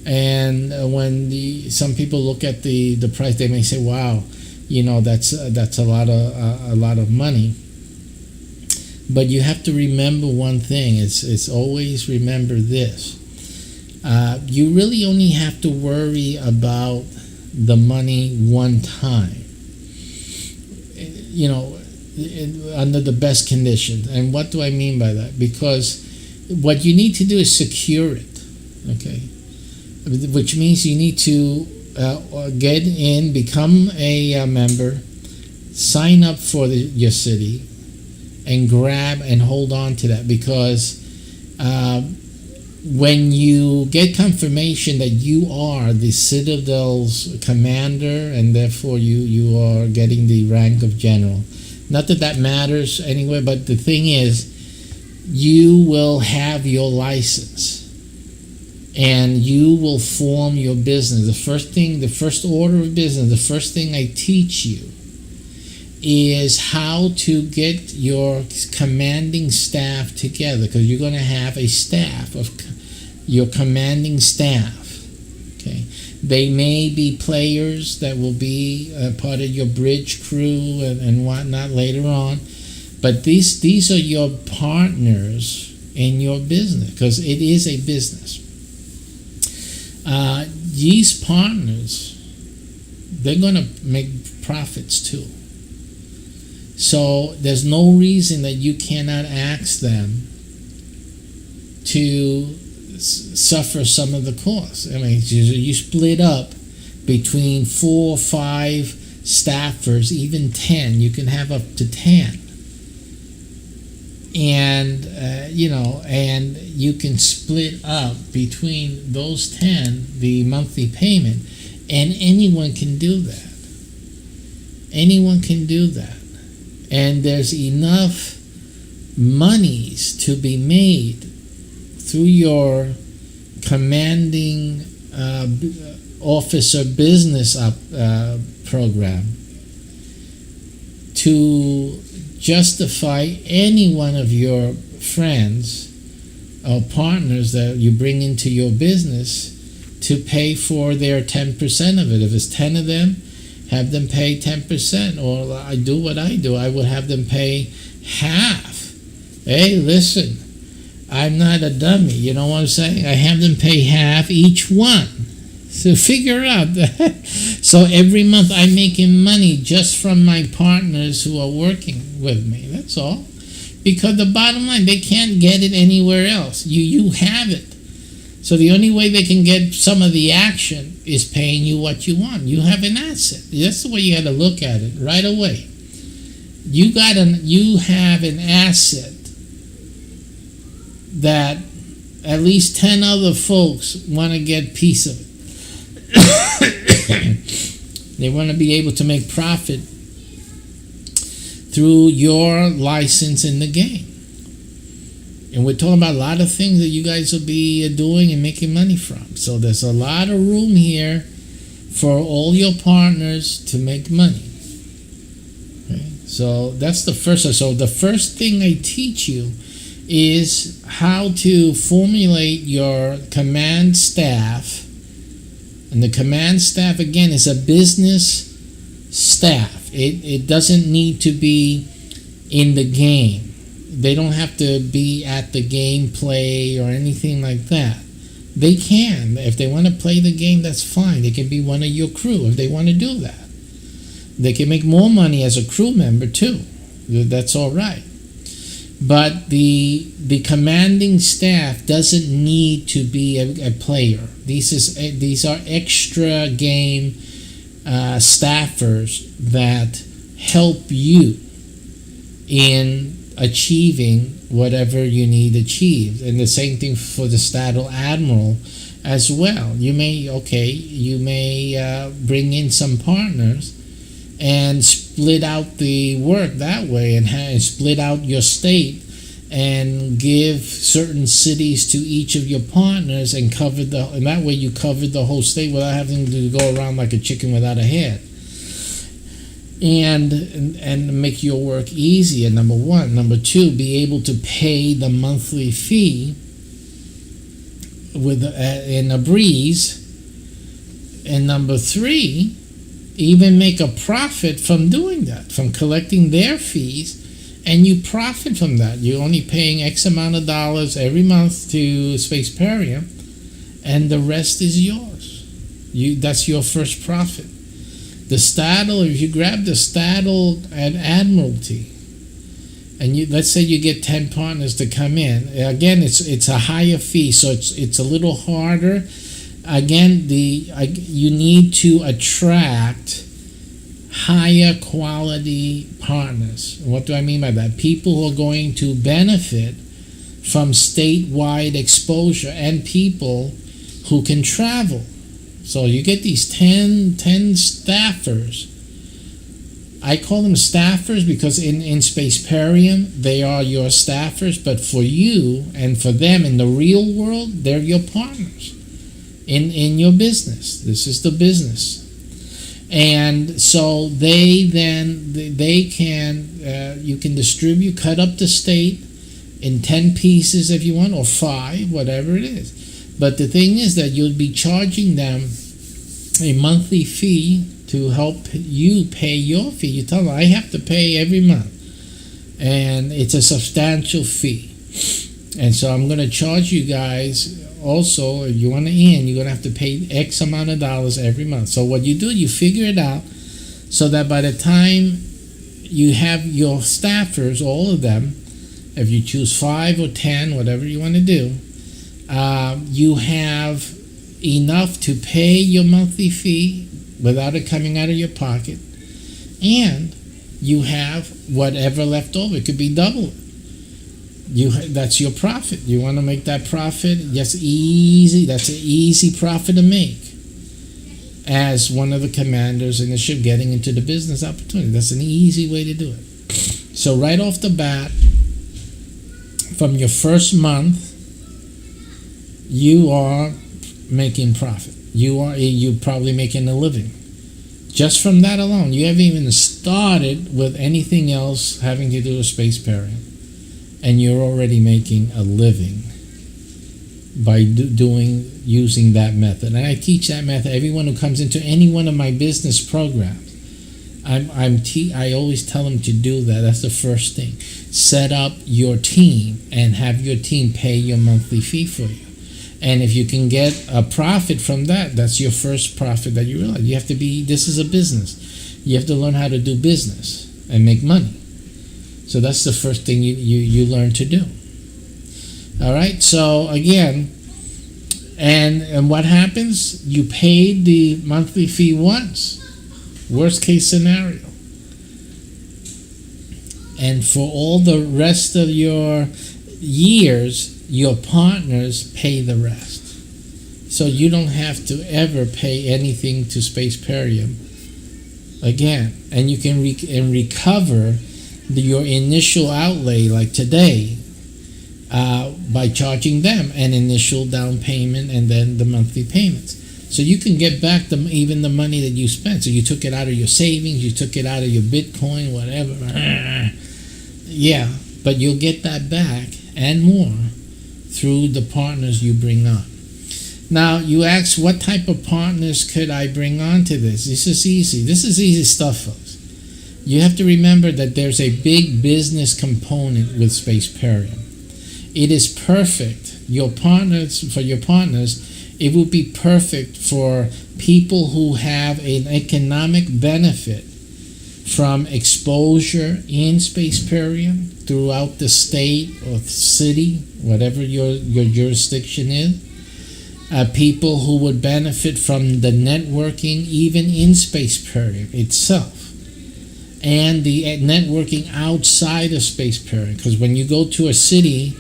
And when some people look at the price, they may say, "Wow, that's a lot of money." But you have to remember one thing. It's always remember this: you really only have to worry about the money one time. under the best conditions. And what do I mean by that? Because what you need to do is secure it, okay? Which means you need to get in, become a member, sign up for your city, and grab and hold on to that, because when you get confirmation that you are the Citadel's commander, and therefore you are getting the rank of general. Not that that matters anyway, but the thing is, you will have your license and you will form your business. The first order of business, the first thing I teach you is how to get your commanding staff together, because you're going to have a staff of your commanding staff. Okay, they may be players that will be part of your bridge crew and whatnot later on, but these are your partners in your business, because it is a business. These partners, they're going to make profits too. So there's no reason that you cannot ask them to suffer some of the costs. I mean, you split up between 4 or 5 staffers, even 10. You can have up to 10. And, and you can split up between those 10 the monthly payment. And anyone can do that. Anyone can do that. And there's enough monies to be made through your commanding officer business program to justify any one of your friends or partners that you bring into your business to pay for their 10% of it. If it's 10 of them, have them pay 10%, or I do what I do. I would have them pay half. Hey, listen, I'm not a dummy. You know what I'm saying? I have them pay half each one. So figure out that. So every month I'm making money just from my partners who are working with me. That's all. Because the bottom line, they can't get it anywhere else. You have it. So the only way they can get some of the action is paying you what you want. You have an asset. That's the way you got to look at it right away. You have an asset that at least 10 other folks want to get a piece of it. They want to be able to make profit through your license in the game. And we're talking about a lot of things that you guys will be doing and making money from. So there's a lot of room here for all your partners to make money. Okay? So that's the first. So the first thing I teach you is how to formulate your command staff. And the command staff, again, is a business staff. It doesn't need to be in the game. They don't have to be at the gameplay or anything like that. They can. If they want to play the game, that's fine. They can be one of your crew if they want to do that. They can make more money as a crew member too. That's all right. But the commanding staff doesn't need to be a player. These are extra game staffers that help you in achieving whatever you need achieved. And the same thing for the Statel Admiral as well. You may bring in some partners and split out the work that way, and split out your state and give certain cities to each of your partners, and that way you covered the whole state without having to go around like a chicken without a head. And make your work easier, number one. Number two, be able to pay the monthly fee in a breeze. And number three, even make a profit from doing that, from collecting their fees, and you profit from that. You're only paying X amount of dollars every month to SPACEPERIUM, and the rest is yours. That's your first profit. The Statel, if you grab the Statel at Admiralty, and let's say you get 10 partners to come in. Again, it's a higher fee, so it's a little harder. Again, you need to attract higher quality partners. What do I mean by that? People who are going to benefit from statewide exposure and people who can travel. So you get these 10 staffers. I call them staffers because in SPACEPERIUM, they are your staffers, but for you and for them in the real world, they're your partners in your business. This is the business. And so they can, you can distribute, cut up the state in 10 pieces if you want, or 5, whatever it is. But the thing is that you'll be charging them a monthly fee to help you pay your fee. You tell them, I have to pay every month. And it's a substantial fee. And so I'm going to charge you guys also, if you want to in, you're going to have to pay X amount of dollars every month. So what you do, you figure it out so that by the time you have your staffers, all of them, if you choose 5 or 10, whatever you want to do, you have enough to pay your monthly fee without it coming out of your pocket, and you have whatever left over. It could be double. That's your profit. You want to make that profit? Yes, easy. That's an easy profit to make. As one of the commanders in the ship getting into the business opportunity, that's an easy way to do it. So right off the bat, from your first month, you are making profit. You're probably making a living. Just from that alone, you haven't even started with anything else having to do with SPACEPERIUM, and you're already making a living by using that method. And I teach that method. Everyone who comes into any one of my business programs, I always tell them to do that. That's the first thing. Set up your team and have your team pay your monthly fee for you. And if you can get a profit from that, that's your first profit that you realize. You have to this is a business. You have to learn how to do business and make money. So that's the first thing you learn to do. All right, so again, and what happens? You paid the monthly fee once, worst case scenario. And for all the rest of your years, your partners pay the rest. So you don't have to ever pay anything to SPACEPERIUM again. And you can recover your initial outlay, like today, by charging them an initial down payment and then the monthly payments. So you can get back even the money that you spent. So you took it out of your savings, you took it out of your Bitcoin, whatever. Yeah, but you'll get that back and more through the partners you bring on. Now, you ask, what type of partners could I bring on to this? This is easy. This is easy stuff, folks. You have to remember that there's a big business component with SPACEPERIUM. It is perfect. For your partners, it would be perfect for people who have an economic benefit from exposure in SPACEPERIUM throughout the state or city, whatever your jurisdiction is. People who would benefit from the networking even in SPACEPERIUM itself, and the networking outside of SPACEPERIUM. Because when you go to a city,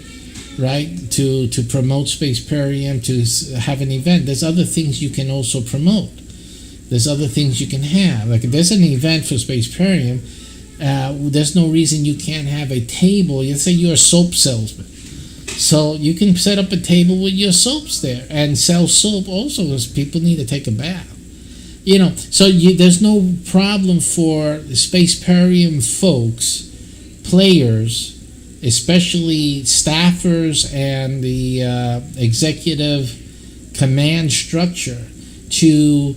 right, to promote SPACEPERIUM, to have an event, there's other things you can also promote. There's other things you can have. Like if there's an event for SPACEPERIUM, there's no reason you can't have a table. Let's say you're a soap salesman. So you can set up a table with your soaps there and sell soap also, because people need to take a bath. So there's no problem for SPACEPERIUM folks, players, especially staffers and the executive command structure, to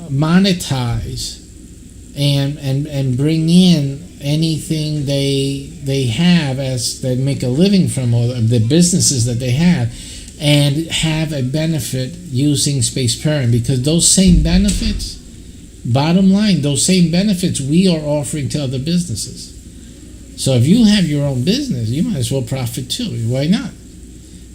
monetize and bring in anything they have as they make a living from, or the businesses that they have a benefit using SPACEPERIUM, because those same benefits, bottom line, those same benefits we are offering to other businesses. So if you have your own business, you might as well profit too. Why not?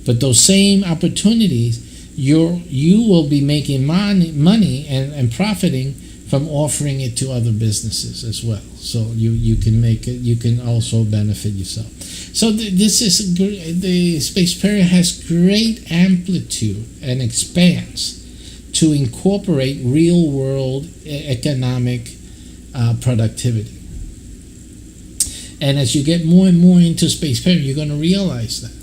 But those same opportunities, you will be making money and profiting from offering it to other businesses as well. So you can make it. You can also benefit yourself. So this is the SPACEPERIUM has great amplitude and expanse to incorporate real world economic productivity. And as you get more and more into SPACEPERIUM, you're going to realize that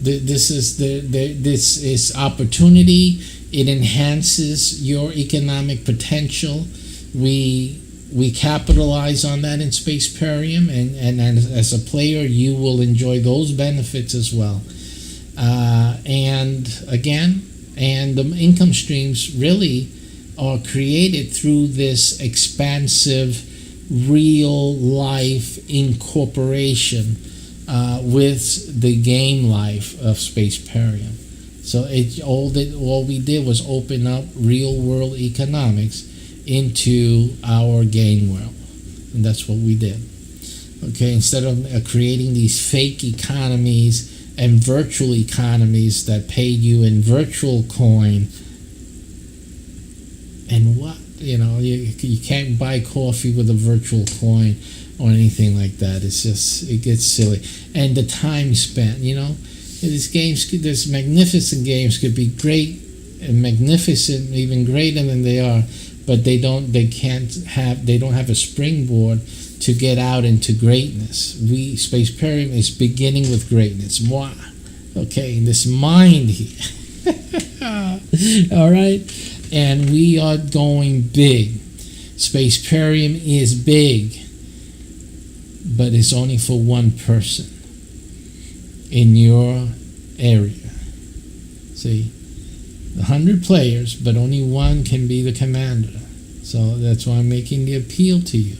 this is opportunity. It enhances your economic potential. We capitalize on that in SPACEPERIUM, and as a player, you will enjoy those benefits as well. And the income streams really are created through this expansive real life incorporation with the game life of SPACEPERIUM. So all we did was open up real world economics into our game world, and that's what we did. Okay, instead of creating these fake economies and virtual economies that paid you in virtual coin, and what you can't buy coffee with a virtual coin or anything like that. It gets silly, and the time spent. These magnificent games could be great and magnificent, even greater than they are, but they don't have a springboard to get out into greatness. SPACEPERIUM is beginning with greatness. Moi. Okay, this mind here. All right, and we are going big. SPACEPERIUM is big, but it's only for one person in your area. See, 100 players, but only one can be the commander. So that's why I'm making the appeal to you.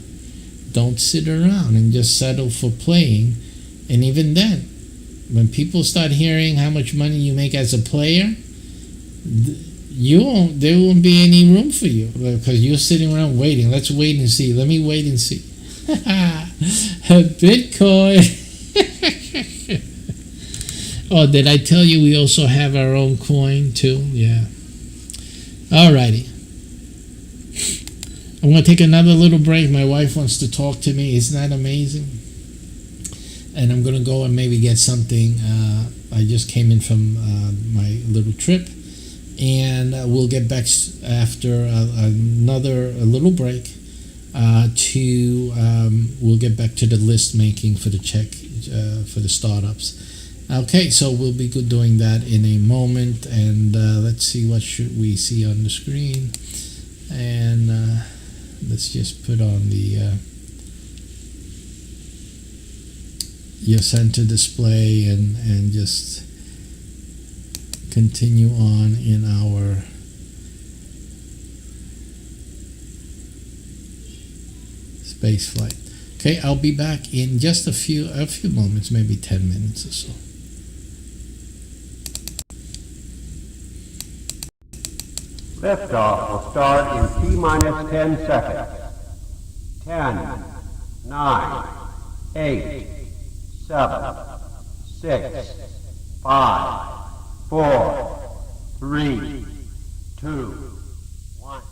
Don't sit around and just settle for playing. And even then, when people start hearing how much money you make as a player, there won't be any room for you, because you're sitting around waiting. Let's wait and see. Let me wait and see. Bitcoin. Oh, did I tell you we also have our own coin too? Yeah. Alrighty. I'm going to take another little break. My wife wants to talk to me. Isn't that amazing? And I'm going to go and maybe get something. I just came in from my little trip. And we'll get back after a little break we'll get back to the list making for the check for the startups. Okay, so we'll be doing that in a moment, and let's see what should we see on the screen, and let's just put on the your center display and just continue on in our space flight. Okay, I'll be back in just a few moments, maybe 10 minutes or so. Liftoff will start in T-minus 10 seconds. 10, 9, 8, 7, 6, 5, 4, 3, 2, 1.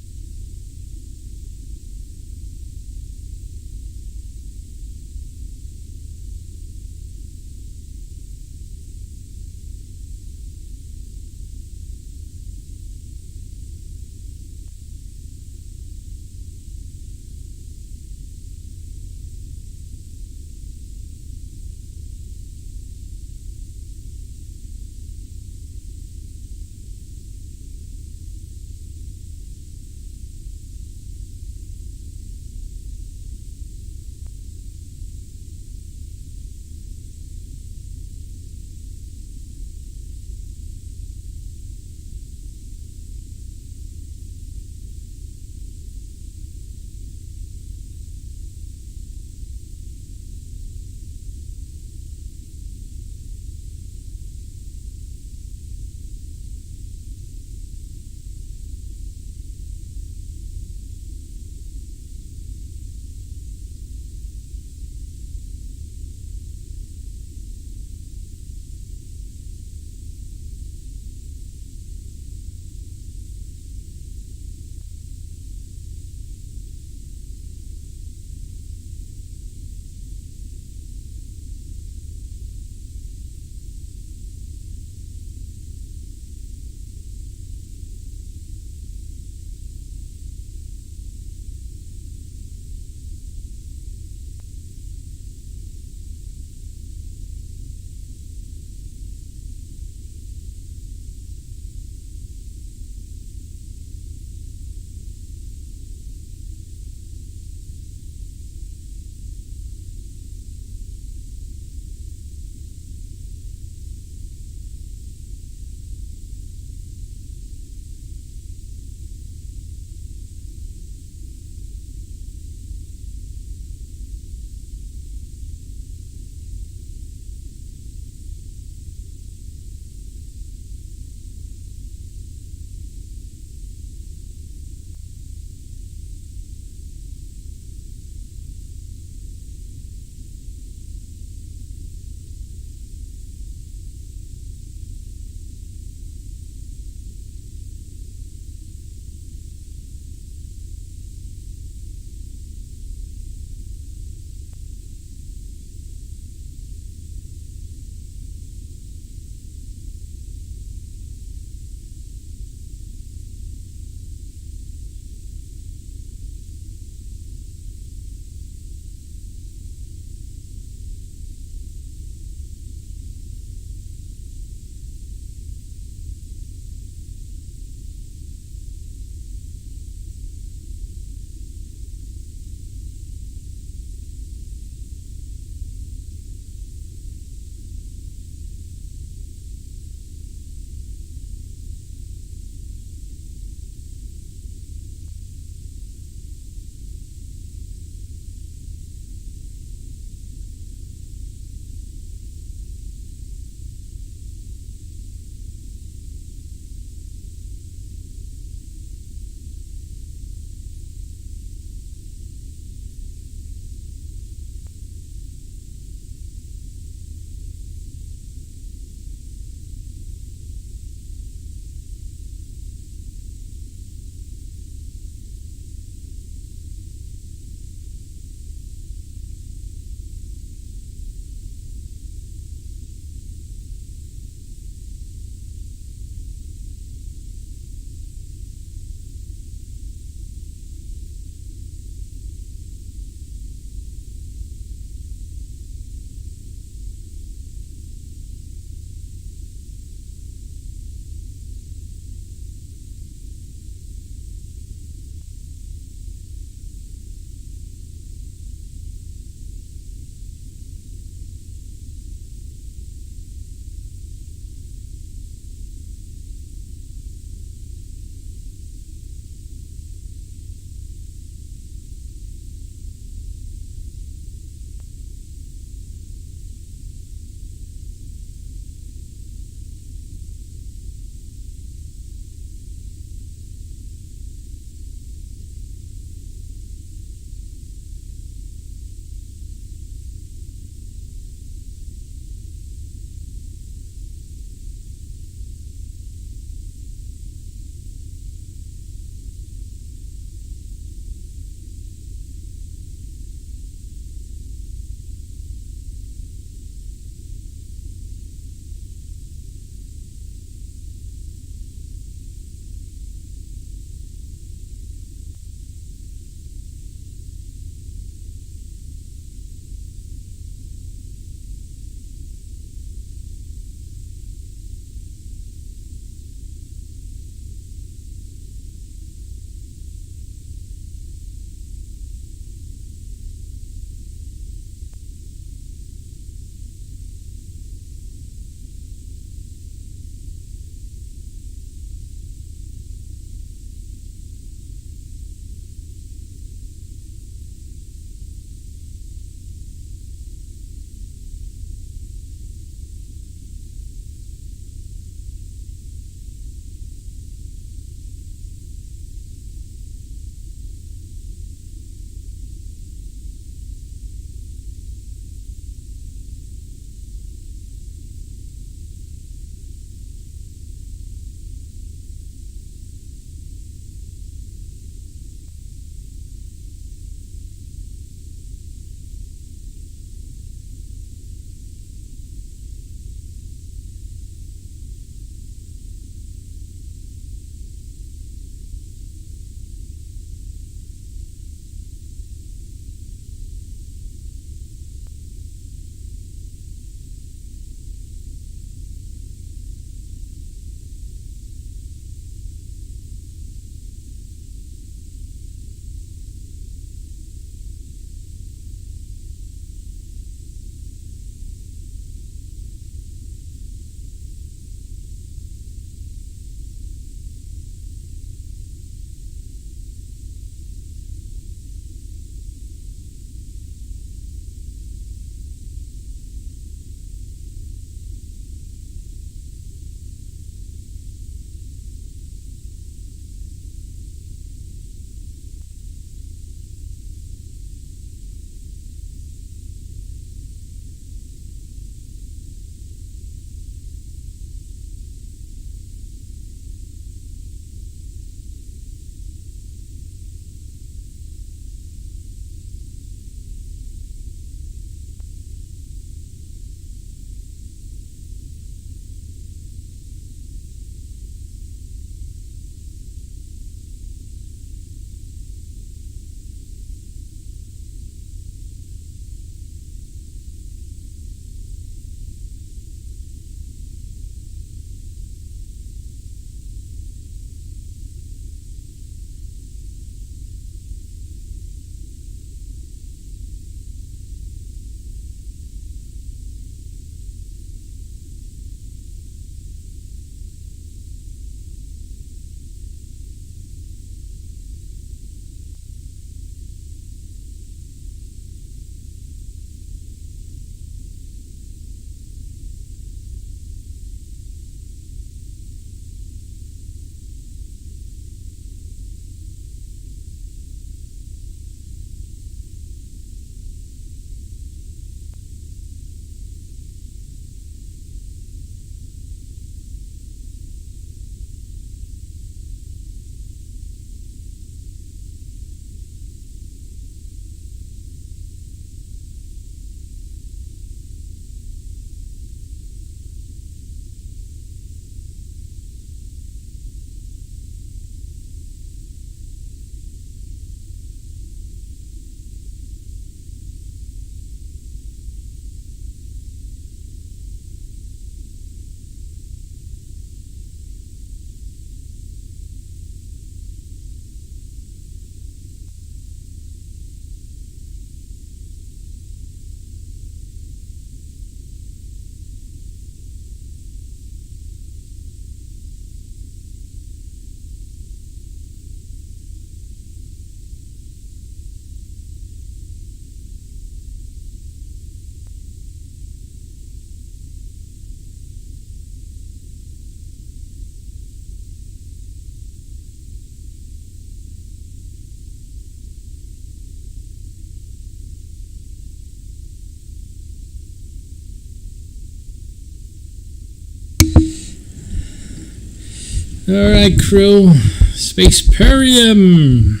All right, crew. SPACEPERIUM.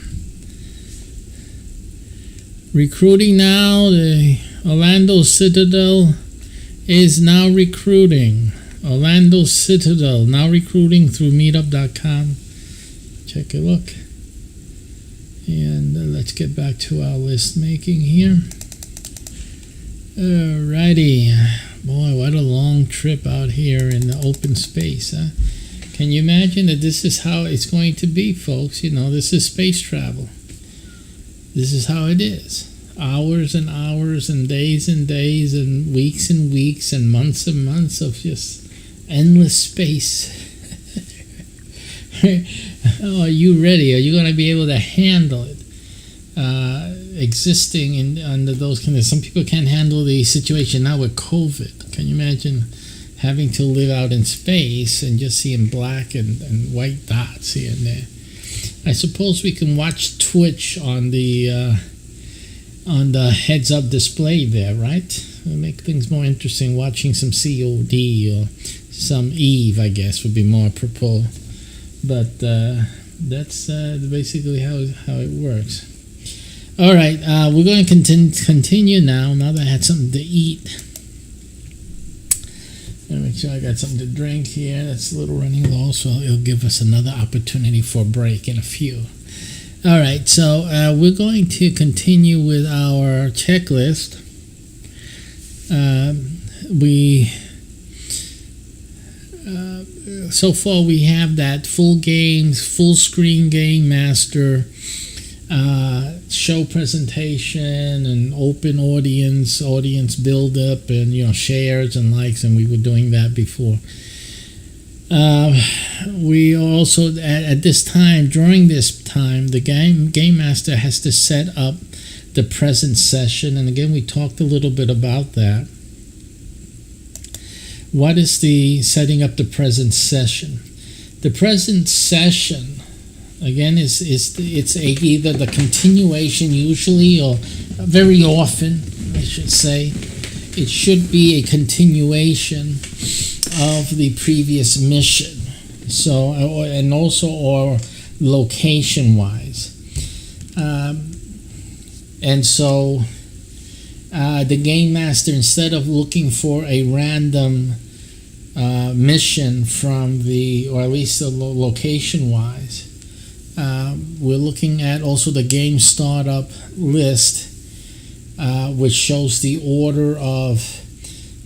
Recruiting now. The Orlando Citadel is now recruiting. Orlando Citadel now recruiting through meetup.com. Check a look. And let's get back to our list making here. Alrighty. Boy, what a long trip out here in the open space, huh? Can you imagine that this is how it's going to be, folks? You know, this is space travel. This is how it is. Hours and hours and days and weeks and months of just endless space. Are you ready? Are you going to be able to handle it? Existing under those conditions. Some people can't handle the situation now with COVID. Can you imagine having to live out in space and just seeing black and white dots here and there? I suppose we can watch Twitch on the heads-up display there, right? It'll make things more interesting. Watching some COD or some Eve, I guess, would be more apropos. But that's basically how it works. All right, we're going to continue now that I had something to eat. Let me make sure I got something to drink here. That's a little running low, so it'll give us another opportunity for a break in a few. All right, so we're going to continue with our checklist. So far we have that full screen game master show presentation and open audience build up and shares and likes, and we were doing that before. We also at this time, during this time, the game master has to set up the present session, and again we talked a little bit about that. What is the setting up the present session? The present session, again, it's either the continuation, usually, or very often, I should say. It should be a continuation of the previous mission. So, or location-wise. And so, the game master, instead of looking for a random mission from or at least the location-wise, we're looking at also the game startup list, which shows the order of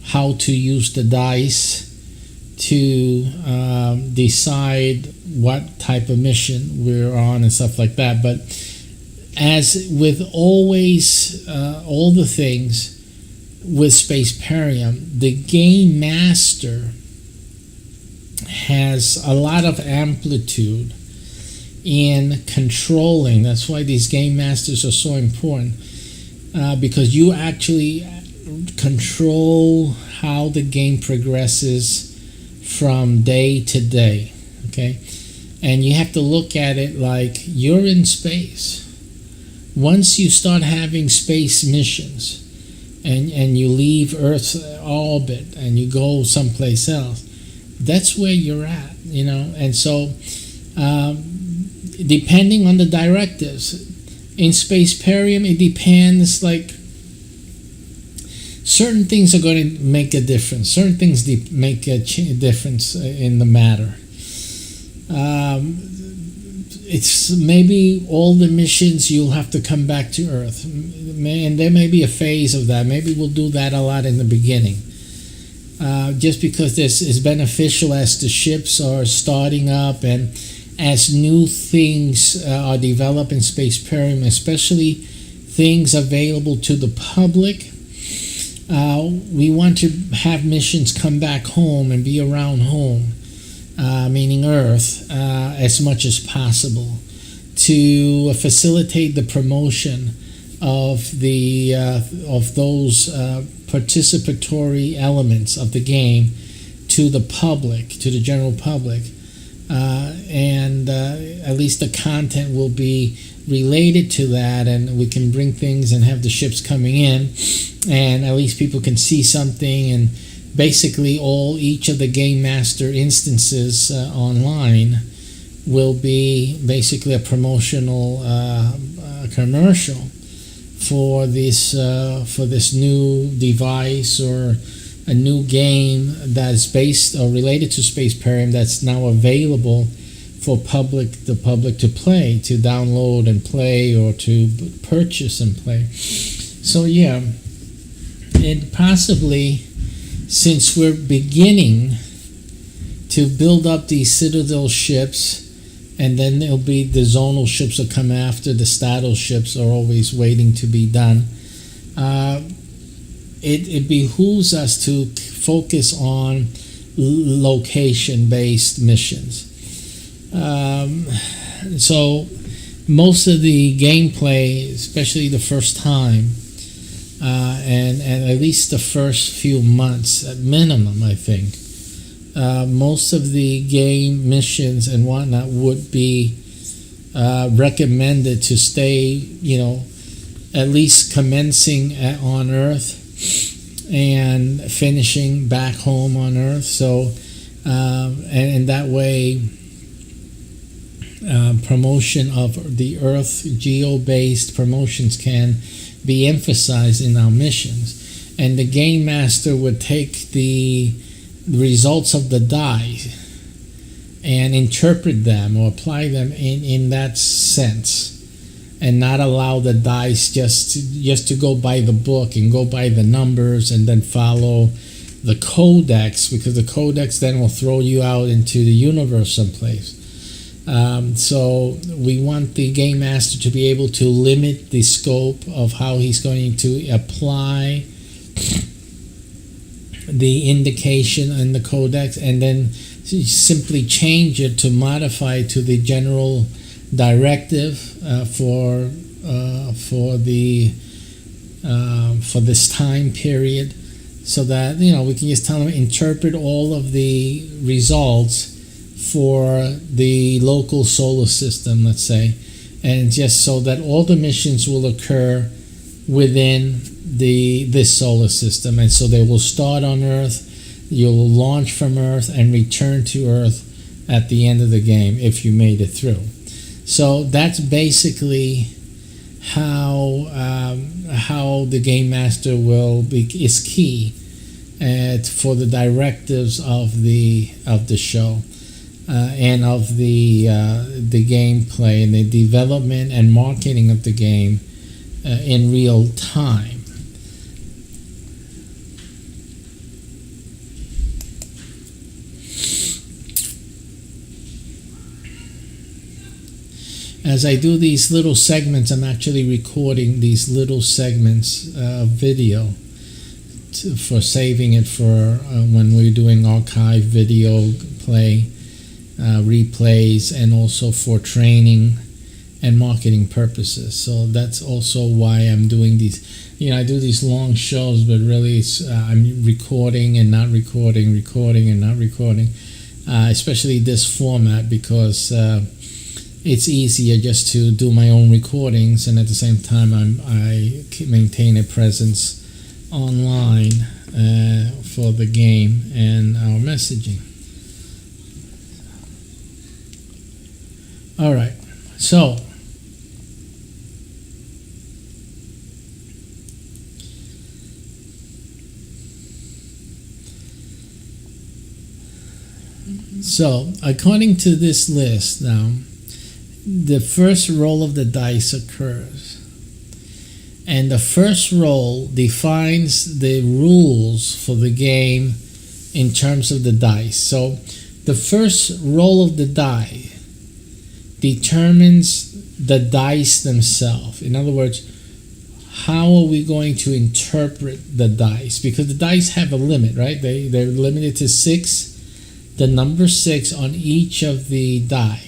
how to use the dice to decide what type of mission we're on and stuff like that. But as with always, all the things with SPACEPERIUM, the game master has a lot of amplitude in controlling. That's why these game masters are so important, because you actually control how the game progresses from day to day, okay? And you have to look at it like you're in space. Once you start having space missions and you leave Earth's orbit and you go someplace else, that's where you're at, And so, depending on the directives, in SPACEPERIUM, it depends, like, certain things are going to make a difference. Certain things make a difference in the matter. It's maybe all the missions you'll have to come back to Earth. And there may be a phase of that. Maybe we'll do that a lot in the beginning. Just because this is beneficial as the ships are starting up and as new things are developed in SPACEPERIUM, especially things available to the public. We want to have missions come back home and be around home, meaning Earth, as much as possible, to facilitate the promotion of those participatory elements of the game to the public, to the general public, and at least the content will be related to that, and we can bring things and have the ships coming in, and at least people can see something, and basically each of the game master instances online will be basically a promotional commercial for this new device or a new game that's based or related to SPACEPERIUM that's now available for the public to play, to download and play, or to purchase and play. So yeah, it possibly, since we're beginning to build up these Citadel ships, and then there'll be the zonal ships that come after, the Status ships are always waiting to be done. It behooves us to focus on location-based missions. So most of the gameplay, especially the first time, and at least the first few months at minimum, I think, most of the game missions and whatnot would be recommended to stay, at least commencing on Earth and finishing back home on Earth. So, and that way, promotion of the Earth geo-based promotions can be emphasized in our missions, and the game master would take the results of the die and interpret them or apply them in that sense, and not allow the dice just to go by the book and go by the numbers and then follow the codex, because the codex then will throw you out into the universe someplace. So we want the game master to be able to limit the scope of how he's going to apply the indication in the codex, and then simply change it to modify to the general directive for this time period, so that we can just tell them interpret all of the results for the local solar system, let's say, and just so that all the missions will occur within this solar system, and so they will start on Earth. You'll launch from Earth and return to Earth at the end of the game if you made it through. So that's basically how the game master is key for the directives of the show. And of the gameplay and the development and marketing of the game in real time. As I do these little segments, I'm actually recording these little segments of video for saving it for when we're doing archive video play. Replays, and also for training and marketing purposes. So that's also why I'm doing these. I do these long shows, but really I'm recording and not recording, recording and not recording, especially this format, because it's easier just to do my own recordings, and at the same time I maintain a presence online for the game and our messaging. All right, so according to this list now, the first roll of the dice occurs, and the first roll defines the rules for the game in terms of the dice. So the first roll of the die determines the dice themselves. In other words, how are we going to interpret the dice? Because the dice have a limit, right? They're limited to 6, the number 6 on each of the die.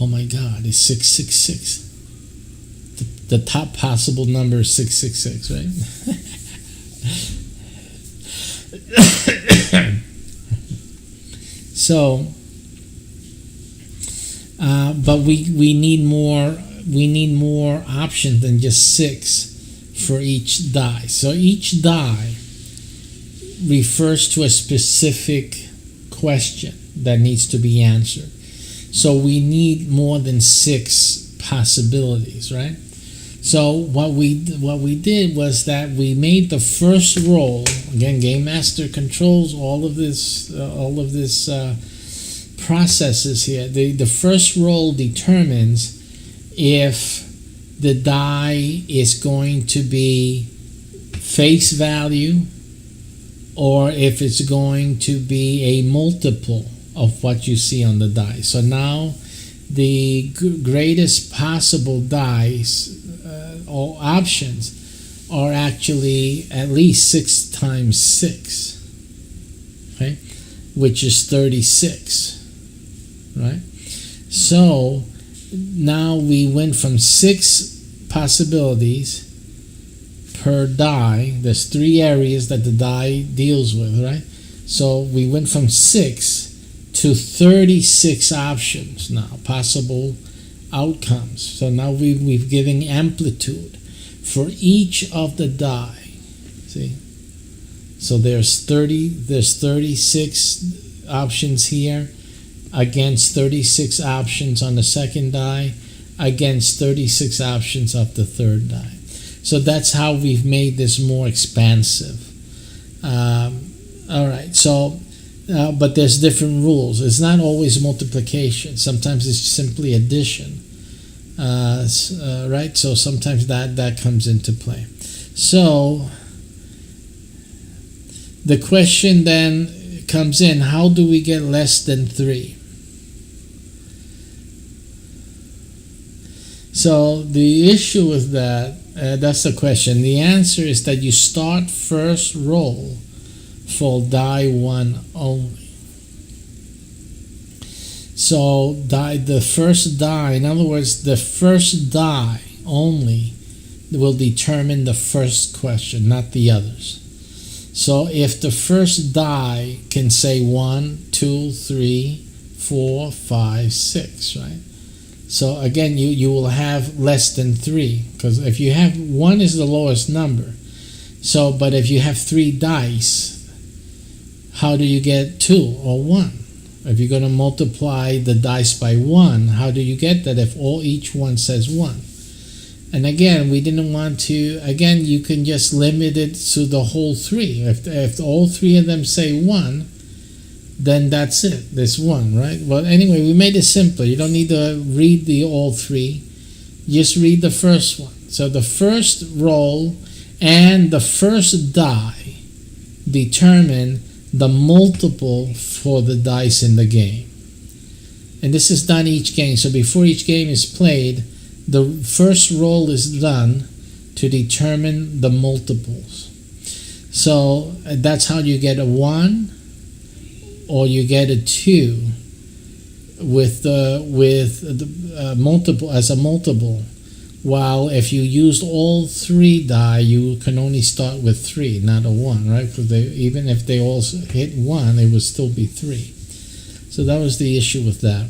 Oh my God, it's 666. The top possible number is 666, right? So, but we need more options than just 6 for each die. So each die refers to a specific question that needs to be answered. So we need more than 6 possibilities, right? So what we did was that we made the first roll. Again, Game Master controls all of this processes here. The first roll determines if the die is going to be face value or if it's going to be a multiple of what you see on the die. So now the greatest possible dice or options are actually at least 6 times 6, okay, which is 36, right? So now we went from 6 possibilities per die. There's 3 areas that the die deals with, right? So we went from 6 to 36 options now, possible outcomes. So now we've given amplitude for each of the die. See? So there's 36 options here against 36 options on the second die against 36 options of the third die. So that's how we've made this more expansive. All right, so but there's different rules. It's not always multiplication. Sometimes it's simply addition. Right? So sometimes that comes into play. So the question then comes in, how do we get less than 3? So the issue with that's the question. The answer is that you start first roll for die 1 only. So the first die, in other words, the first die only will determine the first question, not the others. So if the first die can say 1, 2, 3, 4, 5, 6, right? So again, you will have less than 3, because if you have 1 is the lowest number. So, but if you have 3 dice, how do you get 2 or 1? If you're going to multiply the dice by 1, how do you get that if each one says 1? And again, we didn't want to, again, you can just limit it to the whole 3. If all 3 of them say 1, then that's it. There's 1, right? Well, anyway, we made it simpler. You don't need to read all 3. Just read the first one. So the first roll and the first die determine the multiple for the dice in the game. And this is done each game. So before each game is played, the first roll is done to determine the multiples. So that's how you get a 1 or you get a 2 with the multiple as a multiple. While if you used all 3 die, you can only start with 3, not a 1, right? Because even if they all hit 1, it would still be 3. So that was the issue with that.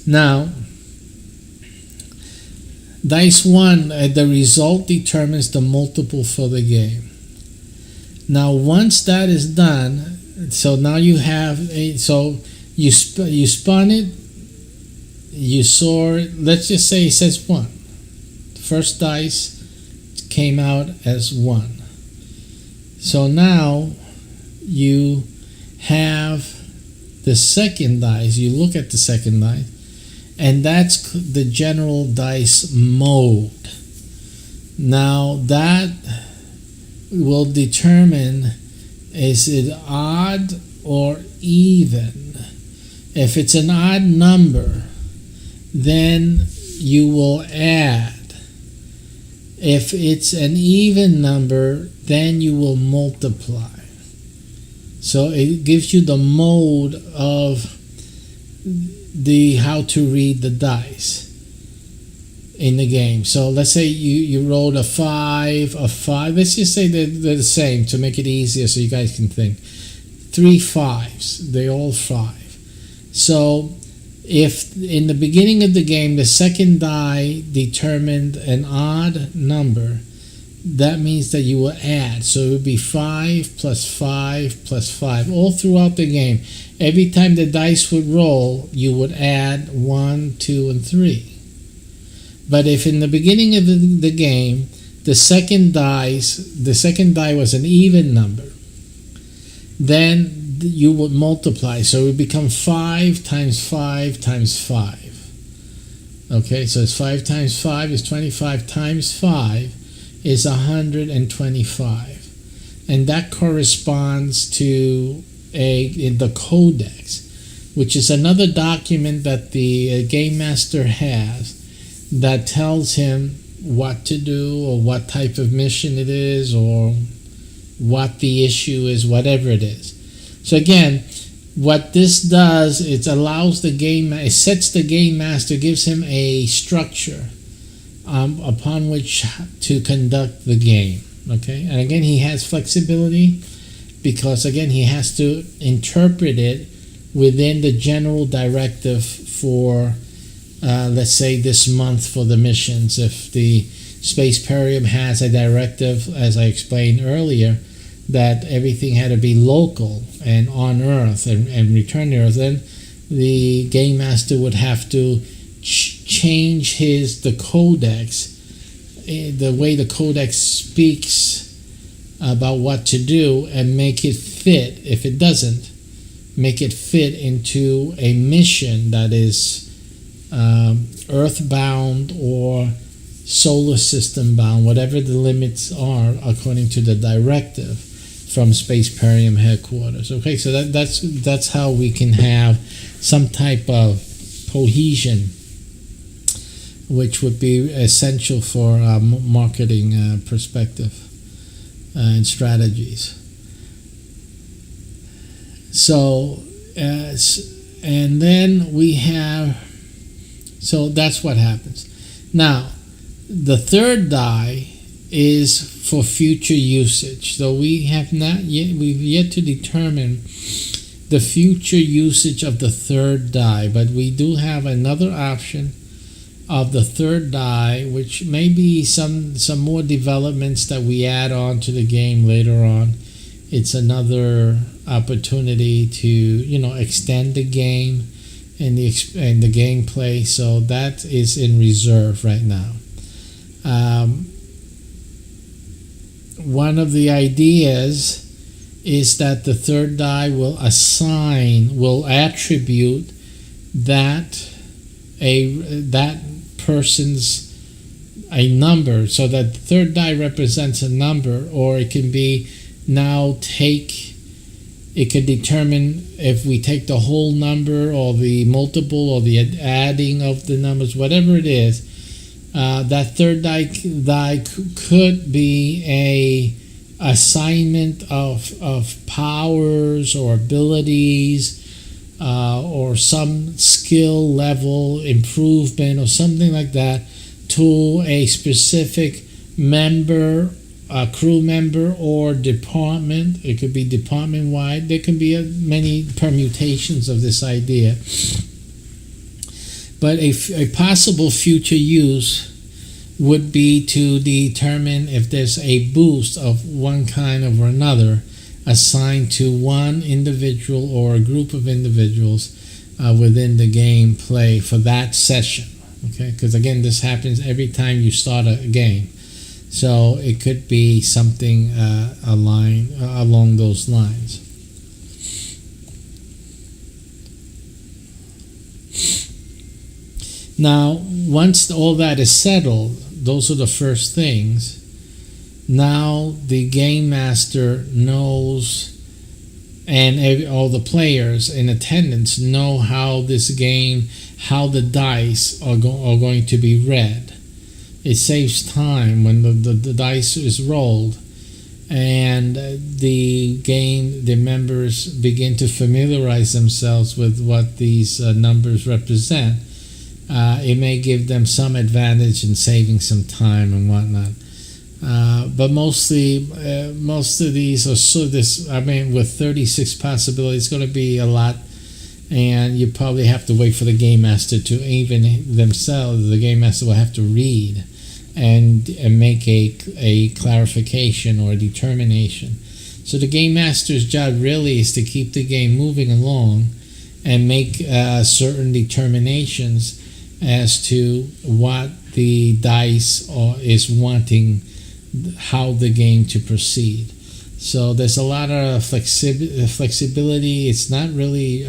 Now, dice 1, the result determines the multiple for the game. Now, once that is done, so now you have so you spun it, you saw it, let's just say it says 1. First dice came out as 1. So now you have the second dice. You look at the second dice, and that's the general dice mode. Now that will determine, is it odd or even? If it's an odd number, then you will add. If it's an even number, then you will multiply. So it gives you the mode of how to read the dice in the game. So let's say you rolled a 5. Let's just say they're the same to make it easier so you guys can think. 3 5s, they're all 5. So if in the beginning of the game the second die determined an odd number, that means that you will add. So it would be 5 plus 5 plus 5 all throughout the game. Every time the dice would roll, you would add 1, 2, and 3. But if in the beginning of the game, the second die was an even number, then you would multiply. So it would become 5 times 5 times 5. Okay, so it's 5 times 5 is 25 times 5 is 125. And that corresponds to the codex, which is another document that the game master has that tells him what to do or what type of mission it is or what the issue is, whatever it is. So again, what this does, it allows it sets the game master, gives him a structure upon which to conduct the game. Okay, and again, he has flexibility because again, he has to interpret it within the general directive for let's say this month for the missions. If the SPACEPERIUM has a directive, as I explained earlier, that everything had to be local and on Earth and return to Earth, then the game master would have to change the codex, the way the codex speaks about what to do, and make it fit. If it doesn't, make it fit into a mission that is earthbound or solar system bound, whatever the limits are according to the directive from SPACEPERIUM headquarters. Okay, so that's how we can have some type of cohesion, which would be essential for marketing perspective and strategies. So, and then we have, so that's what happens. Now, the third die is for future usage. So we've yet to determine the future usage of the third die, but we do have another option of the third die, which may be some more developments that we add on to the game later on. It's another opportunity to extend the game and the gameplay. So that is in reserve right now. One of the ideas is that the third die will attribute that person's a number, so that the third die represents a number, or it can be it could determine if we take the whole number or the multiple or the adding of the numbers, whatever it is. That third die could be a assignment of powers or abilities or some skill level improvement or something like that to a specific member, a crew member, or department. It could be department wide. There can be many permutations of this idea. But a possible future use would be to determine if there's a boost of one kind or another assigned to one individual or a group of individuals within the game play for that session. Okay, because again, this happens every time you start a game. So it could be something along those lines. Now, once all that is settled, those are the first things. Now the game master knows, and all the players in attendance know how this game, how the dice are going to be read. It saves time when the dice is rolled, and the members begin to familiarize themselves with what these numbers represent. It may give them some advantage in saving some time and whatnot. But most of these are with 36 possibilities, it's going to be a lot, and you probably have to wait for the game master to the game master will have to read and make a clarification or a determination. So the game master's job really is to keep the game moving along and make certain determinations as to what the dice is wanting, how the game to proceed. So there's a lot of flexibility. It's not really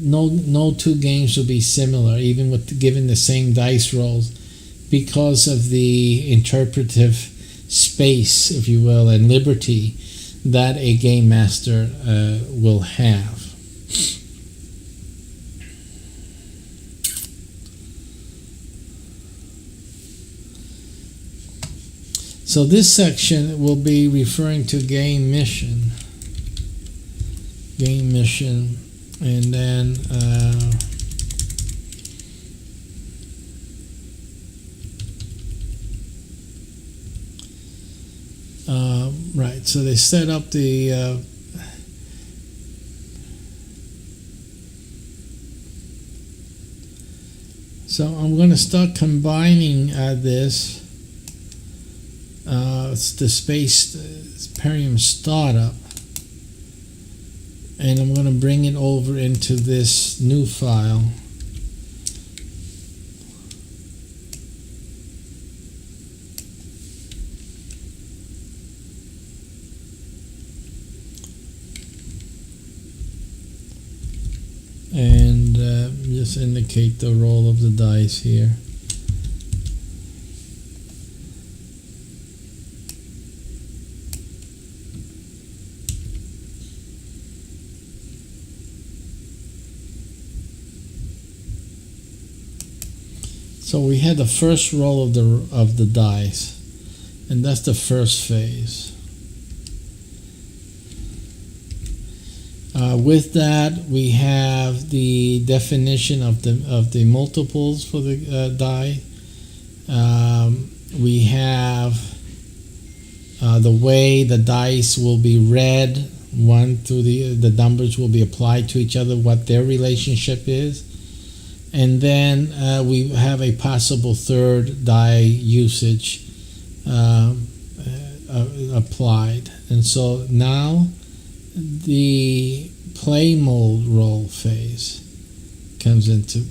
no two games will be similar, even with given the same dice rolls, because of the interpretive space, if you will, and liberty that a game master will have. So this section will be referring to game mission, and then right. So they set up the so I'm going to start combining this. It's the SPACEPERIUM startup, and I'm going to bring it over into this new file. And just indicate the roll of the dice here. So we had the first roll of the dice, and that's the first phase. With that, we have the definition of the multiples for the die. We have the way the dice will be read. One through the numbers will be applied to each other, what their relationship is. And then we have a possible third die usage applied. And so now the play mode roll phase comes into.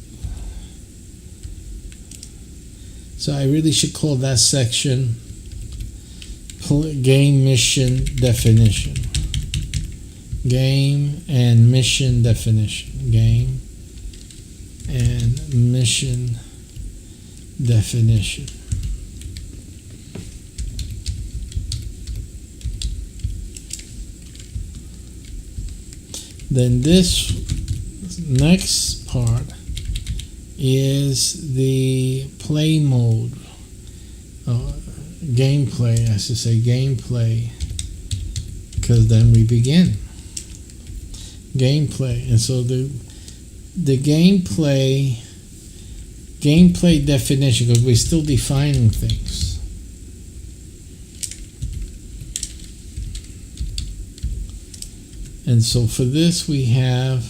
So I really should call that section game mission definition. Game and mission definition. Game and mission definition. Then this next part is the play mode, gameplay, I should say gameplay, because then we begin. Gameplay, and so the gameplay definition, because we're still defining things. And so for this we have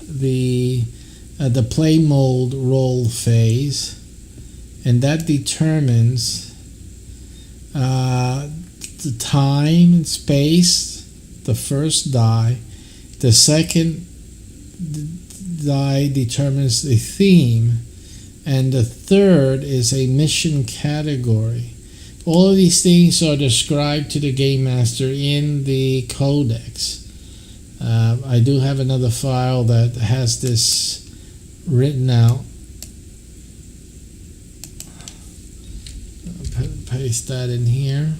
the play mode roll phase, and that determines the time and space, the first die. The second die determines the theme, and the third is a mission category. All of these things are described to the game master in the codex. I do have another file that has this written out. I'll paste that in here.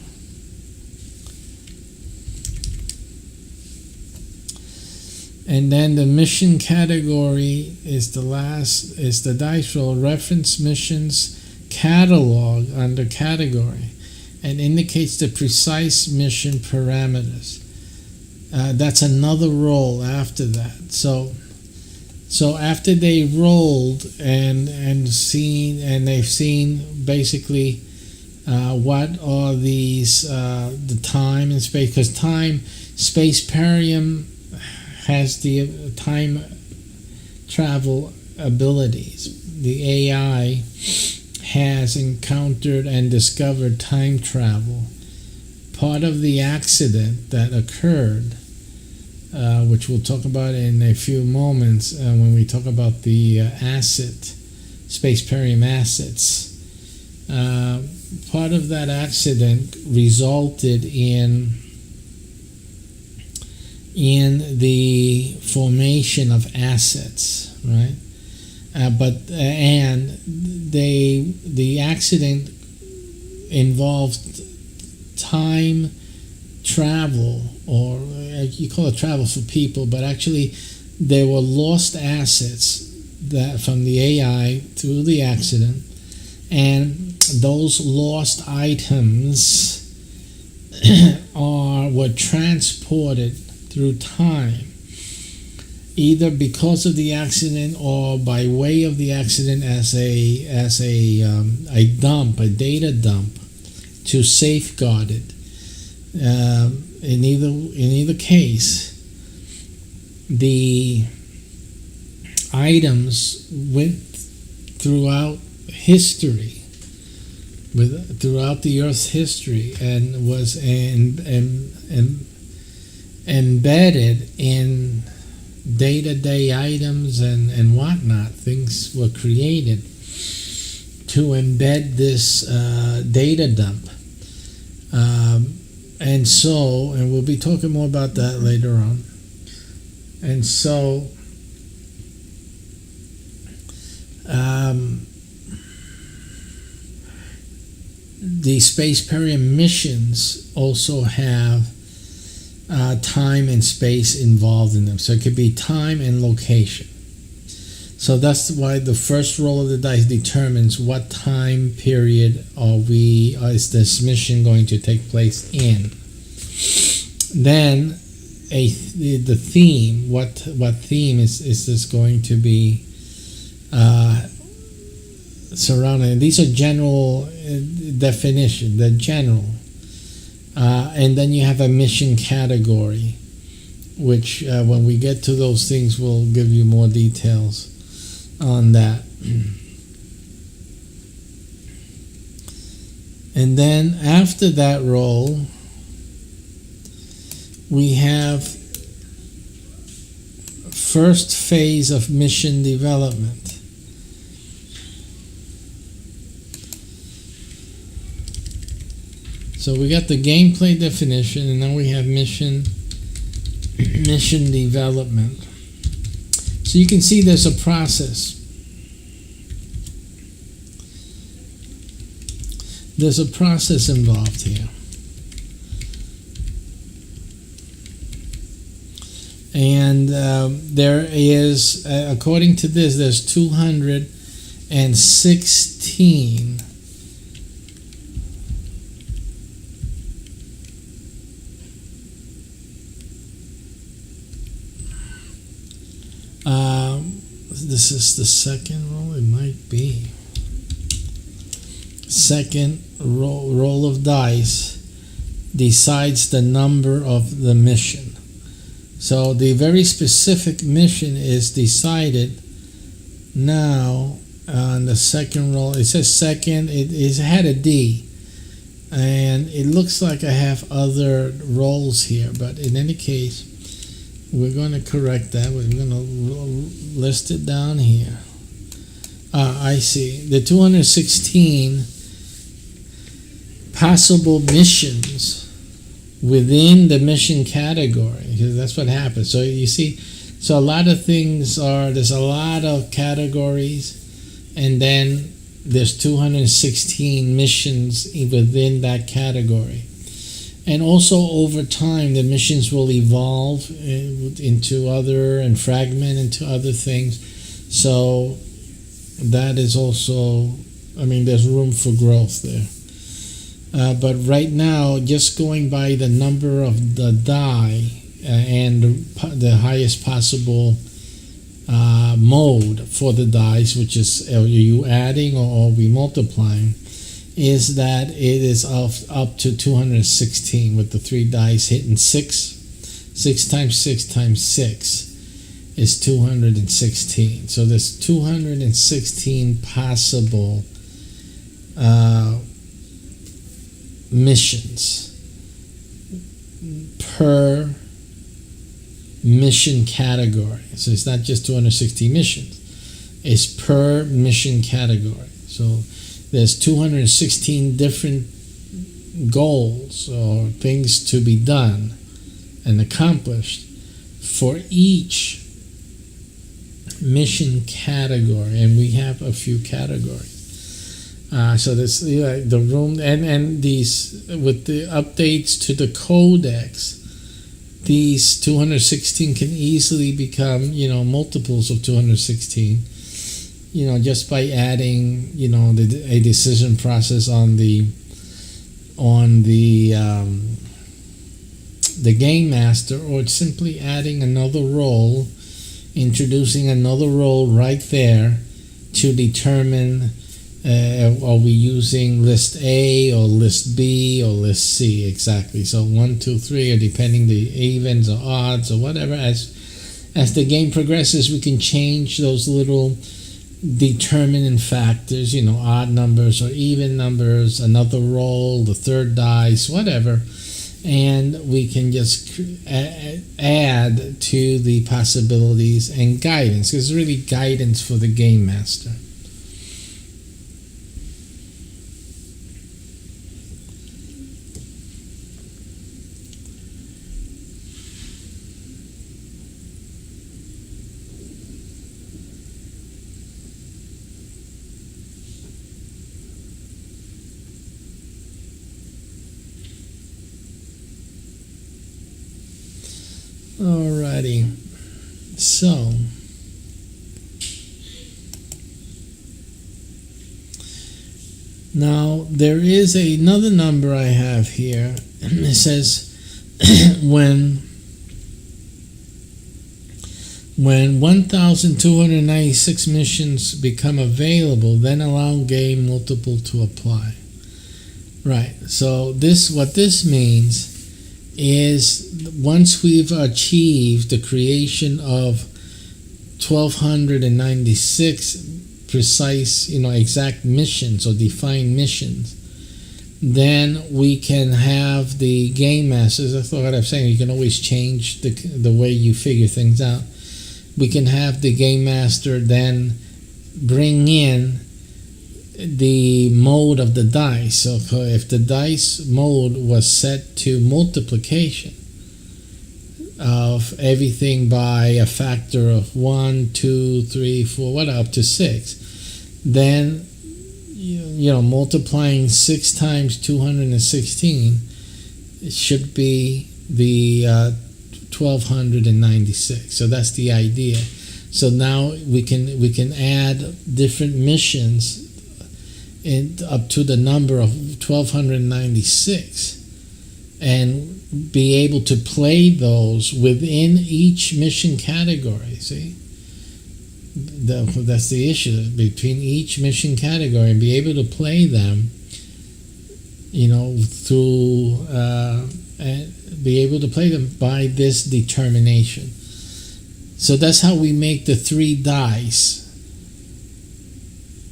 And then the mission category is the dice roll reference missions catalog under category, and indicates the precise mission parameters. That's another roll after that. So after they rolled and they've seen basically what are these the time and space, because time SPACEPERIUM has the time travel abilities. The AI has encountered and discovered time travel. Part of the accident that occurred, which we'll talk about in a few moments when we talk about the SPACEPERIUM assets. Part of that accident resulted in the formation of assets, right? The accident involved time travel, or you call it travel for people, but actually there were lost assets that from the AI through the accident, and those lost items were transported through time, either because of the accident or by way of the accident as a data dump to safeguard it. In either case, the items went throughout history, throughout the Earth's history, and was embedded in day-to-day items and whatnot. Things were created to embed this data dump. And we'll be talking more about that later on. And so, the SPACEPERIUM missions also have time and space involved in them. So it could be time and location. So that's why the first roll of the dice determines what time period is this mission going to take place in. Then the theme, what theme is this going to be surrounding? These are general definition, the general. And then you have a mission category, which when we get to those things, we'll give you more details on that. And then after that roll, we have first phase of mission development. So we got the gameplay definition, and now we have mission development. So you can see there's a process. There's a process involved here. And there is, according to this, there's 216 this is the second roll. It might be second roll of dice decides the number of the mission. So the very specific mission is decided now on the second roll. It says second. It had a D, and it looks like I have other rolls here, but in any case, we're going to correct that. We're going to list it down here. I see. The 216 possible missions within the mission category, because that's what happens. So you see, so a lot of things there's a lot of categories, and then there's 216 missions within that category. And also over time, the missions will evolve into other and fragment into other things. So that is also, there's room for growth there. But right now, just going by the number of the die and the highest possible mode for the dice, which is are you adding or are we multiplying, is that it is up to 216 with the 3 dice hitting 6, 6 times 6 times 6 is 216. So there's 216 possible missions per mission category. So it's not just 260 missions, it's per mission category. So there's 216 different goals or things to be done and accomplished for each mission category, and we have a few categories. So this the room and these with the updates to the codex, these 216 can easily become multiples of 216. Just by adding a decision process on the game master, or simply adding another role, introducing another role right there to determine are we using list A or list B or list C exactly. So 1, 2, 3, or depending the evens or odds or whatever. As the game progresses, we can change those little determining factors, odd numbers or even numbers, another roll, the third dice, whatever, and we can just add to the possibilities and guidance, because it's really guidance for the game master. Alrighty, so now there is another number I have here. It says when 1,296 missions become available, then allow game multiple to apply. Right, so what this means is once we've achieved the creation of 1,296 precise, exact missions or defined missions, then we can have the game masters. That's what I'm saying. You can always change the way you figure things out. We can have the game master then bring in the mode of the dice. So if the dice mode was set to multiplication of everything by a factor of 1, 2, 3, 4, up to 6, then multiplying 6 times 216, it should be the 1,296. So that's the idea. So now we can add different missions up to the number of 1,296 and be able to play those within each mission category. See, that's the issue, between each mission category, and be able to play them through and be able to play them by this determination. So that's how we make the 3 dice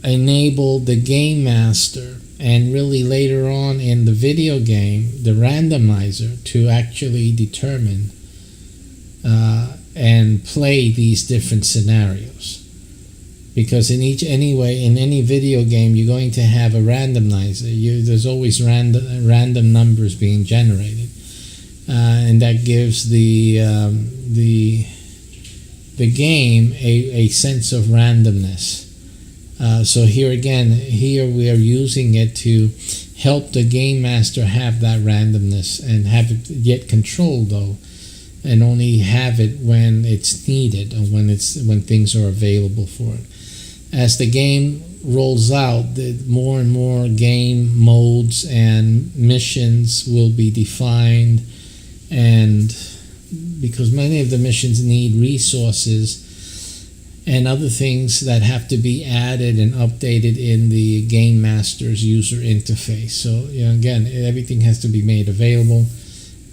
enable the game master, and really later on in the video game, the randomizer, to actually determine and play these different scenarios. Because in any video game, you're going to have a randomizer. There's always random numbers being generated, and that gives the game a sense of randomness. So here we are using it to help the game master have that randomness and have it yet controlled, though, and only have it when it's needed or when things are available for it. As the game rolls out, more and more game modes and missions will be defined, and because many of the missions need resources and other things that have to be added and updated in the game master's user interface. So again, everything has to be made available,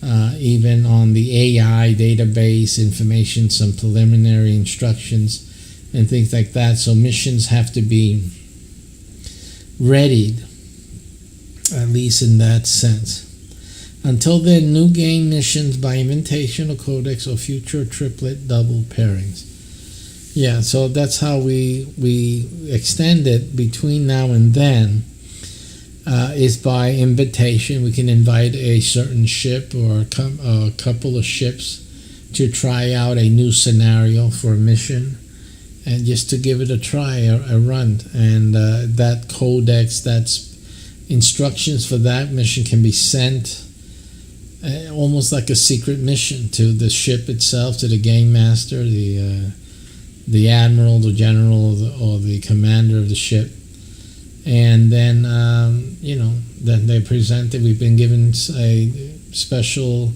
even on the AI database information, some preliminary instructions and things like that. So missions have to be readied, at least in that sense. Until then, new game missions by invitation or codex or future triplet double pairings. Yeah, so that's how we extend it between now and then, is by invitation. We can invite a certain ship or a couple of ships to try out a new scenario for a mission and just to give it a try, a run. And that codex, that's instructions for that mission can be sent almost like a secret mission to the ship itself, to the game master, the admiral, the general, or the commander of the ship. And then, then they present it. We've been given a special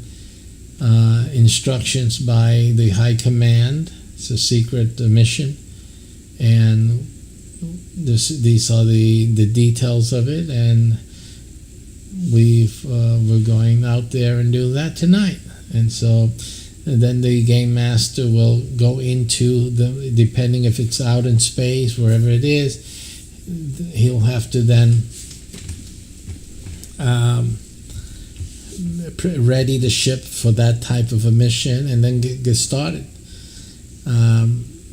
instructions by the high command. It's a secret mission. And these are the details of it. And we're going out there and do that tonight. And so then the game master will go into depending if it's out in space, wherever it is, he'll have to then ready the ship for that type of a mission and then get started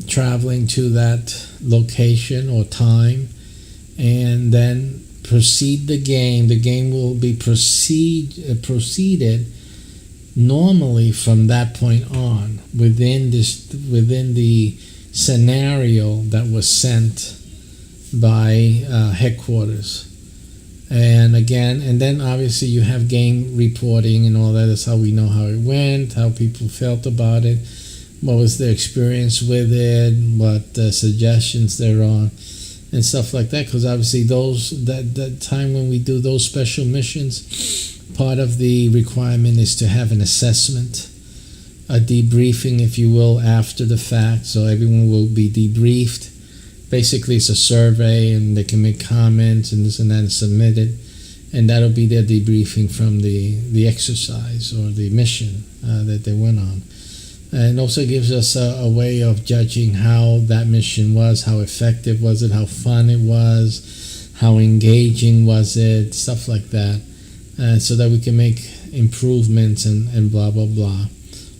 traveling to that location or time, and then proceed the game. The game will be proceeded normally from that point on within the scenario that was sent by headquarters. And then obviously you have game reporting and all that. That's how we know how it went, how people felt about it, what was their experience with it, what suggestions there are, and stuff like that. Because obviously that time when we do those special missions, part of the requirement is to have an assessment, a debriefing, if you will, after the fact. So everyone will be debriefed. Basically, it's a survey, and they can make comments and this and that and submit it, and that'll be their debriefing from the exercise or the mission that they went on. And also gives us a way of judging how that mission was, how effective was it, how fun it was, how engaging was it, stuff like that, so that we can make improvements and blah, blah, blah,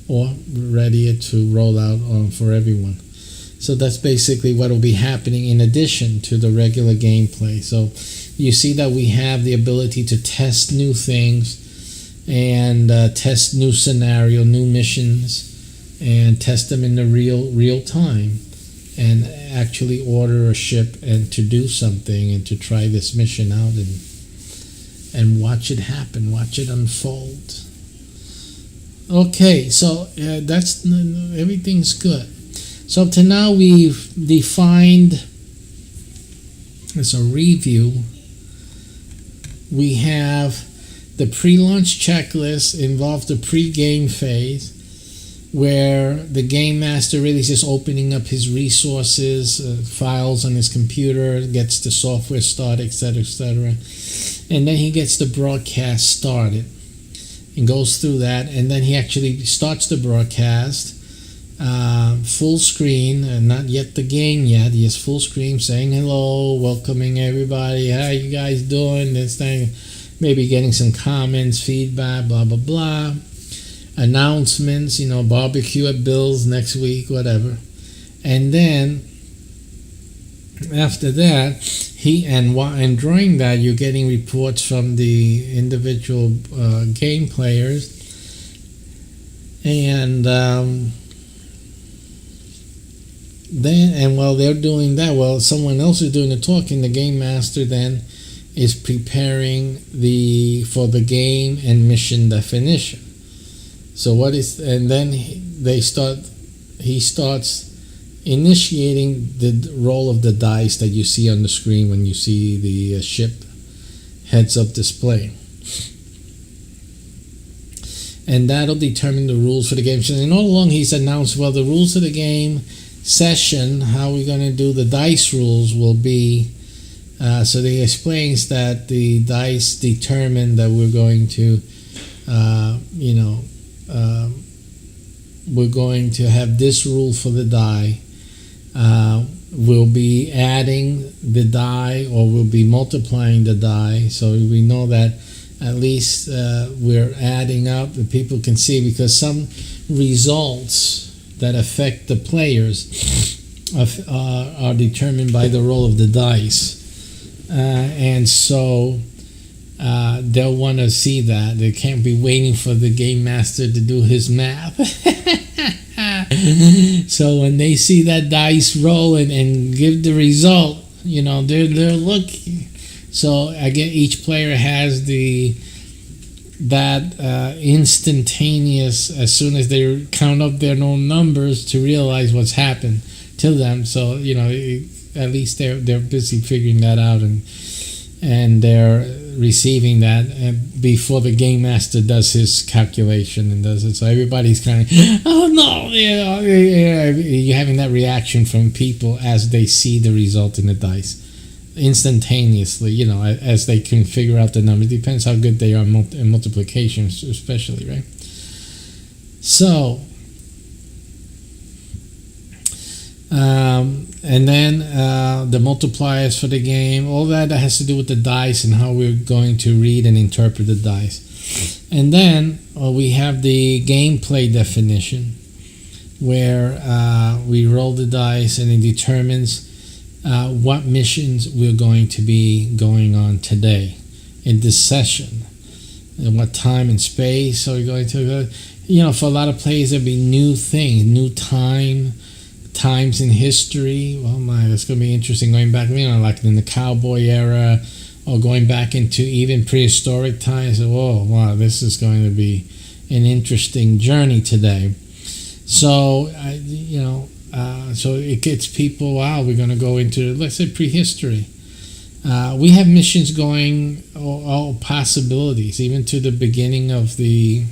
or ready it to roll out for everyone. So that's basically what will be happening in addition to the regular gameplay. So you see that we have the ability to test new things and test new scenario, new missions, and test them in the real time, and actually order a ship and to do something and to try this mission out and watch it happen, watch it unfold. Okay, so that's everything's good. So up to now we've defined, as a review, we have the pre-launch checklist involved the pre-game phase, where the game master really is just opening up his resources, files on his computer, gets the software started, etc., etc. And then he gets the broadcast started and goes through that, and then he actually starts the broadcast full screen, not yet the game yet. He has full screen saying hello, welcoming everybody, how you guys doing, this thing, maybe getting some comments, feedback, blah, blah, blah. Announcements, barbecue at Bill's next week, whatever. And then after that, and during that, you're getting reports from the individual game players. And while they're doing that, while someone else is doing the talking, the game master then is preparing for the game and mission definition. So and then he starts initiating the roll of the dice that you see on the screen when you see the ship heads-up display. And that'll determine the rules for the game. And all along he's announced, well, the rules of the game session, how we're going to do the dice rules will be, so he explains that the dice determine that we're going to you know, we're going to have this rule for the die. We'll be adding the die, or we'll be multiplying the die, so we know that at least we're adding up, that people can see, because some results that affect the players are determined by the roll of the dice, and so they'll want to see that. They can't be waiting for the game master to do his math. So when they see that dice roll and give the result, you know, they're looking. So again, each player has that instantaneous, as soon as they count up their own numbers, to realize what's happened to them. So, you know, at least they're busy figuring that out, and they're receiving that before the game master does his calculation and does it. So everybody's kind of, oh no, you're having that reaction from people as they see the result in the dice instantaneously, you know, as they can figure out the numbers. Depends how good they are in multiplication, especially, right? So and then the multipliers for the game, all that has to do with the dice and how we're going to read and interpret the dice. And then we have the gameplay definition, where we roll the dice and it determines what missions we're going to be going on today in this session, and what time and space are we going to, you know, for a lot of players there'll be new things, new times in history. Oh my, that's going to be interesting, going back, you know, like in the cowboy era, or going back into even prehistoric times. Oh wow, this is going to be an interesting journey today. So you know, so it gets people, wow, we're going to go into, let's say, prehistory. We have missions going, all possibilities, even to the beginning of the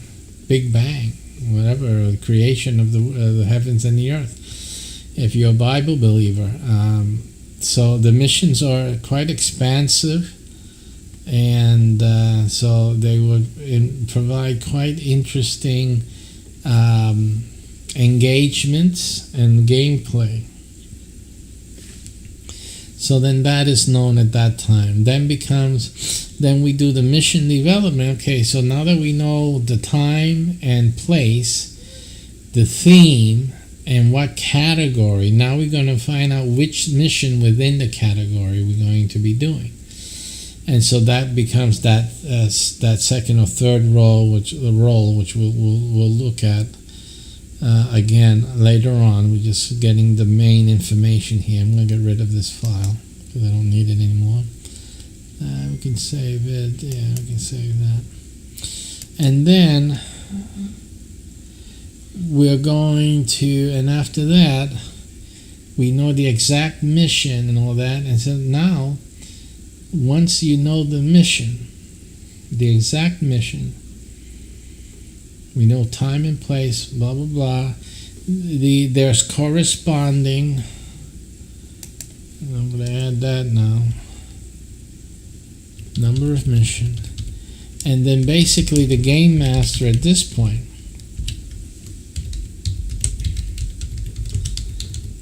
Big Bang, whatever, the creation of the heavens and the earth, if you're a Bible believer. So the missions are quite expansive, and so they would provide quite interesting engagements and gameplay. So then that is known at that time. Then we do the mission development. Okay, so now that we know the time and place, the theme, and what category, now we're going to find out which mission within the category we're going to be doing. And so that becomes that second or third role, which we'll look at again later on. We're just getting the main information here. I'm going to get rid of this file because I don't need it anymore. We can save it. Yeah, we can save that. And then we're going to, and after that, we know the exact mission and all that. And so now, once you know the mission, the exact mission, we know time and place, blah, blah, blah. There's corresponding, I'm going to add that now, number of mission. And then basically the game master at this point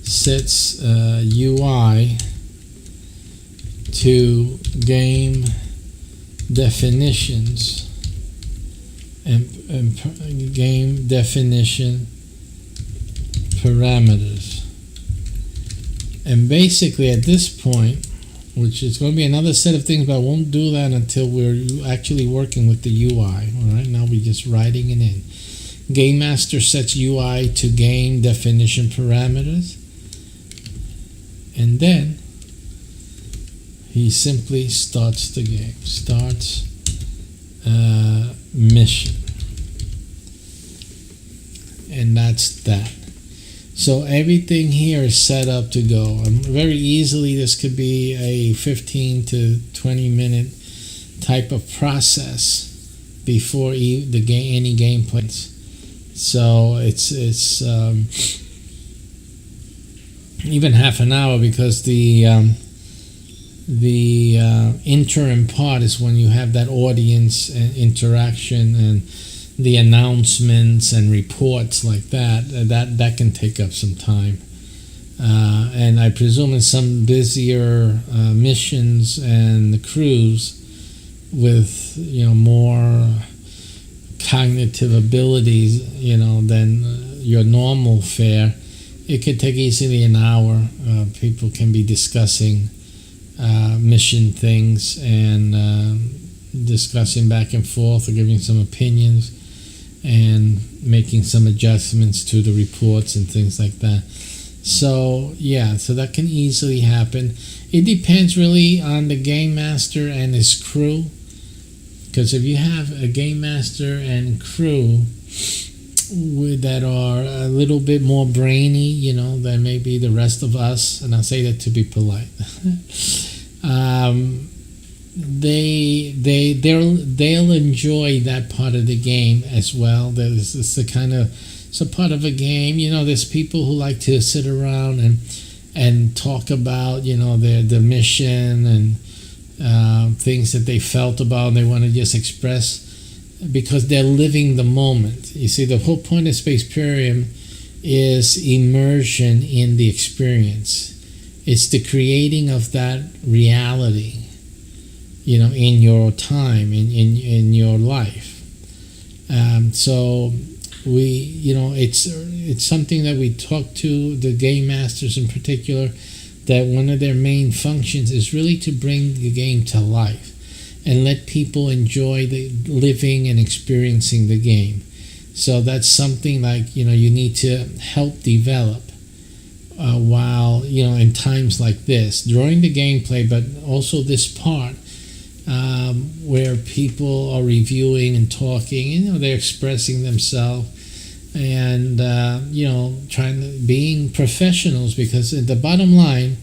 sets UI to game definitions and game definition parameters. And basically at this point, which is going to be another set of things, but I won't do that until we're actually working with the UI. All right, now we're just writing it in. Game Master sets UI to game definition parameters, and then he simply starts the game. Starts mission, and that's that. So everything here is set up to go. Very easily, this could be a 15 to 20 minute type of process before any game plays. So it's even half an hour, because the the interim part is when you have that audience and interaction and the announcements and reports like that. That can take up some time. And I presume in some busier missions and the crews with more cognitive abilities, than your normal fare, it could take easily an hour. People can be discussing mission things and discussing back and forth or giving some opinions and making some adjustments to the reports and things like that. So so that can easily happen. It depends really on the game master and his crew, because if you have a game master and crew that are a little bit more brainy, than maybe the rest of us, and I say that to be polite, they'll enjoy that part of the game as well. It's a part of a game. There's people who like to sit around and talk about the mission and things that they felt about, and they want to just express because they're living the moment. You see, the whole point of SPACEPERIUM is immersion in the experience. It's the creating of that reality, in your time, in your life. So it's something that we talk to the game masters in particular, that one of their main functions is really to bring the game to life and let people enjoy the living and experiencing the game. So that's something like, you need to help develop while, in times like this, during the gameplay, but also this part where people are reviewing and talking, and, they're expressing themselves and, being professionals, because at the bottom line,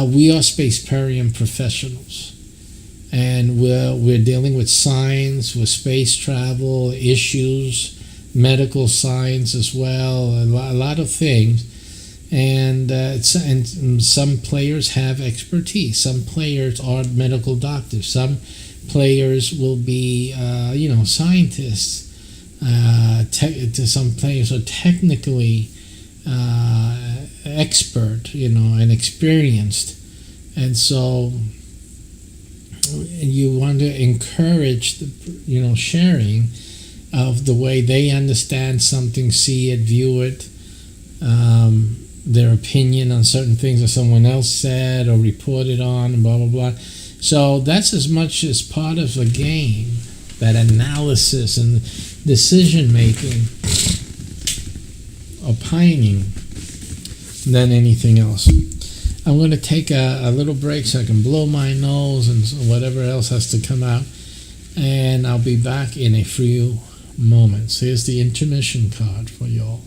we are SPACEPERIUM professionals. And we're dealing with science, with space travel, issues, medical science as well, a lot of things. And some players have expertise. Some players are medical doctors. Some players will be, scientists. Some players are technically expert, and experienced. And so you want to encourage the, sharing of the way they understand something, see it, view it, their opinion on certain things that someone else said or reported on, and blah, blah, blah. So that's as much as part of a game, that analysis and decision-making, opining, than anything else. I'm going to take a little break so I can blow my nose and whatever else has to come out, and I'll be back in a few moments. Here's the intermission card for y'all.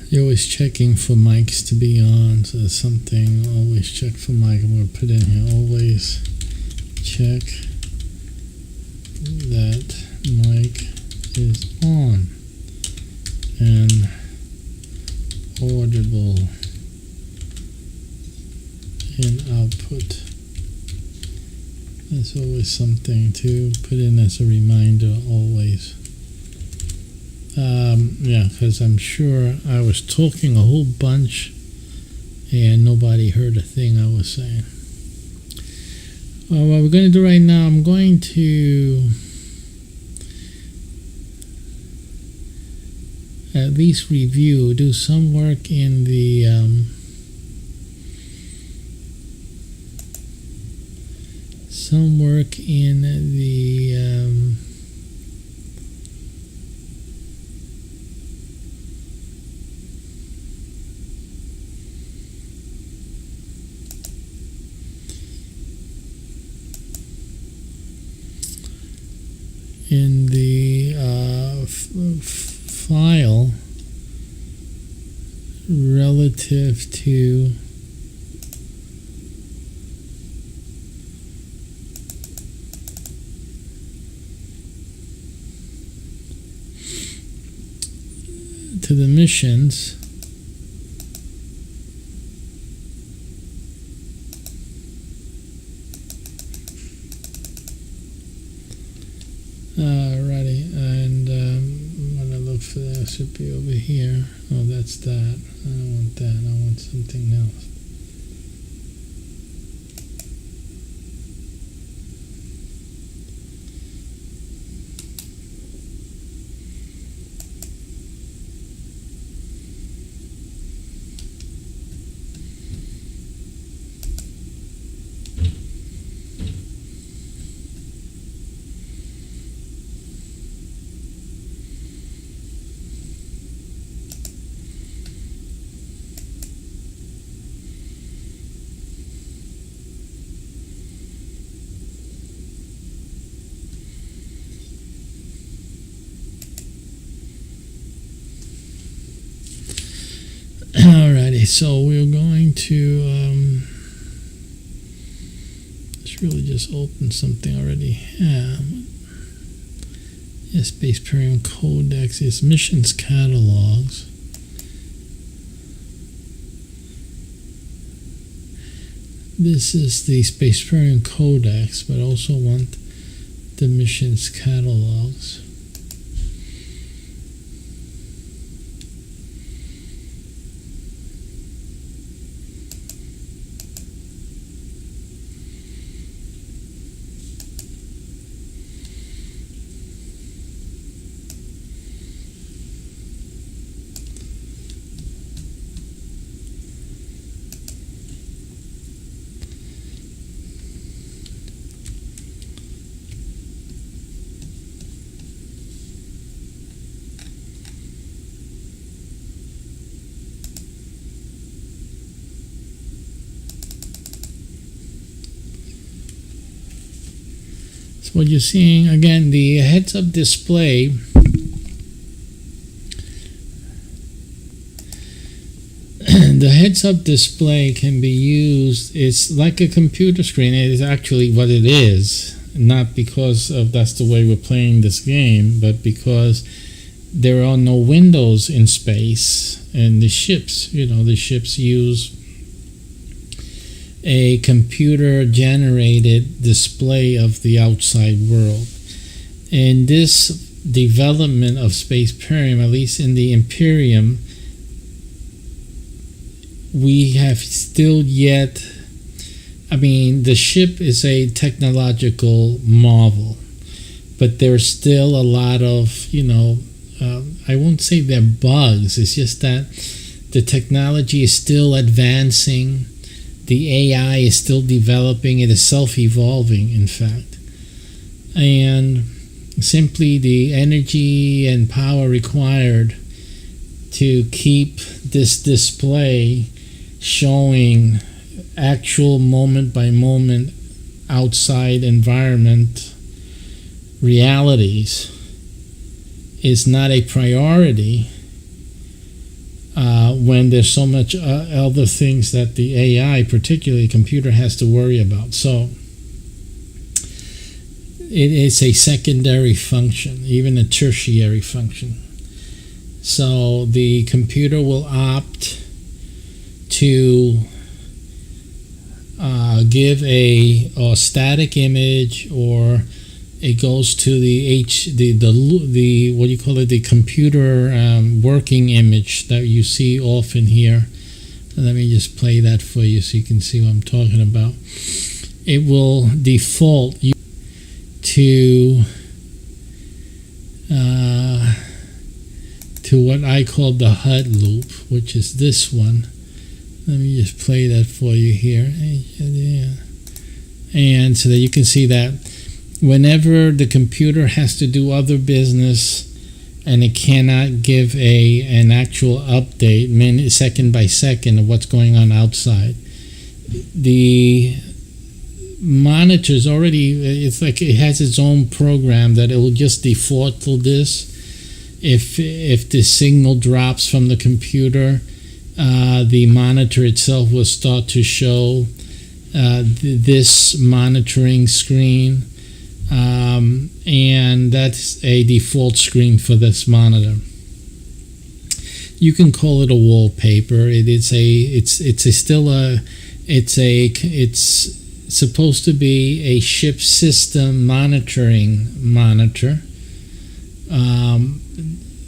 You're always checking for mics to be on, so there's something, always check for mic. I'm going to put in here, always check that mic is on and audible in output. That's always something to put in as a reminder, always. Yeah, because I'm sure I was talking a whole bunch and nobody heard a thing I was saying. What we're going to do right now, I'm going to at least review, do some work in the file relative to the missions. Alrighty, and I'm gonna look for that. It should be over here. Oh, that's that. I don't want that. I want something else. Alrighty, so we're going to let's really just open something I already have. SPACEPERIUM Codex is missions catalogs. This is the SPACEPERIUM Codex, but I also want the missions catalogs. What you're seeing, again, the heads-up display the heads-up display can be used, it's like a computer screen. It is actually what it is, not because of that's the way we're playing this game, but because there are no windows in space, and the ships, the ships use a computer-generated display of the outside world. And this development of SPACEPERIUM, at least in the Imperium, we have still yet, the ship is a technological marvel, but there's still a lot of, I won't say they're bugs, it's just that the technology is still advancing. The AI is still developing. It is self-evolving, in fact. And simply the energy and power required to keep this display showing actual moment-by-moment outside environment realities is not a priority. when there's so much other things that the AI, particularly computer, has to worry about. So it is a secondary function, even a tertiary function. So the computer will opt to give a static image, or it goes to the what do you call it, the computer working image that you see often here. Let me just play that for you so you can see what I'm talking about. It will default you to what I call the HUD loop, which is this one. Let me just play that for you here. And so that you can see that whenever the computer has to do other business and it cannot give an actual update second by second of what's going on outside, the monitors already, it's like it has its own program that it will just default to this. If the signal drops from the computer, the monitor itself will start to show this monitoring screen, and that's a default screen for this monitor. You can call it a wallpaper. It's supposed to be a ship system monitoring monitor,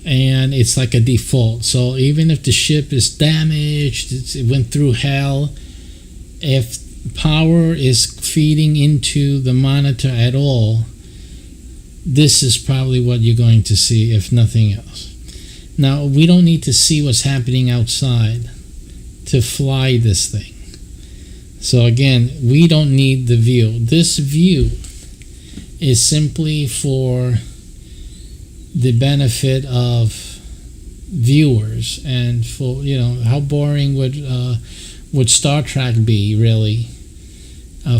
and it's like a default. So even if the ship is damaged, it went through hell, if power is feeding into the monitor at all, this is probably what you're going to see, if nothing else. Now, we don't need to see what's happening outside to fly this thing. So again, we don't need the view. This view is simply for the benefit of viewers, and for, how boring would Star Trek be, really,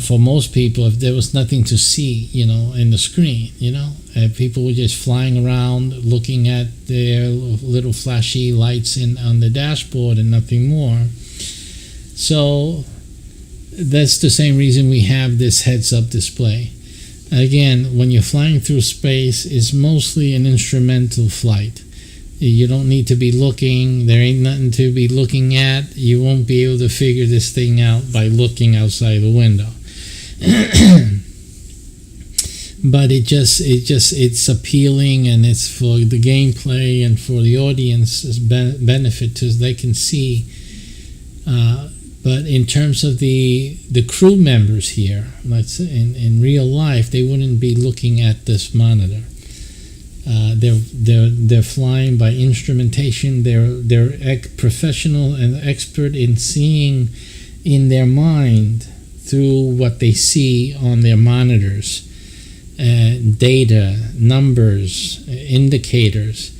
for most people, if there was nothing to see, in the screen, people were just flying around looking at their little flashy lights on the dashboard and nothing more. So that's the same reason we have this heads-up display. Again, when you're flying through space, it's mostly an instrumental flight. You don't need to be looking. There ain't nothing to be looking at. You won't be able to figure this thing out by looking outside the window. But it's appealing, and it's for the gameplay and for the audience's benefit, so they can see. But in terms of the crew members here, let's say in real life, they wouldn't be looking at this monitor. They're flying by instrumentation. They're professional and expert in seeing in their mind through what they see on their monitors, data, numbers, indicators.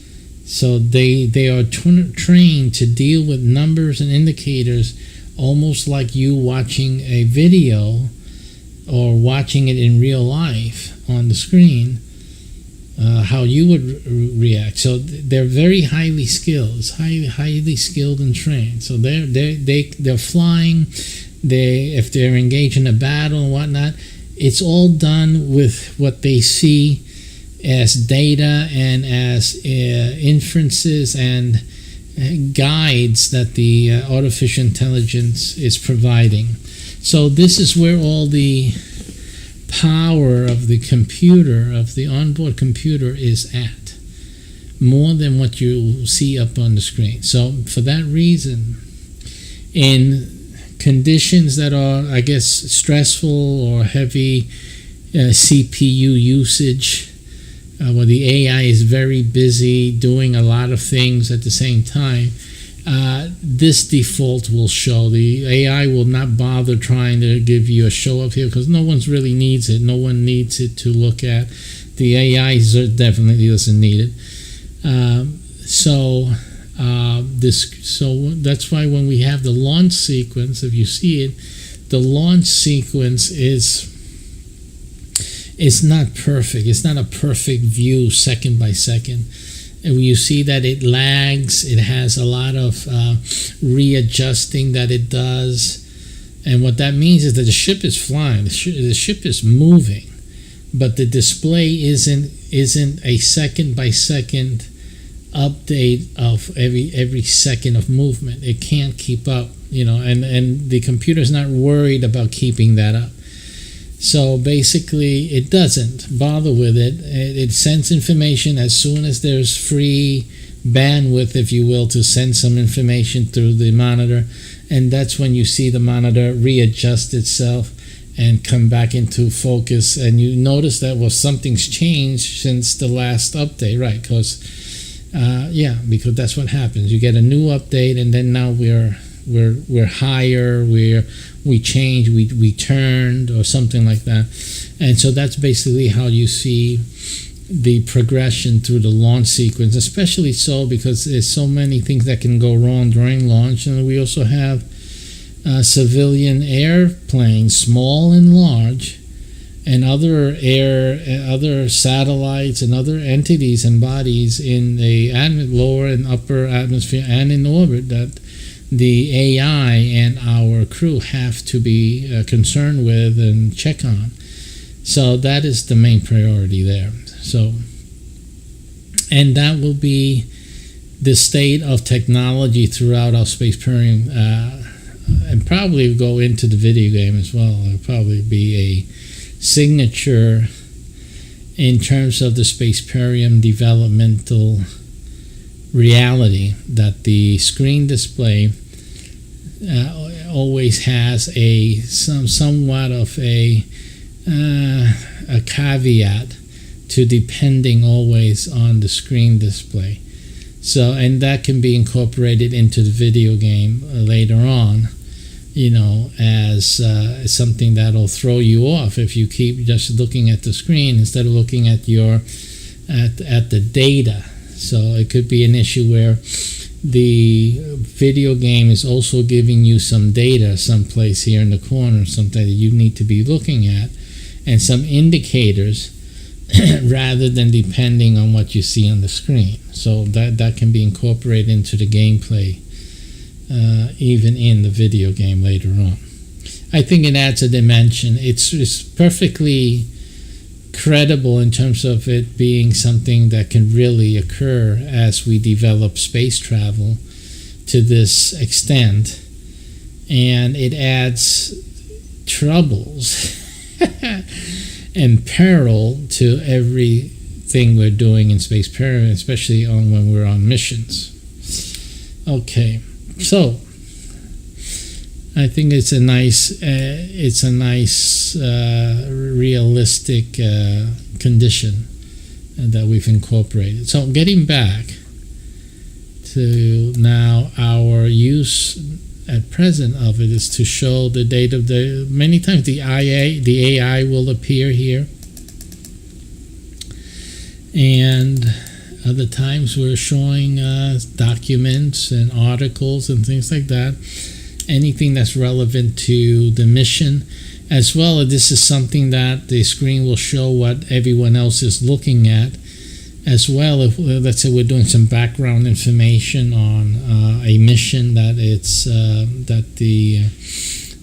So they are trained to deal with numbers and indicators, almost like you watching a video or watching it in real life on the screen, how you would react. So they're very highly skilled. It's highly skilled and trained. So they're flying. If they're engaged in a battle and whatnot, it's all done with what they see as data and as inferences and guides that the artificial intelligence is providing. So this is where all the power of the computer, of the onboard computer, is at, more than what you see up on the screen. So for that reason, in conditions that are, I guess, stressful or heavy CPU usage, where the AI is very busy doing a lot of things at the same time, this default will show. The AI will not bother trying to give you a show up here, because no one really needs it. No one needs it to look at. The AI definitely doesn't need it. So that's why when we have the launch sequence, if you see it, the launch sequence is not perfect. It's not a perfect view second by second. You see that it lags. It has a lot of readjusting that it does. And what that means is that the ship is flying. The ship is moving. But the display isn't a second by second update of every second of movement. It can't keep up, and the computer's not worried about keeping that up. So basically, it doesn't bother with it. It sends information as soon as there's free bandwidth, if you will, to send some information through the monitor. And that's when you see the monitor readjust itself and come back into focus. And you notice that, well, something's changed since the last update, right? Because that's what happens. You get a new update, and then now we're higher, we change, we turned, or something like that. And so that's basically how you see the progression through the launch sequence, especially so because there's so many things that can go wrong during launch. And we also have civilian airplanes, small and large, and other satellites and other entities and bodies in the lower and upper atmosphere and in orbit that the AI and our crew have to be concerned with and check on. So that is the main priority there. So, and that will be the state of technology throughout our SPACEPERIUM, and probably go into the video game as well. It'll probably be a signature in terms of the SPACEPERIUM developmental reality, that the screen display always has somewhat of a caveat to depending always on the screen display. So, and that can be incorporated into the video game later on, as something that'll throw you off if you keep just looking at the screen instead of looking at at the data. So it could be an issue where the video game is also giving you some data someplace here in the corner, something that you need to be looking at, and some indicators rather than depending on what you see on the screen. So that can be incorporated into the gameplay, even in the video game later on. I think it adds a dimension. It's perfectly credible in terms of it being something that can really occur as we develop space travel to this extent, and it adds troubles and peril to everything we're doing in SPACEPERIUM, especially when we're on missions. Okay, so I think it's a nice realistic condition that we've incorporated. So getting back to now, our use at present of it is to show the date of many times the AI will appear here, and other times we're showing documents and articles and things like that, anything that's relevant to the mission, as well as this is something that the screen will show what everyone else is looking at, as well. If let's say we're doing some background information on a mission that that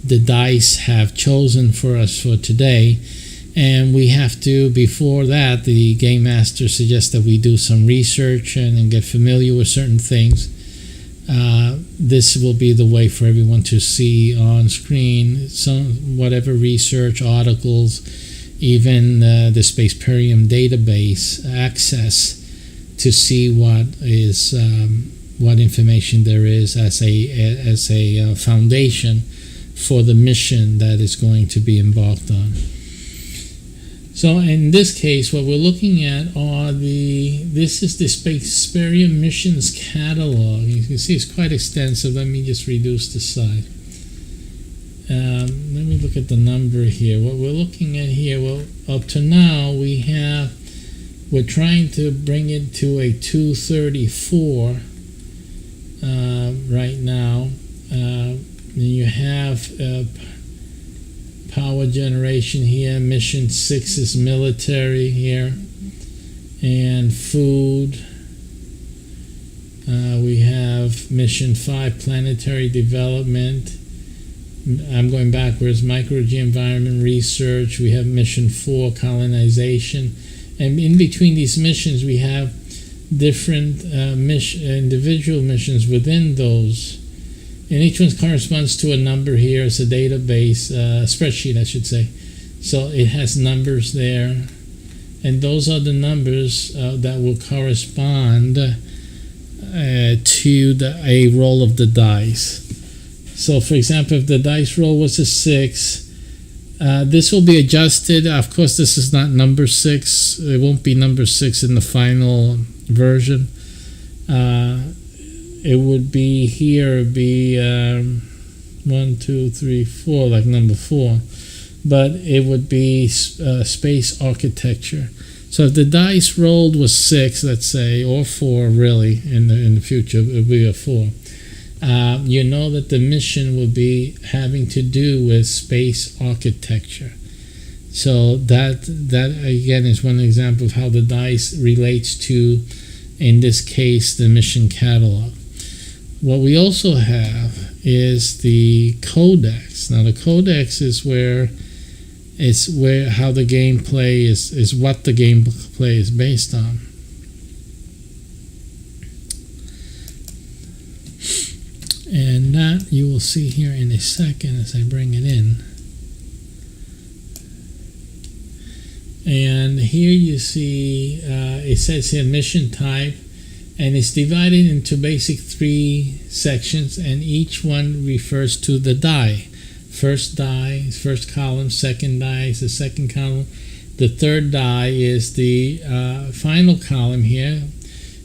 the dice have chosen for us for today, and we have to, before that, the game master suggests that we do some research and get familiar with certain things. This will be the way for everyone to see on screen whatever research, articles, even the SPACEPERIUM database access to see what information there is as a foundation for the mission that is going to be embarked on. So in this case, what we're looking at this is the SPACEPERIUM missions catalog. You can see it's quite extensive. Let me just reduce the size. Let me look at the number here. What we're looking at here, well, up to now we're trying to bring it to a 234 right now. You have power generation here. Mission 6 is military here, and food We have mission 5, planetary development. I'm going backwards. Microgy environment research. We have mission 4, colonization. And in between these missions, we have different individual missions within those. And each one corresponds to a number here. It's a database, spreadsheet, I should say. So it has numbers there. And those are the numbers that will correspond to a roll of the dice. So, for example, if the dice roll was a 6, this will be adjusted. Of course, this is not number 6. It won't be number 6 in the final version. It would be here, it would be 1, 2, 3, 4, like number 4. But it would be space architecture. So if the dice rolled was 6, let's say, or 4 really, in the future, it would be a 4. You know that the mission will be having to do with space architecture. So that again is one example of how the dice relates to, in this case, the mission catalog. What we also have is the codex. Now the codex is where how the gameplay is what the gameplay is based on. And that you will see here in a second as I bring it in. And here you see it says here mission type, and it's divided into basic 3 sections, and each one refers to the die. First die is first column, second die is the second column, the third die is the final column here.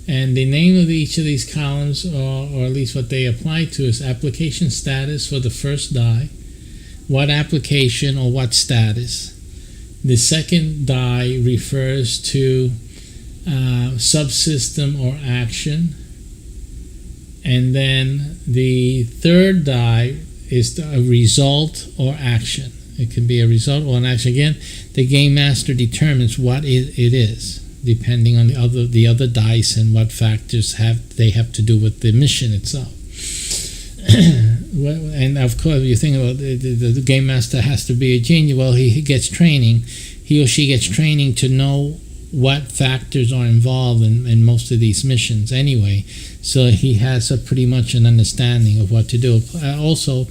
And the name of each of these columns, or at least what they apply to, is application status for the first die. What application or what status? The second die refers to subsystem or action. And then the third die is a result or action. It can be a result or an action. Again, the game master determines what it is, depending on the other dice and what factors they have to do with the mission itself. And of course, you think about the game master has to be a genius. Well, he gets training. He or she gets training to know what factors are involved in most of these missions anyway. So he has pretty much an understanding of what to do. Also,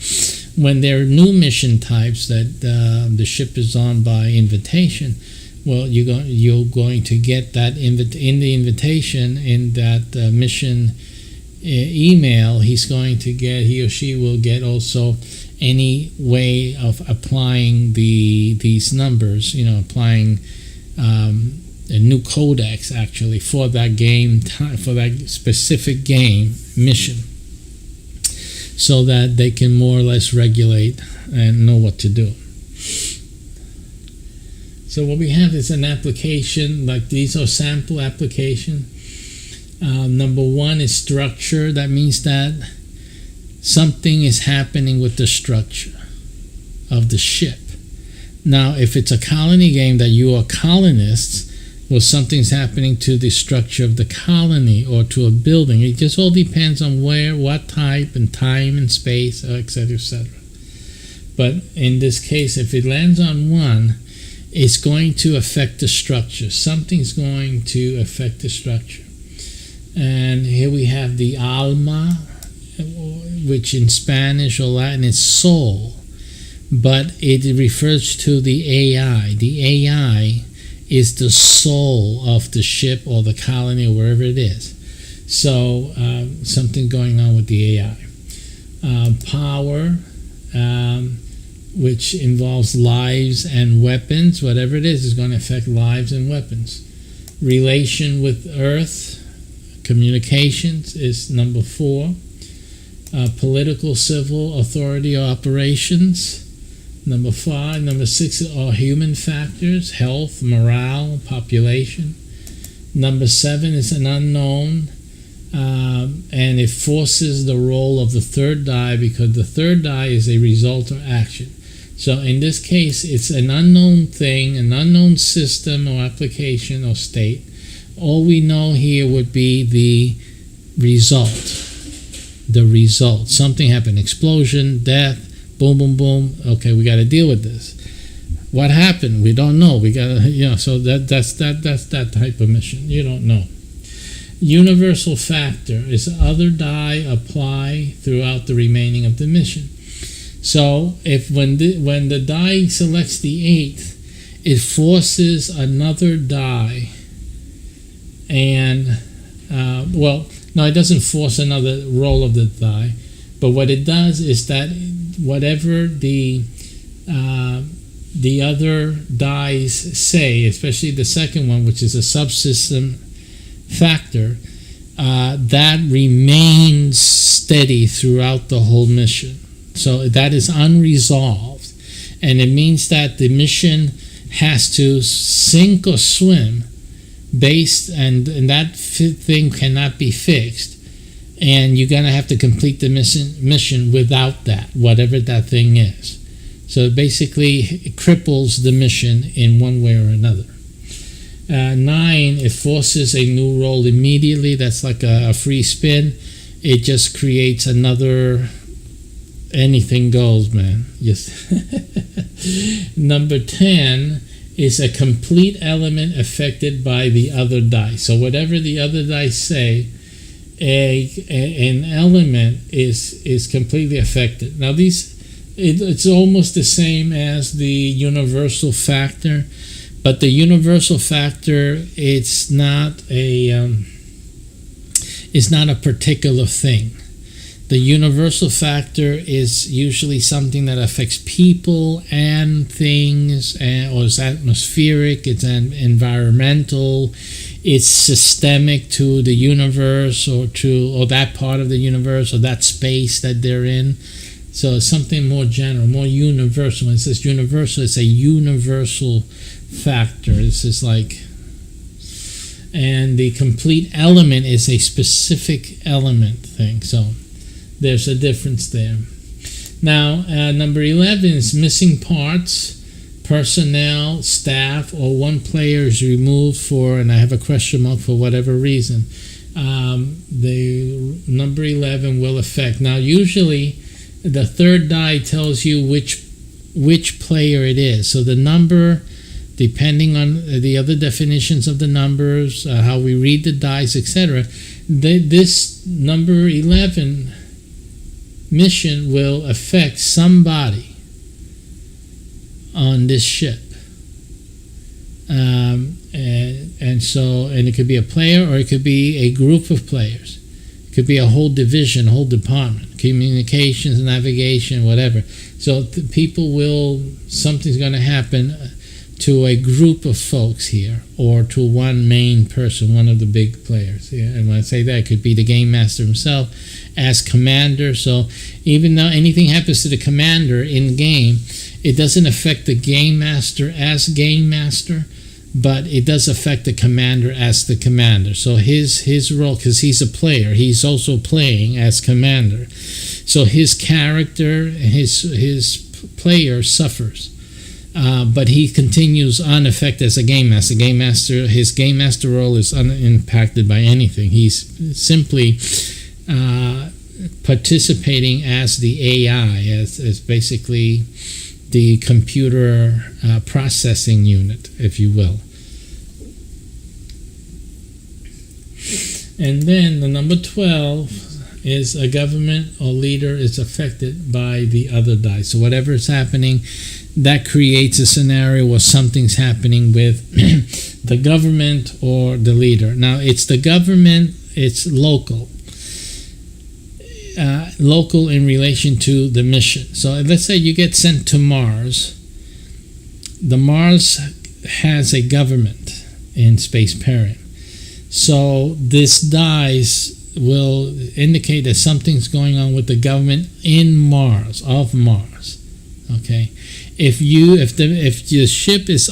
when there are new mission types that the ship is on by invitation, well, you're going to get that in the invitation, in that mission email. He or she will get also any way of applying these numbers. Applying a new codex actually for that game for that specific game mission, so that they can more or less regulate and know what to do. So what we have is an application, like these are sample application. Number 1 is structure. That means that something is happening with the structure of the ship. Now, if it's a colony game that you are colonists, well, something's happening to the structure of the colony or to a building. It just all depends on where, what type, and time and space, etc., etc. But in this case, if it lands on 1, it's going to affect the structure. Something's going to affect the structure. And here we have the alma, which in Spanish or Latin is soul, but it refers to the AI. The AI is the soul of the ship or the colony or wherever it is. So something going on with the AI. Power, which involves lives and weapons. Whatever it is going to affect lives and weapons. Relation with Earth, communications is number 4. Political, civil, authority or operations, number 5. Number 6 are human factors, health, morale, population. Number 7 is an unknown, and it forces the roll of the third die, because the third die is a result or action. So in this case, it's an unknown thing, an unknown system or application or state. All we know here would be result. The result. Something happened. Explosion, death, boom, boom, boom. Okay, we got to deal with this. What happened? We don't know. We got to, so that's that type of mission. You don't know. Universal factor is other die apply throughout the remaining of the mission. So if when the die selects the 8th, it forces another die, and no, it doesn't force another roll of the die, but what it does is that whatever the other dies say, especially the second one, which is a subsystem factor, that remains steady throughout the whole mission. So that is unresolved, and it means that the mission has to sink or swim based, and that thing cannot be fixed, and you're going to have to complete the mission without that, whatever that thing is. So basically it cripples the mission in one way or another. 9, it forces a new roll immediately. That's like a free spin. It just creates another, anything goes, man. Yes. Number 10 is a complete element affected by the other dice. So whatever the other dice say, an element is completely affected. Now it's almost the same as the universal factor, but the universal factor, it's not a particular thing. The universal factor is usually something that affects people and things, or it's atmospheric, it's environmental, it's systemic to the universe or that part of the universe or that space that they're in. So it's something more general, more universal. When it says universal, it's a universal factor. It's just like, and the complete element is a specific element thing. So there's a difference there. Now, number 11 is missing parts, personnel, staff, or one player is removed for, and I have a question mark, for whatever reason. The number 11 will affect. Now, usually the third die tells you which player it is. So the number, depending on the other definitions of the numbers, how we read the dice, etc., this number 11 mission will affect somebody on this ship, and it could be a player or it could be a group of players. It could be a whole division, whole department, communications, navigation, whatever. So something's going to happen to a group of folks here, or to one main person, one of the big players. Yeah, and when I say that, it could be the game master himself as commander. So even though anything happens to the commander in game, it doesn't affect the game master as game master, but it does affect the commander as the commander. So his role, because he's a player, he's also playing as commander. So his character, his player suffers. But he continues unaffected as a game master. His game master role is unimpacted by anything. He's simply participating as the AI, as basically the computer processing unit, if you will. And then the number 12 is a government or leader is affected by the other dice. So whatever is happening, that creates a scenario where something's happening with the government or the leader. Now, it's the government, it's local. Local in relation to the mission. So let's say you get sent to Mars. The Mars has a government in SPACEPERIUM. So this dice will indicate that something's going on with the government in Mars, of Mars. Okay. If the ship is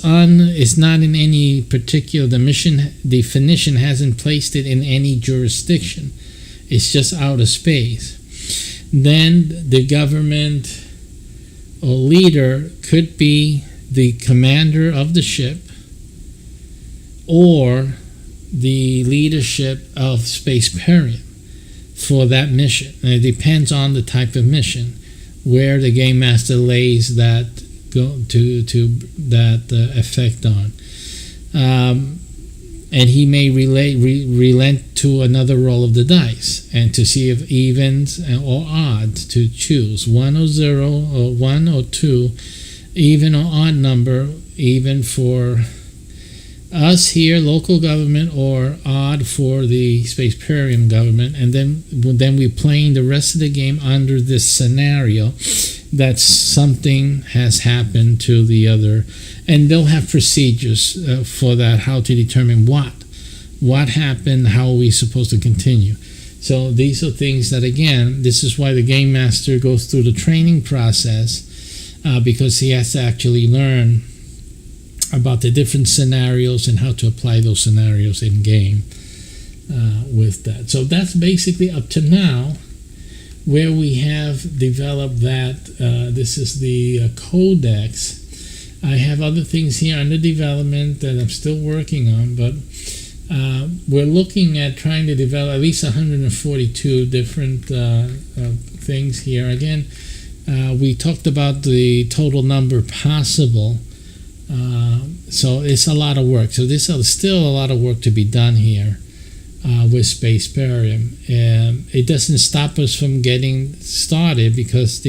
not in any particular, the mission definition hasn't placed it in any jurisdiction, it's just outer space, then the government or leader could be the commander of the ship or the leadership of SPACEPERIUM. for that mission. And it depends on the type of mission where the game master lays that effect on. And he may relent to another roll of the dice and to see if evens or odds to choose 1 or 0 or 1 or 2, even or odd number, even for us here, local government, or odd for the SPACEPERIUM government. And then we're playing the rest of the game under this scenario that something has happened to the other, and they'll have procedures for that, how to determine what happened, how are we supposed to continue. So these are things that, again, this is why the game master goes through the training process, because he has to actually learn about the different scenarios and how to apply those scenarios in game with that. So that's basically up to now where we have developed that. This is the codex. I have other things here under development that I'm still working on, but we're looking at trying to develop at least 142 different things here. Again, we talked about the total number possible, so it's a lot of work. So this is still a lot of work to be done here with SPACEPERIUM. It doesn't stop us from getting started, because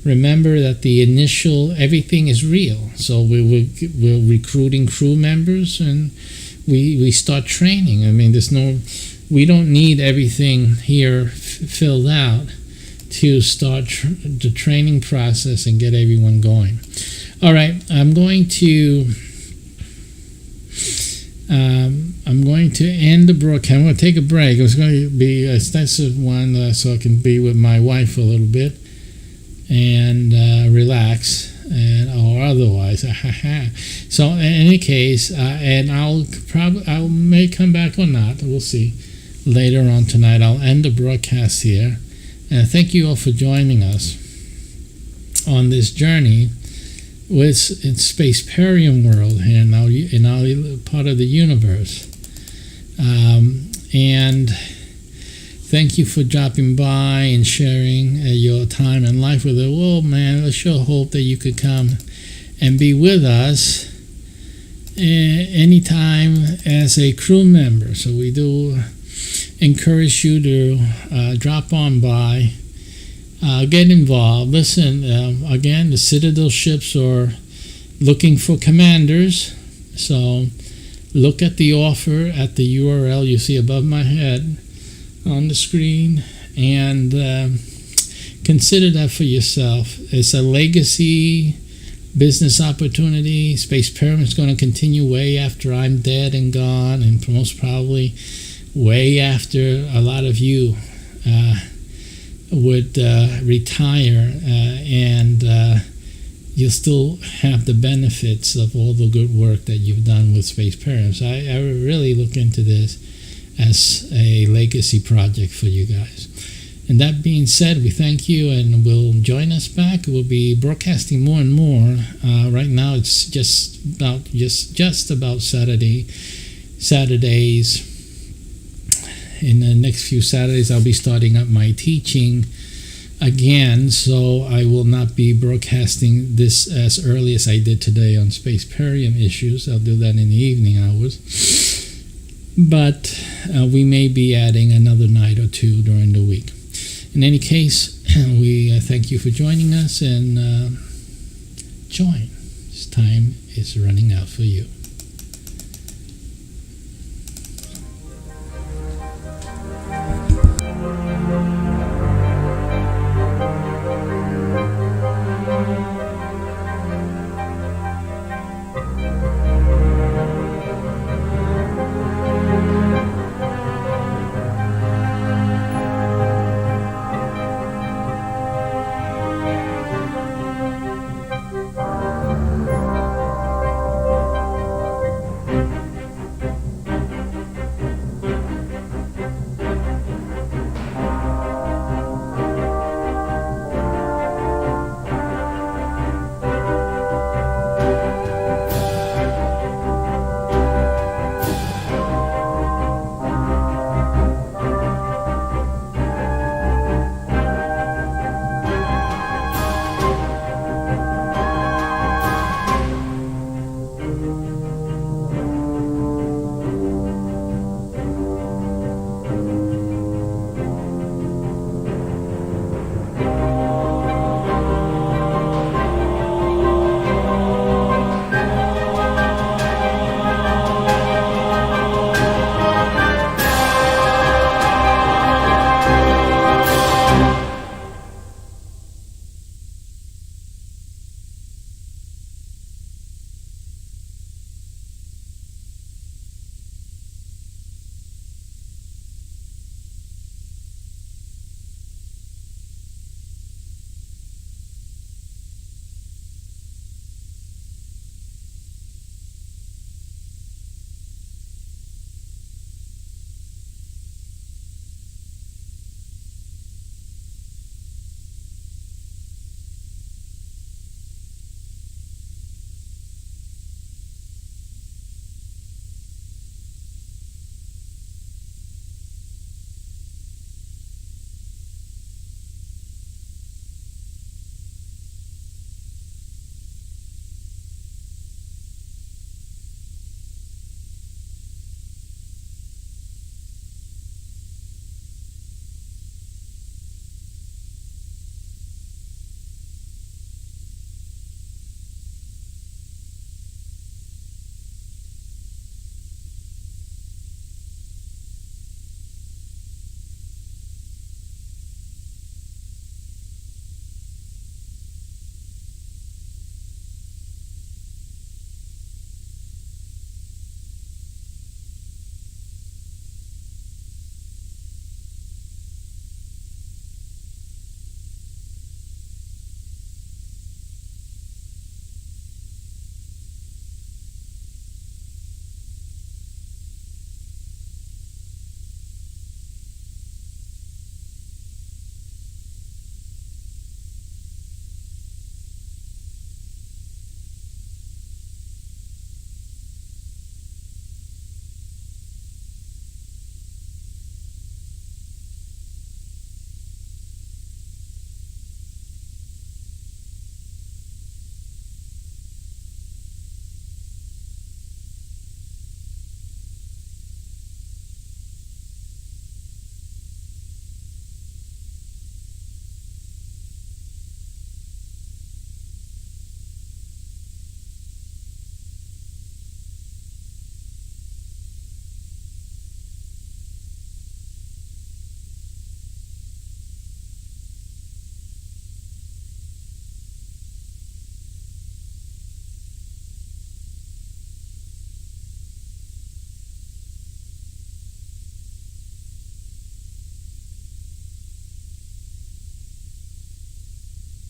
remember that the initial, everything is real. So we're recruiting crew members, and we start training. I mean, we don't need everything here filled out to start the training process and get everyone going. All right, I'm going to end the broadcast. I'm going to take a break. It was going to be an extensive one, so I can be with my wife a little bit and relax, or otherwise. So in any case, and I may come back or not. We'll see later on tonight. I'll end the broadcast here, and thank you all for joining us on this journey with SPACEPERIUM world here now in our part of the universe. And thank you for dropping by and sharing your time and life with us. Well, man, I sure hope that you could come and be with us anytime as a crew member. So we do encourage you to drop on by, get involved. Listen, again, the Citadel ships are looking for commanders. So look at the offer at the URL you see above my head on the screen, and consider that for yourself. It's a legacy business opportunity. SPACEPERIUM is going to continue way after I'm dead and gone, and most probably way after a lot of you would retire, and you'll still have the benefits of all the good work that you've done with SPACEPERIUM. So I really look into this as a legacy project for you guys. And that being said, we thank you, and we'll join us back. We'll be broadcasting more and more. Right now it's just about Saturdays. In the next few Saturdays, I'll be starting up my teaching again, so I will not be broadcasting this as early as I did today on SPACEPERIUM issues. I'll do that in the evening hours. But we may be adding another night or two during the week. In any case, we thank you for joining us, and join. This time is running out for you.